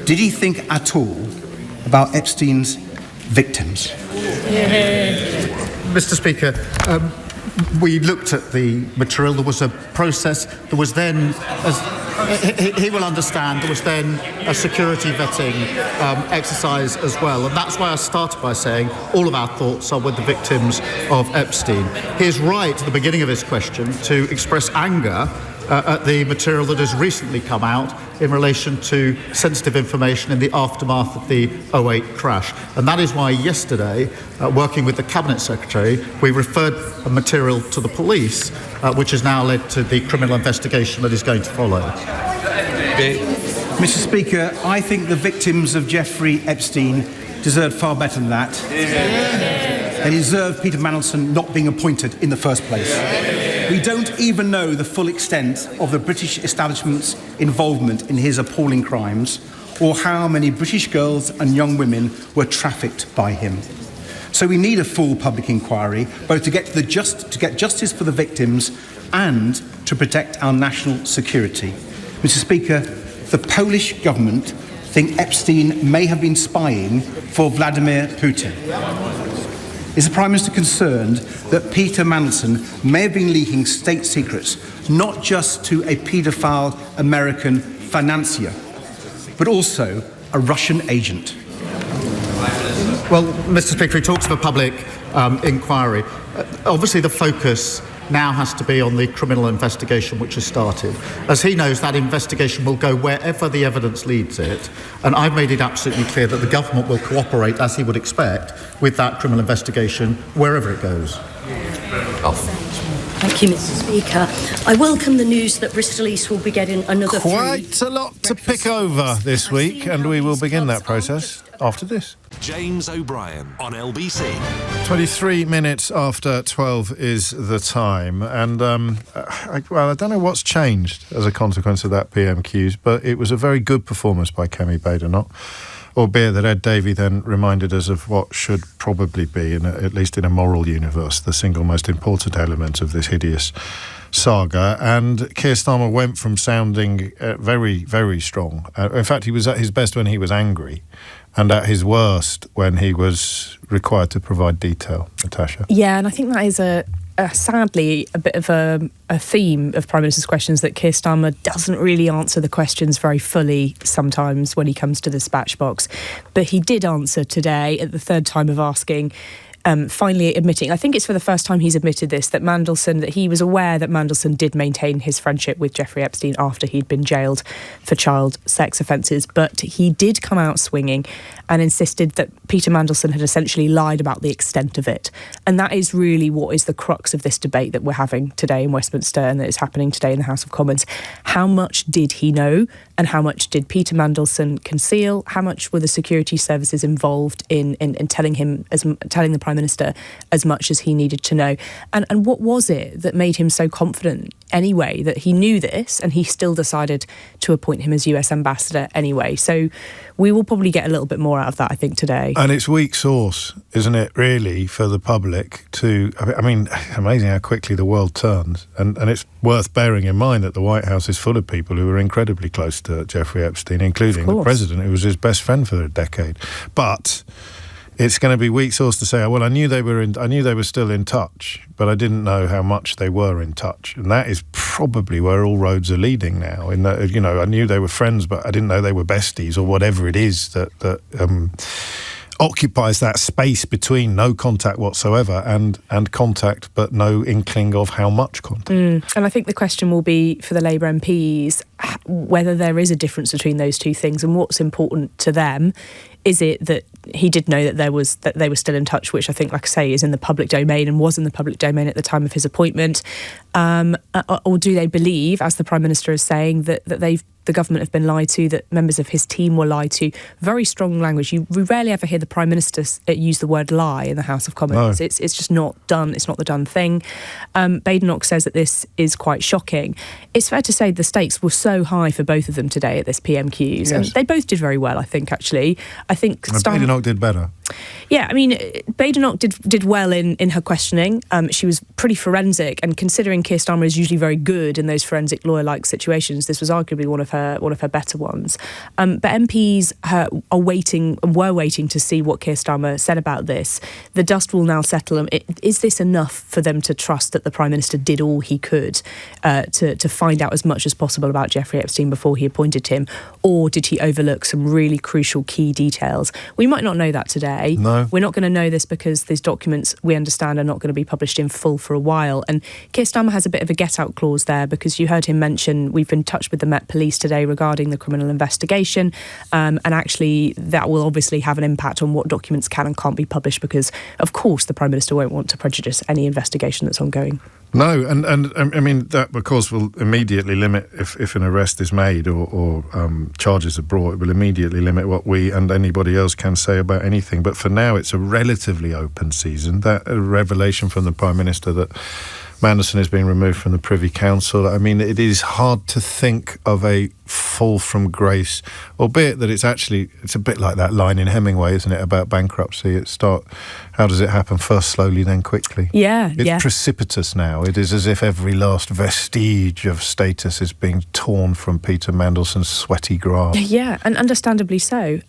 did he think at all about Epstein's victims? Mr. Speaker, we looked at the material. There was a process. There was then, as he will understand, there was then a security vetting exercise as well. And that's why I started by saying all of our thoughts are with the victims of Epstein. He is right at the beginning of his question to express anger at the material that has recently come out in relation to sensitive information in the aftermath of the 2008 crash. And that is why yesterday, working with the Cabinet Secretary, we referred a material to the police, which has now led to the criminal investigation that is going to follow. Mr. Speaker, I think the victims of Jeffrey Epstein deserve far better than that. They deserve Peter Mandelson not being appointed in the first place. We don't even know the full extent of the British establishment's involvement in his appalling crimes, or how many British girls and young women were trafficked by him. So we need a full public inquiry, both to get justice for the victims and to protect our national security. Mr. Speaker, the Polish government think Epstein may have been spying for Vladimir Putin. Is the Prime Minister concerned that Peter Mandelson may have been leaking state secrets, not just to a paedophile American financier, but also a Russian agent? Well, Mr. Speaker, he talks of a public inquiry. Obviously, the focus now has to be on the criminal investigation which has started. As he knows, that investigation will go wherever the evidence leads it, and I've made it absolutely clear that the government will cooperate, as he would expect, with that criminal investigation wherever it goes. Thank you, Mr. Speaker. I welcome the news that Bristol East will be getting another Quite a lot to pick over this week, and we will begin that process after this. James O'Brien on LBC. 23 minutes after 12 is the time, and I don't know what's changed as a consequence of that PMQs, but it was a very good performance by Kemi Badenoch, albeit that Ed Davey then reminded us of what should probably be, at least in a moral universe, the single most important element of this hideous saga. And Keir Starmer went from sounding very, very strong. In fact, he was at his best when he was angry, and at his worst when he was required to provide detail. Natasha? Yeah, and I think that is sadly a bit of a theme of Prime Minister's questions, that Keir Starmer doesn't really answer the questions very fully sometimes when he comes to the dispatch box. But he did answer today at the third time of asking, finally admitting, I think it's for the first time he's admitted this, that he was aware that Mandelson did maintain his friendship with Jeffrey Epstein after he'd been jailed for child sex offences, but he did come out swinging and insisted that Peter Mandelson had essentially lied about the extent of it. And that is really what is the crux of this debate that we're having today in Westminster and that is happening today in the House of Commons. How much did he know, and how much did Peter Mandelson conceal? How much were the security services involved in telling the Prime Minister as much as he needed to know? And what was it that made him so confident anyway that he knew this and he still decided to appoint him as US ambassador anyway? So we will probably get a little bit more out of that, I think, today. And it's weak sauce, isn't it, really, for the public to... I mean, amazing how quickly the world turns. And it's worth bearing in mind that the White House is full of people who are incredibly close to Jeffrey Epstein, including the president, who was his best friend for a decade. But it's going to be weak sauce to say, well, I knew they were still in touch, but I didn't know how much they were in touch. And that is probably where all roads are leading now. In that, I knew they were friends, but I didn't know they were besties, or whatever it is that occupies that space between no contact whatsoever and contact, but no inkling of how much contact. And I think the question will be for the Labour MPs whether there is a difference between those two things and what's important to them. Is it that he did know that they were still in touch, which I think, like I say, is in the public domain and was in the public domain at the time of his appointment, or do they believe, as the Prime Minister is saying, that the government have been lied to, that members of his team were lied to? Very strong language. We rarely ever hear the Prime Minister use the word lie in the House of Commons. No. It's just not done. It's not the done thing. Badenoch says that this is quite shocking. It's fair to say the stakes were so high for both of them today at this PMQs. Yes. And they both did very well, I think, actually. I think Badenoch did better. Yeah, I mean, Badenoch did well in her questioning. She was pretty forensic, and considering Keir Starmer is usually very good in those forensic lawyer-like situations, this was arguably one of her better ones. But MPs were waiting to see what Keir Starmer said about this. The dust will now settle. Is this enough for them to trust that the Prime Minister did all he could to find out as much as possible about Jeffrey Epstein before he appointed him, or did he overlook some really crucial key details? We might not know that today. No. We're not going to know this because these documents, we understand, are not going to be published in full for a while. And Keir Starmer has a bit of a get-out clause there, because you heard him mention we've been in touch with the Met Police today regarding the criminal investigation, and actually that will obviously have an impact on what documents can and can't be published, because, of course, the Prime Minister won't want to prejudice any investigation that's ongoing. No, and I mean, that, of course, will immediately limit, if an arrest is made or charges are brought, it will immediately limit what we and anybody else can say about anything. But for now, it's a relatively open season. That revelation from the Prime Minister that Mandelson has been removed from the Privy Council, I mean, it is hard to think of a fall from grace, albeit that it's a bit like that line in Hemingway, isn't it, about bankruptcy. How does it happen? First slowly, then quickly. Yeah, It's precipitous now. It is as if every last vestige of status is being torn from Peter Mandelson's sweaty grasp. Yeah, and understandably so.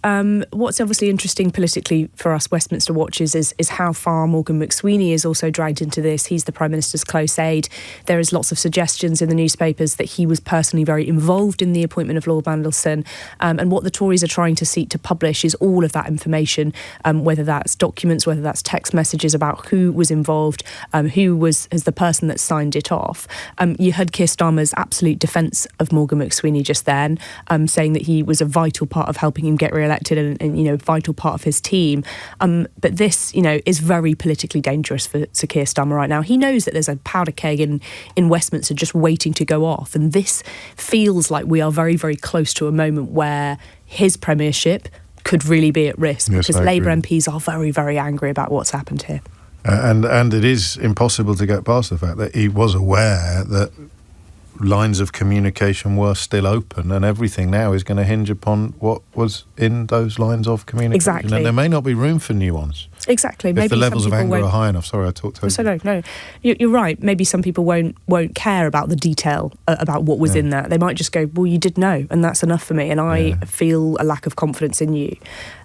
What's obviously interesting politically for us Westminster watchers is how far Morgan McSweeney is also dragged into this. He's the Prime Minister's close aide. There is lots of suggestions in the newspapers that he was personally very involved in the appointment of Lord Mandelson, and what the Tories are trying to seek to publish is all of that information, whether that's documents, whether that's text messages about who was involved, who was as the person that signed it off. You heard Keir Starmer's absolute defence of Morgan McSweeney just then, saying that he was a vital part of helping him get re-elected and vital part of his team. But this, is very politically dangerous for Keir Starmer right now. He knows that there's a powder keg in Westminster just waiting to go off, and this feels like we are very, very close to a moment where his premiership could really be at risk, because Labour MPs are very, very angry about what's happened here. And it is impossible to get past the fact that he was aware that lines of communication were still open, and everything now is going to hinge upon what was in those lines of communication. Exactly. And there may not be room for nuance. Exactly. If maybe the levels of anger are high enough. Sorry, I talked over. So no, you're right. Maybe some people won't care about the detail about what was in that. They might just go, well, you did know, and that's enough for me, and I feel a lack of confidence in you.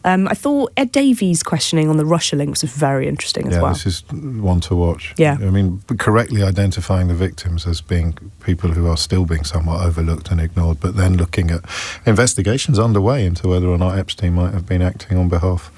I thought Ed Davies' questioning on the Russia links was very interesting as well. Yeah, this is one to watch. Yeah. I mean, correctly identifying the victims as being people who are still being somewhat overlooked and ignored, but then looking at investigations underway into whether or not Epstein might have been acting on behalf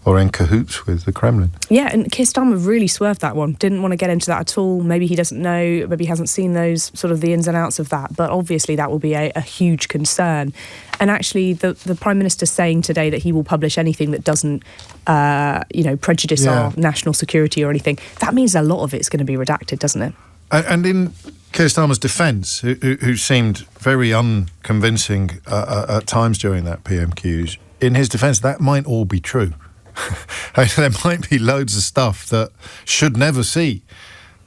or in cahoots with the Kremlin. Yeah, and Keir Starmer really swerved that one. Didn't want to get into that at all. Maybe he doesn't know, maybe he hasn't seen those sort of the ins and outs of that, but obviously that will be a huge concern. And actually, the Prime Minister saying today that he will publish anything that doesn't, prejudice our national security or anything, that means a lot of it's going to be redacted, doesn't it? And in Keir Starmer's defence, who seemed very unconvincing at times during that PMQs, in his defence, that might all be true. There might be loads of stuff that should never see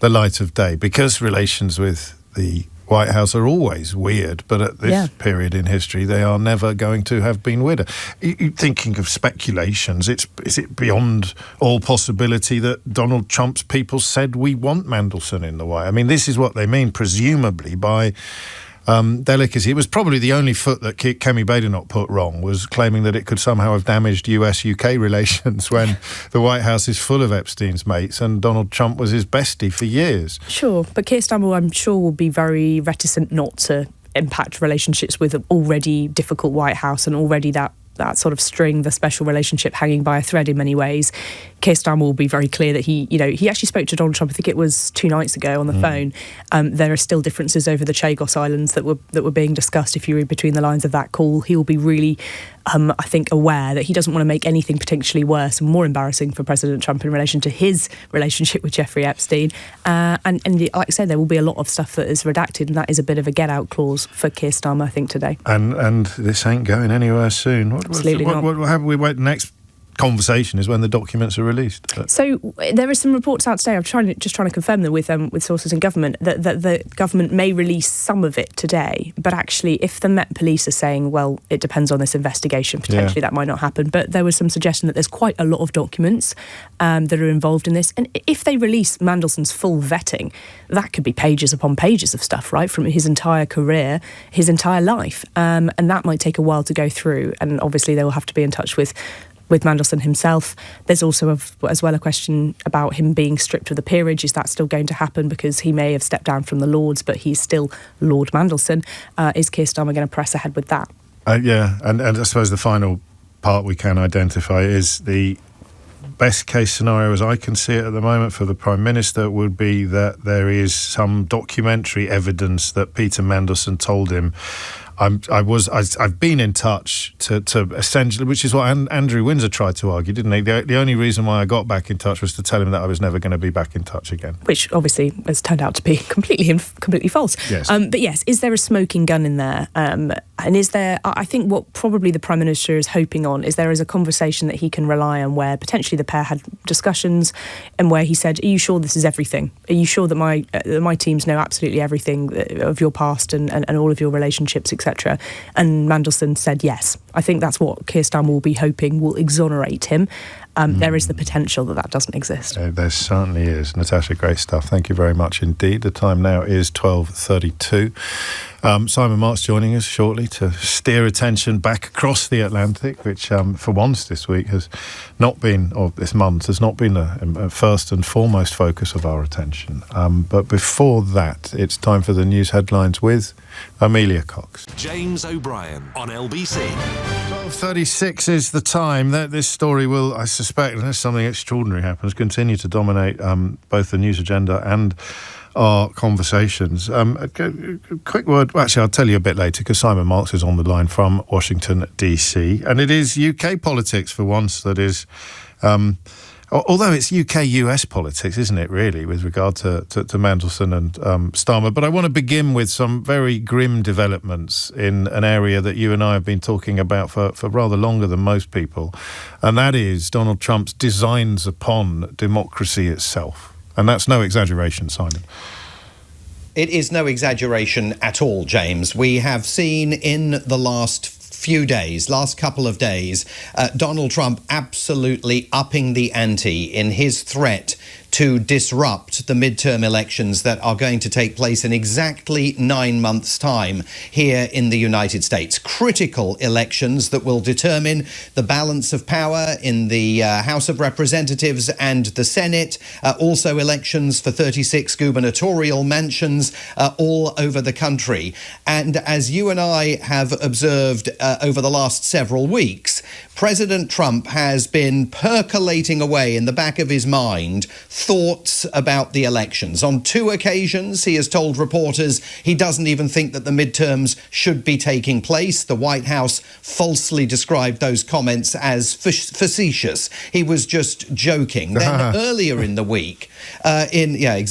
the light of day, because relations with the White House are always weird, but at this period in history, they are never going to have been weirder. Thinking of speculations, is it beyond all possibility that Donald Trump's people said we want Mandelson in the White House? I mean, this is what they mean, presumably, by delicacy. It was probably the only foot that Kemi Badenoch put wrong, was claiming that it could somehow have damaged US-UK relations when the White House is full of Epstein's mates and Donald Trump was his bestie for years. Sure, but Keir Starmer, I'm sure, will be very reticent not to impact relationships with an already difficult White House and already that sort of string, the special relationship hanging by a thread in many ways. Keir Starmer will be very clear that he actually spoke to Donald Trump, I think it was 2 nights ago, on the phone. There are still differences over the Chagos Islands that were being discussed. If you read between the lines of that call, he will be really, I think, aware that he doesn't want to make anything potentially worse and more embarrassing for President Trump in relation to his relationship with Jeffrey Epstein. And like I said, there will be a lot of stuff that is redacted, and that is a bit of a get-out clause for Keir Starmer, I think, today. And this ain't going anywhere soon. Absolutely not. What have we wait? The next conversation is when the documents are released. So there are some reports out today. I'm just trying to confirm them with sources in government that the government may release some of it today. But actually, if the Met Police are saying, well, it depends on this investigation, potentially that might not happen. But there was some suggestion that there's quite a lot of documents that are involved in this. And if they release Mandelson's full vetting, that could be pages upon pages of stuff, right, from his entire career, his entire life. And that might take a while to go through. And obviously, they will have to be in touch with Mandelson himself. There's also as well a question about him being stripped of the peerage. Is that still going to happen? Because he may have stepped down from the Lords, but he's still Lord Mandelson. Is Keir Starmer going to press ahead with that? And I suppose the final part we can identify is the best case scenario, as I can see it at the moment, for the Prime Minister would be that there is some documentary evidence that Peter Mandelson told him. I've been in touch to essentially, which is what Andrew Windsor tried to argue, didn't he? The only reason why I got back in touch was to tell him that I was never going to be back in touch again. Which obviously has turned out to be completely false. Yes. But yes, is there a smoking gun in there? And is there, I think what probably the Prime Minister is hoping on is there is a conversation that he can rely on where potentially the pair had discussions and where he said, are you sure this is everything? Are you sure that my teams know absolutely everything of your past and all of your relationships, etc.? And Mandelson said yes. I think that's what Keir Starmer will be hoping will exonerate him. There is the potential that doesn't exist. There certainly is. Natasha, great stuff. Thank you very much indeed. The time now is 12:32. Simon Marks joining us shortly to steer attention back across the Atlantic, which for once this week has not been, or this month, has not been a first and foremost focus of our attention. But before that, it's time for the news headlines with Amelia Cox. James O'Brien on LBC. 12:36 is the time. That this story will, I suspect, unless something extraordinary happens, continue to dominate both the news agenda and our conversations. A quick word, actually I'll tell you a bit later because Simon Marks is on the line from Washington DC, and it is UK politics for once that is, although it's UK-US politics, isn't it really, with regard to Mandelson and Starmer. But I want to begin with some very grim developments in an area that you and I have been talking about for rather longer than most people, and that is Donald Trump's designs upon democracy itself. And that's no exaggeration, Simon. It is no exaggeration at all, James. We have seen in the last couple of days, Donald Trump absolutely upping the ante in his threat to disrupt the midterm elections that are going to take place in exactly 9 months' time here in the United States. Critical elections that will determine the balance of power in the House of Representatives and the Senate. Also elections for 36 gubernatorial mansions all over the country. And as you and I have observed over the last several weeks, President Trump has been percolating away in the back of his mind thoughts about the elections. On 2 occasions, he has told reporters he doesn't even think that the midterms should be taking place. The White House falsely described those comments as facetious. He was just joking. Then earlier in the week, in a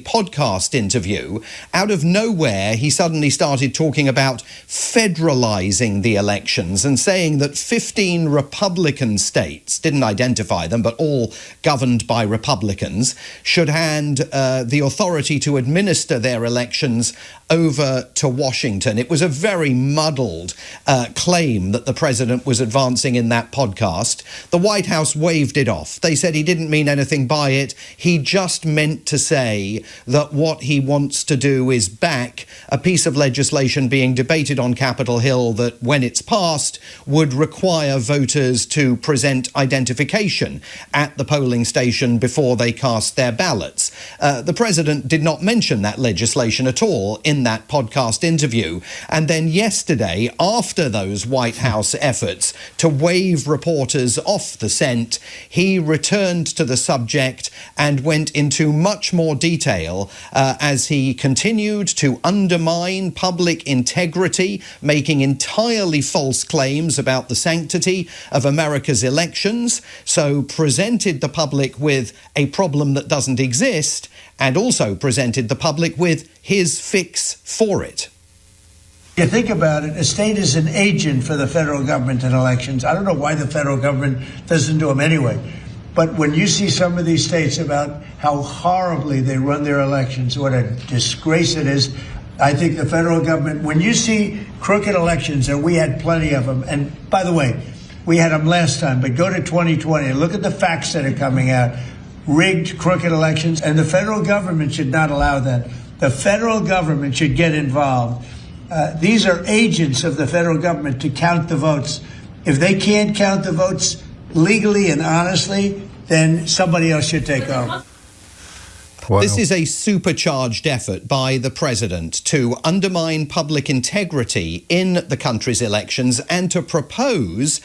podcast interview, out of nowhere, he suddenly started talking about federalizing the elections and saying that 15 Republican states, didn't identify by them, but all governed by Republicans, should hand the authority to administer their elections over to Washington. It was a very muddled claim that the president was advancing in that podcast. The White House waved it off. They said he didn't mean anything by it. He just meant to say that what he wants to do is back a piece of legislation being debated on Capitol Hill that, when it's passed, would require voters to present identification at the polling station before they cast their ballots. The president did not mention that legislation at all in that podcast interview. And then yesterday, after those White House efforts to wave reporters off the scent, he returned to the subject and went into much more detail as he continued to undermine public integrity, making entirely false claims about the sanctity of America's elections, so presented the public with a problem that doesn't exist, and also presented the public with his fix for it. You think about it, a state is an agent for the federal government in elections. I don't know why the federal government doesn't do them anyway. But when you see some of these states about how horribly they run their elections, what a disgrace it is, I think the federal government, when you see crooked elections, and we had plenty of them, and by the way, we had them last time, but go to 2020 and look at the facts that are coming out. Rigged, crooked elections, and the federal government should not allow that. The federal government should get involved. These are agents of the federal government to count the votes. If they can't count the votes legally and honestly, then somebody else should take over. Wow. This is a supercharged effort by the president to undermine public integrity in the country's elections and to propose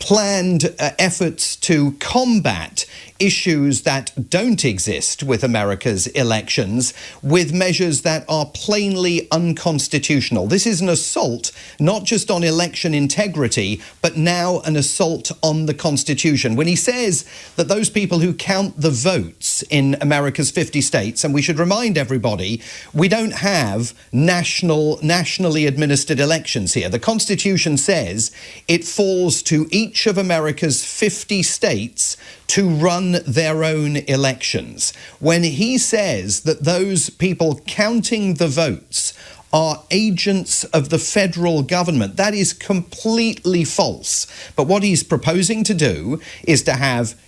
planned efforts to combat issues that don't exist with America's elections with measures that are plainly unconstitutional. This is an assault not just on election integrity, but now an assault on the Constitution. When he says that those people who count the votes in America's 50 states, and we should remind everybody, we don't have nationally administered elections here. The Constitution says it falls to each of America's 50 states to run their own elections. When he says that those people counting the votes are agents of the federal government, that is completely false. But what he's proposing to do is to have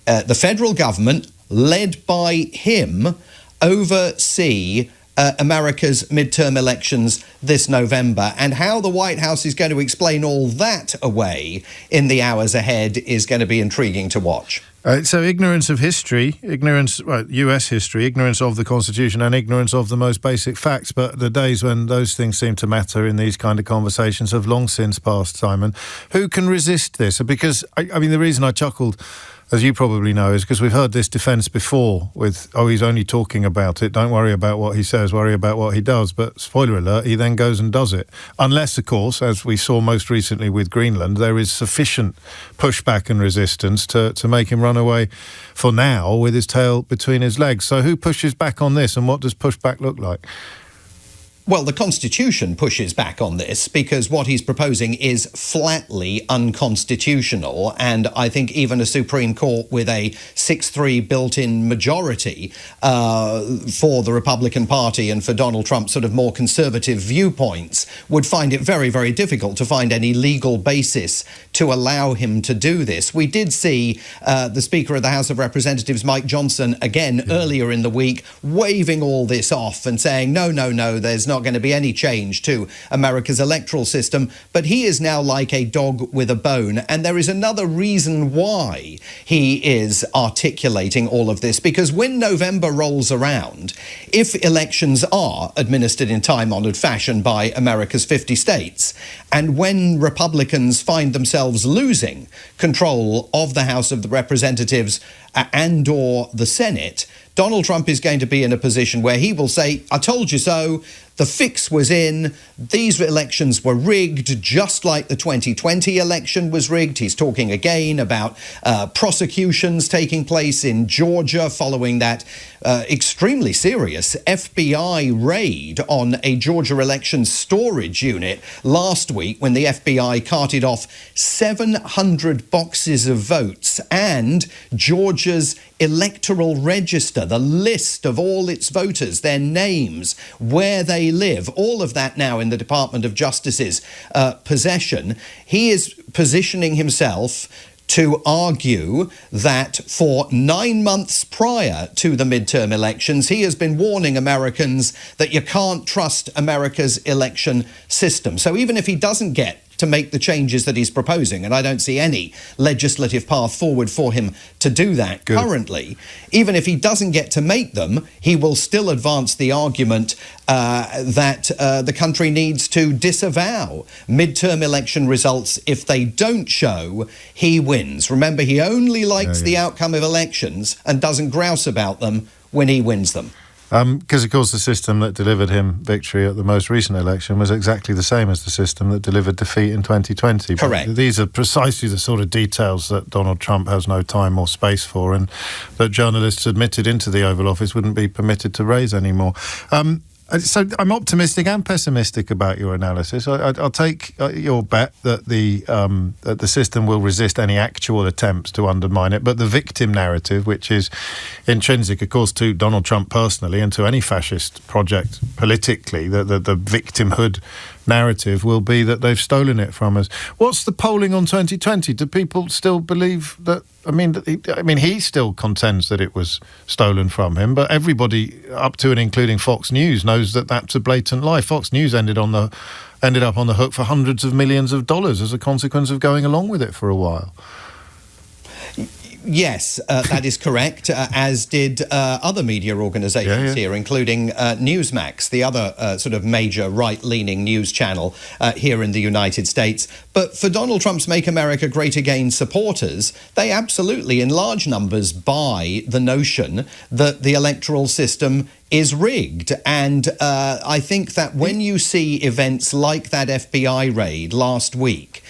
the federal government, led by him, oversee America's midterm elections this November. And how the White House is going to explain all that away in the hours ahead is going to be intriguing to watch. So ignorance of history, US history, ignorance of the Constitution and ignorance of the most basic facts. But the days when those things seem to matter in these kind of conversations have long since passed, Simon. Who can resist this? Because, I mean, the reason I chuckled, as you probably know, is because we've heard this defence before with, he's only talking about it, don't worry about what he says, worry about what he does. But spoiler alert, he then goes and does it. Unless, of course, as we saw most recently with Greenland, there is sufficient pushback and resistance to make him run away for now with his tail between his legs. So who pushes back on this, and what does pushback look like? Well, the Constitution pushes back on this because what he's proposing is flatly unconstitutional, and I think even a Supreme Court with a 6-3 built-in majority for the Republican Party and for Donald Trump's sort of more conservative viewpoints would find it very, very difficult to find any legal basis to allow him to do this. We did see the Speaker of the House of Representatives, Mike Johnson, again earlier in the week, waving all this off and saying, no, there's not going to be any change to America's electoral system. But he is now like a dog with a bone. And there is another reason why he is articulating all of this, because when November rolls around, if elections are administered in time-honoured fashion by America's 50 states, and when Republicans find themselves losing control of the House of the Representatives and or the Senate, Donald Trump is going to be in a position where he will say, I told you so. The fix was in. These elections were rigged, just like the 2020 election was rigged. He's talking again about prosecutions taking place in Georgia following that extremely serious FBI raid on a Georgia election storage unit last week, when the FBI carted off 700 boxes of votes and Georgia's electoral register, the list of all its voters, their names, where they live, all of that now in the Department of Justice's possession. He is positioning himself to argue that for 9 months prior to the midterm elections, he has been warning Americans that you can't trust America's election system. So even if he doesn't get to make the changes that he's proposing, and I don't see any legislative path forward for him to do that currently, even if he doesn't get to make them, he will still advance the argument that the country needs to disavow midterm election results if they don't show he wins. Remember, he only likes the outcome of elections and doesn't grouse about them when he wins them. Because, of course, the system that delivered him victory at the most recent election was exactly the same as the system that delivered defeat in 2020. Correct. But these are precisely the sort of details that Donald Trump has no time or space for, and that journalists admitted into the Oval Office wouldn't be permitted to raise anymore. So I'm optimistic and pessimistic about your analysis. I'll take your bet that the system will resist any actual attempts to undermine it, but the victim narrative, which is intrinsic, of course, to Donald Trump personally and to any fascist project politically, the victimhood narrative will be that they've stolen it from us. What's the polling on 2020? Do people still believe that? I mean, he still contends that it was stolen from him, but everybody up to and including Fox News knows that that's a blatant lie. Fox News ended up on the hook for hundreds of millions of dollars as a consequence of going along with it for a while. Yes, that is correct, as did other media organisations here, including Newsmax, the other sort of major right-leaning news channel here in the United States. But for Donald Trump's Make America Great Again supporters, they absolutely, in large numbers, buy the notion that the electoral system is rigged. And I think that when you see events like that FBI raid last week,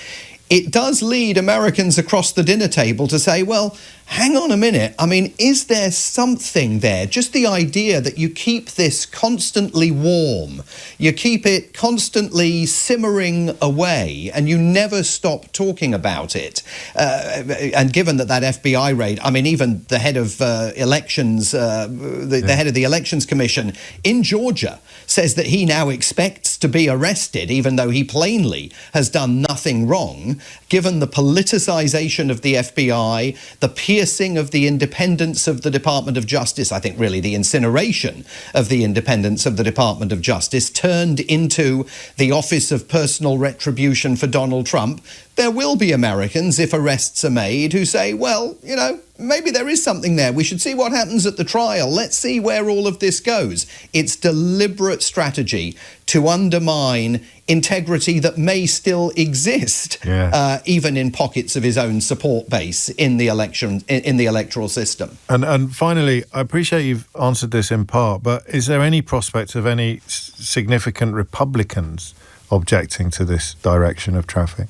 it does lead Americans across the dinner table to say, well, hang on a minute. I mean, is there something there? Just the idea that you keep this constantly warm, you keep it constantly simmering away, and you never stop talking about it. And given that FBI raid, I mean, even the head of elections, the head of the Elections Commission in Georgia says that he now expects to be arrested, even though he plainly has done nothing wrong, given the politicization of the FBI, the piercing of the independence of the Department of Justice, I think really the incineration of the independence of the Department of Justice, turned into the Office of Personal Retribution for Donald Trump. There will be Americans, if arrests are made, who say, well, you know, maybe there is something there. We should see what happens at the trial. Let's see where all of this goes. It's deliberate strategy to undermine integrity that may still exist, even in pockets of his own support base in the election, in the electoral system. And finally, I appreciate you've answered this in part, but is there any prospect of any significant Republicans objecting to this direction of traffic?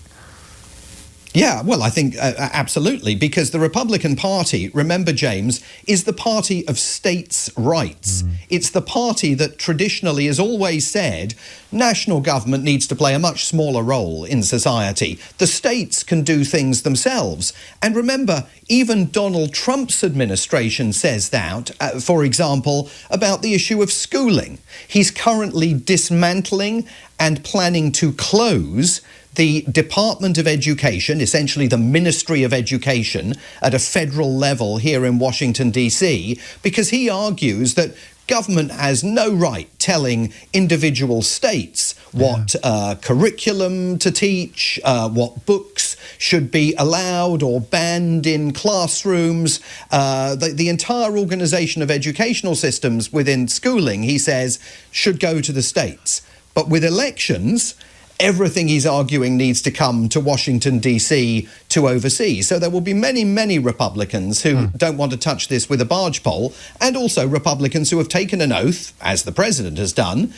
Yeah, well, I think absolutely, because the Republican Party, remember, James, is the party of states' rights. It's the party that traditionally has always said national government needs to play a much smaller role in society. The states can do things themselves. And remember, even Donald Trump's administration says that, for example, about the issue of schooling. He's currently dismantling and planning to close the Department of Education, essentially the Ministry of Education at a federal level here in Washington, D.C., because he argues that government has no right telling individual states what curriculum to teach, what books should be allowed or banned in classrooms. The entire organisation of educational systems within schooling, he says, should go to the states. But with elections, everything he's arguing needs to come to Washington, D.C. to oversee. So there will be many, many Republicans who don't want to touch this with a barge pole, and also Republicans who have taken an oath, as the president has done,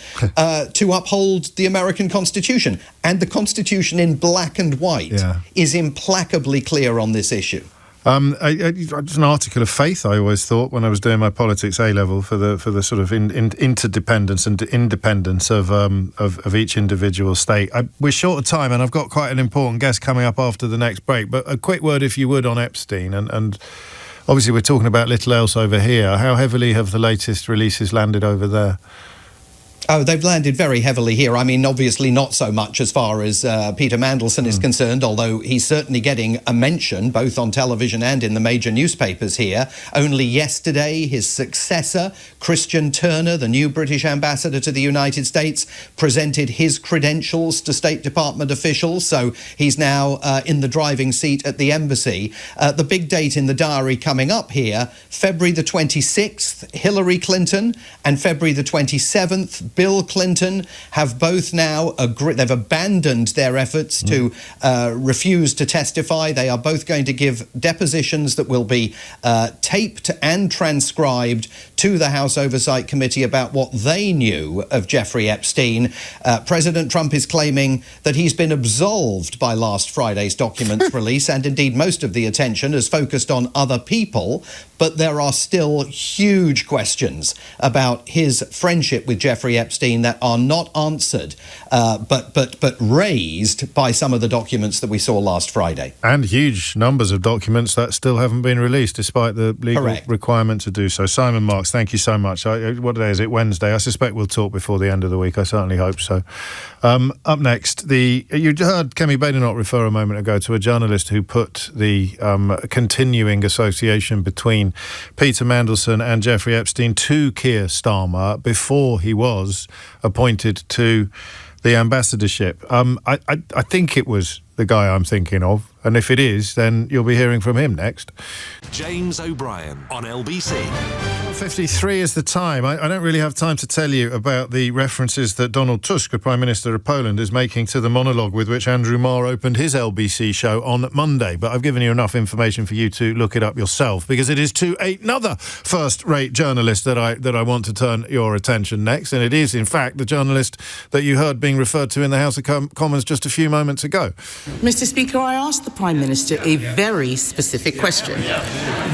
to uphold the American Constitution. And the Constitution in black and white is implacably clear on this issue. It's an article of faith, I always thought, when I was doing my politics A-level, for the sort of interdependence and independence of each individual state. We're short of time, and I've got quite an important guest coming up after the next break. But a quick word, if you would, on Epstein. And obviously we're talking about little else over here. How heavily have the latest releases landed over there? Oh, they've landed very heavily here. I mean, obviously not so much as far as Peter Mandelson is concerned, although he's certainly getting a mention both on television and in the major newspapers here. Only yesterday, his successor, Christian Turner, the new British ambassador to the United States, presented his credentials to State Department officials, so he's now in the driving seat at the embassy. The big date in the diary coming up here, February the 26th, Hillary Clinton, and February the 27th, Bill Clinton, have both now agreed. They've abandoned their efforts to refuse to testify. They are both going to give depositions that will be taped and transcribed to the House Oversight Committee about what they knew of Jeffrey Epstein. President Trump is claiming that he's been absolved by last Friday's documents release, and indeed most of the attention is focused on other people. But there are still huge questions about his friendship with Jeffrey Epstein that are not answered, but raised by some of the documents that we saw last Friday. And huge numbers of documents that still haven't been released, despite the legal requirement to do so. Simon Marks, thank you so much. What day is it? Wednesday. I suspect we'll talk before the end of the week. I certainly hope so. Up next, you heard Kemi Badenoch refer a moment ago to a journalist who put the continuing association between Peter Mandelson and Jeffrey Epstein to Keir Starmer before he was appointed to the ambassadorship. I think it was the guy I'm thinking of, and if it is, then you'll be hearing from him next. James O'Brien on LBC. 53 is the time. I don't really have time to tell you about the references that Donald Tusk, the Prime Minister of Poland, is making to the monologue with which Andrew Marr opened his LBC show on Monday. But I've given you enough information for you to look it up yourself, because it is to another first-rate journalist that I want to turn your attention next. And it is, in fact, the journalist that you heard being referred to in the House of Commons just a few moments ago. Mr. Speaker, I asked the Prime Minister a very specific question.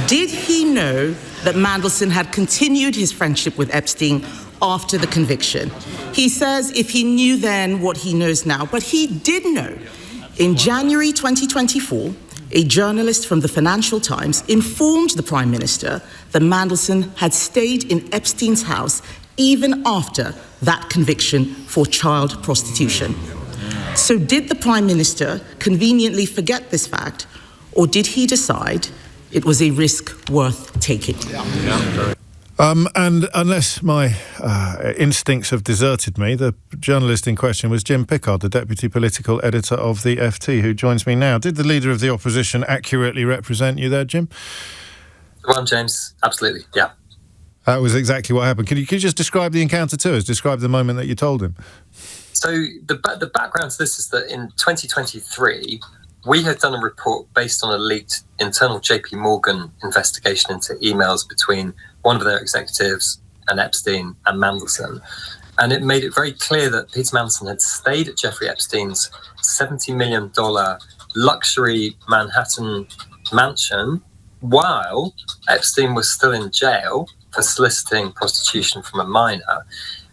Did he know that Mandelson had continued his friendship with Epstein after the conviction? He says if he knew then what he knows now, but he did know. In January 2024, a journalist from the Financial Times informed the Prime Minister that Mandelson had stayed in Epstein's house even after that conviction for child prostitution. So did the Prime Minister conveniently forget this fact, or did he decide it was a risk worth taking? And unless my instincts have deserted me, the journalist in question was Jim Pickard, the Deputy Political Editor of the FT, who joins me now. Did the Leader of the Opposition accurately represent you there, Jim? Well, James, absolutely, yeah. That was exactly what happened. Can you just describe the encounter to us? Describe the moment that you told him. So the background to this is that in 2023, we had done a report based on a leaked internal JP Morgan investigation into emails between one of their executives and Epstein and Mandelson. And it made it very clear that Peter Mandelson had stayed at Jeffrey Epstein's $70 million luxury Manhattan mansion while Epstein was still in jail for soliciting prostitution from a minor.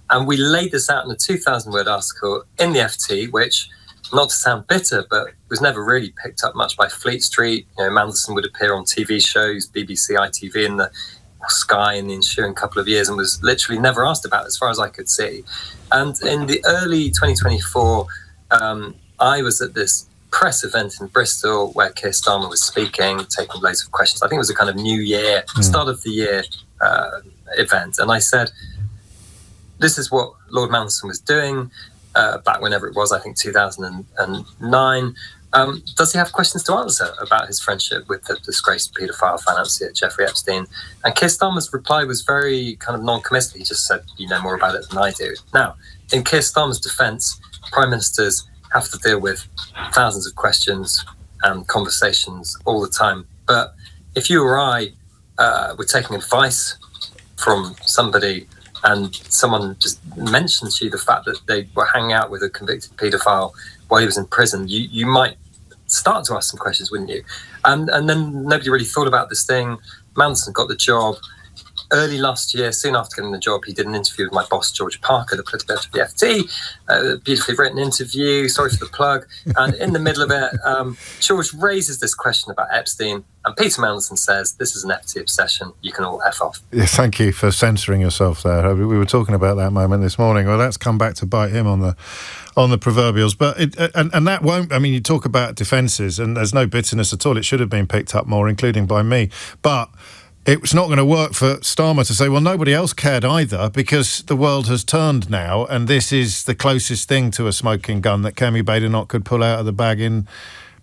And we laid this out in a 2,000-word article in the FT, which, not to sound bitter, but was never really picked up much by Fleet Street. You know, Mandelson would appear on TV shows, BBC, ITV, and the Sky in the ensuing couple of years, and was literally never asked about, as far as I could see. And in the early 2024, I was at this press event in Bristol where Keir Starmer was speaking, taking loads of questions. I think it was a kind of New Year, start of the year event. And I said, this is what Lord Mandelson was doing back whenever it was, I think 2009. Does he have questions to answer about his friendship with the disgraced paedophile financier Jeffrey Epstein? And Keir Starmer's reply was very kind of non-committal. He just said, you know more about it than I do. Now, in Keir Starmer's defence, Prime Ministers have to deal with thousands of questions and conversations all the time. But if you or I were taking advice from somebody and someone just mentioned to you the fact that they were hanging out with a convicted paedophile while he was in prison, you might start to ask some questions, wouldn't you? And then nobody really thought about this thing. Mandelson got the job early last year. Soon after getting the job, he did an interview with my boss, George Parker, the political editor of the FT, a beautifully written interview, sorry for the plug. And in the middle of it, George raises this question about Epstein, and Peter Mandelson says, this is an FT obsession, you can all F off. Yeah, thank you for censoring yourself there. We were talking about that moment this morning. Well, that's come back to bite him on the proverbials. But and that won't, I mean, you talk about defences, and there's no bitterness at all. It should have been picked up more, including by me. But it's not going to work for Starmer to say, well, nobody else cared either, because the world has turned now, and this is the closest thing to a smoking gun that Kemi Badenoch could pull out of the bag in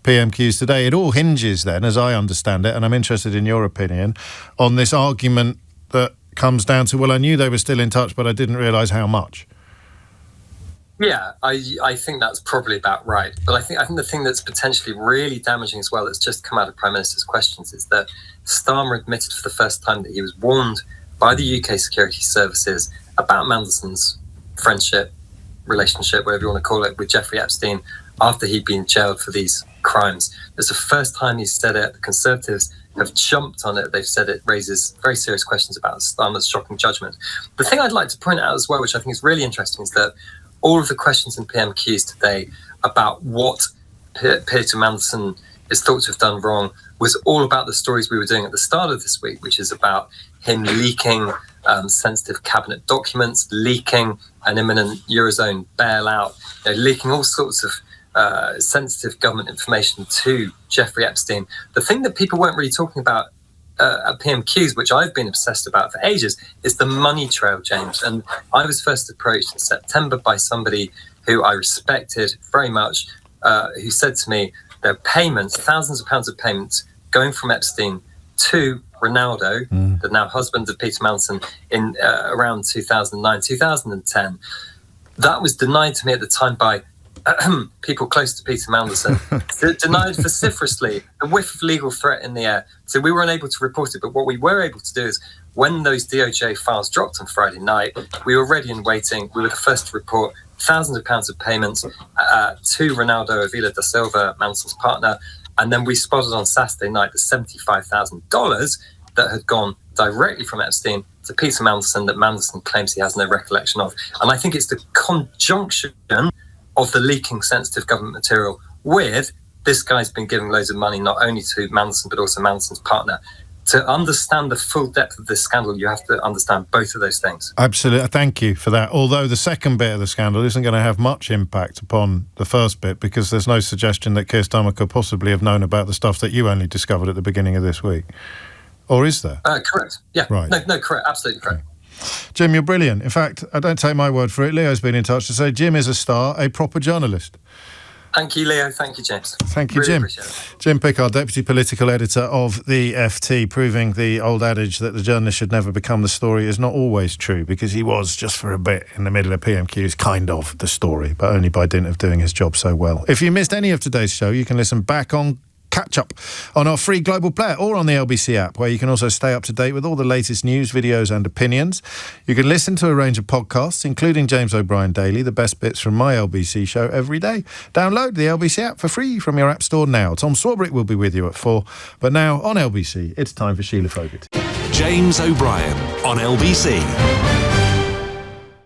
PMQs today. It all hinges then, as I understand it, and I'm interested in your opinion, on this argument that comes down to, well, I knew they were still in touch, but I didn't realise how much. Yeah, I think that's probably about right. But I think the thing that's potentially really damaging as well, that's just come out of Prime Minister's questions, is that Starmer admitted for the first time that he was warned by the UK security services about Mandelson's friendship, relationship, whatever you want to call it, with Jeffrey Epstein after he'd been jailed for these crimes. It's the first time he's said it. The Conservatives have jumped on it. They've said it raises very serious questions about Starmer's shocking judgment. The thing I'd like to point out as well, which I think is really interesting, is that all of the questions in PMQs today about what Peter Mandelson is thought to have done wrong was all about the stories we were doing at the start of this week, which is about him leaking sensitive cabinet documents, leaking an imminent Eurozone bailout, leaking all sorts of sensitive government information to Jeffrey Epstein. The thing that people weren't really talking about at PMQs, which I've been obsessed about for ages, is the money trail, James. And I was first approached in September by somebody who I respected very much, who said to me, there are payments, thousands of pounds of payments, going from Epstein to Ronaldo, the now husband of Peter Mandelson, in around 2009, 2010. That was denied to me at the time by people close to Peter Mandelson, denied vociferously, a whiff of legal threat in the air. So we were unable to report it. But what we were able to do is, when those DOJ files dropped on Friday night, we were ready and waiting. We were the first to report thousands of pounds of payments to Ronaldo Avila da Silva, Mandelson's partner. And then we spotted on Saturday night the $75,000 that had gone directly from Epstein to Peter Mandelson that Mandelson claims he has no recollection of. And I think it's the conjunction of the leaking sensitive government material with this guy's been giving loads of money not only to Mandelson but also Mandelson's partner. To understand the full depth of this scandal, you have to understand both of those things. Absolutely. Thank you for that. Although the second bit of the scandal isn't going to have much impact upon the first bit, because there's no suggestion that Keir Starmer could possibly have known about the stuff that you only discovered at the beginning of this week. Or is there? Correct. Yeah. Right. No, correct. Absolutely correct. Jim, you're brilliant. In fact, I don't take my word for it. Leo's been in touch to say Jim is a star, a proper journalist. Thank you, Leo. Thank you, James. Thank you, really Jim. Appreciate it. Jim Pickard, Deputy Political Editor of the FT, proving the old adage that the journalist should never become the story is not always true, because he was, just for a bit in the middle of PMQs, kind of the story, but only by dint of doing his job so well. If you missed any of today's show, you can listen back on catch up on our free global player or on the LBC app, where you can also stay up to date with all the latest news, videos and opinions. You can listen to a range of podcasts, including James O'Brien Daily, the best bits from my LBC show every day. Download the LBC app for free from your app store now. Tom Swarbrick will be with you at 4. But now on LBC, it's time for Sheila Fogarty. James O'Brien on LBC.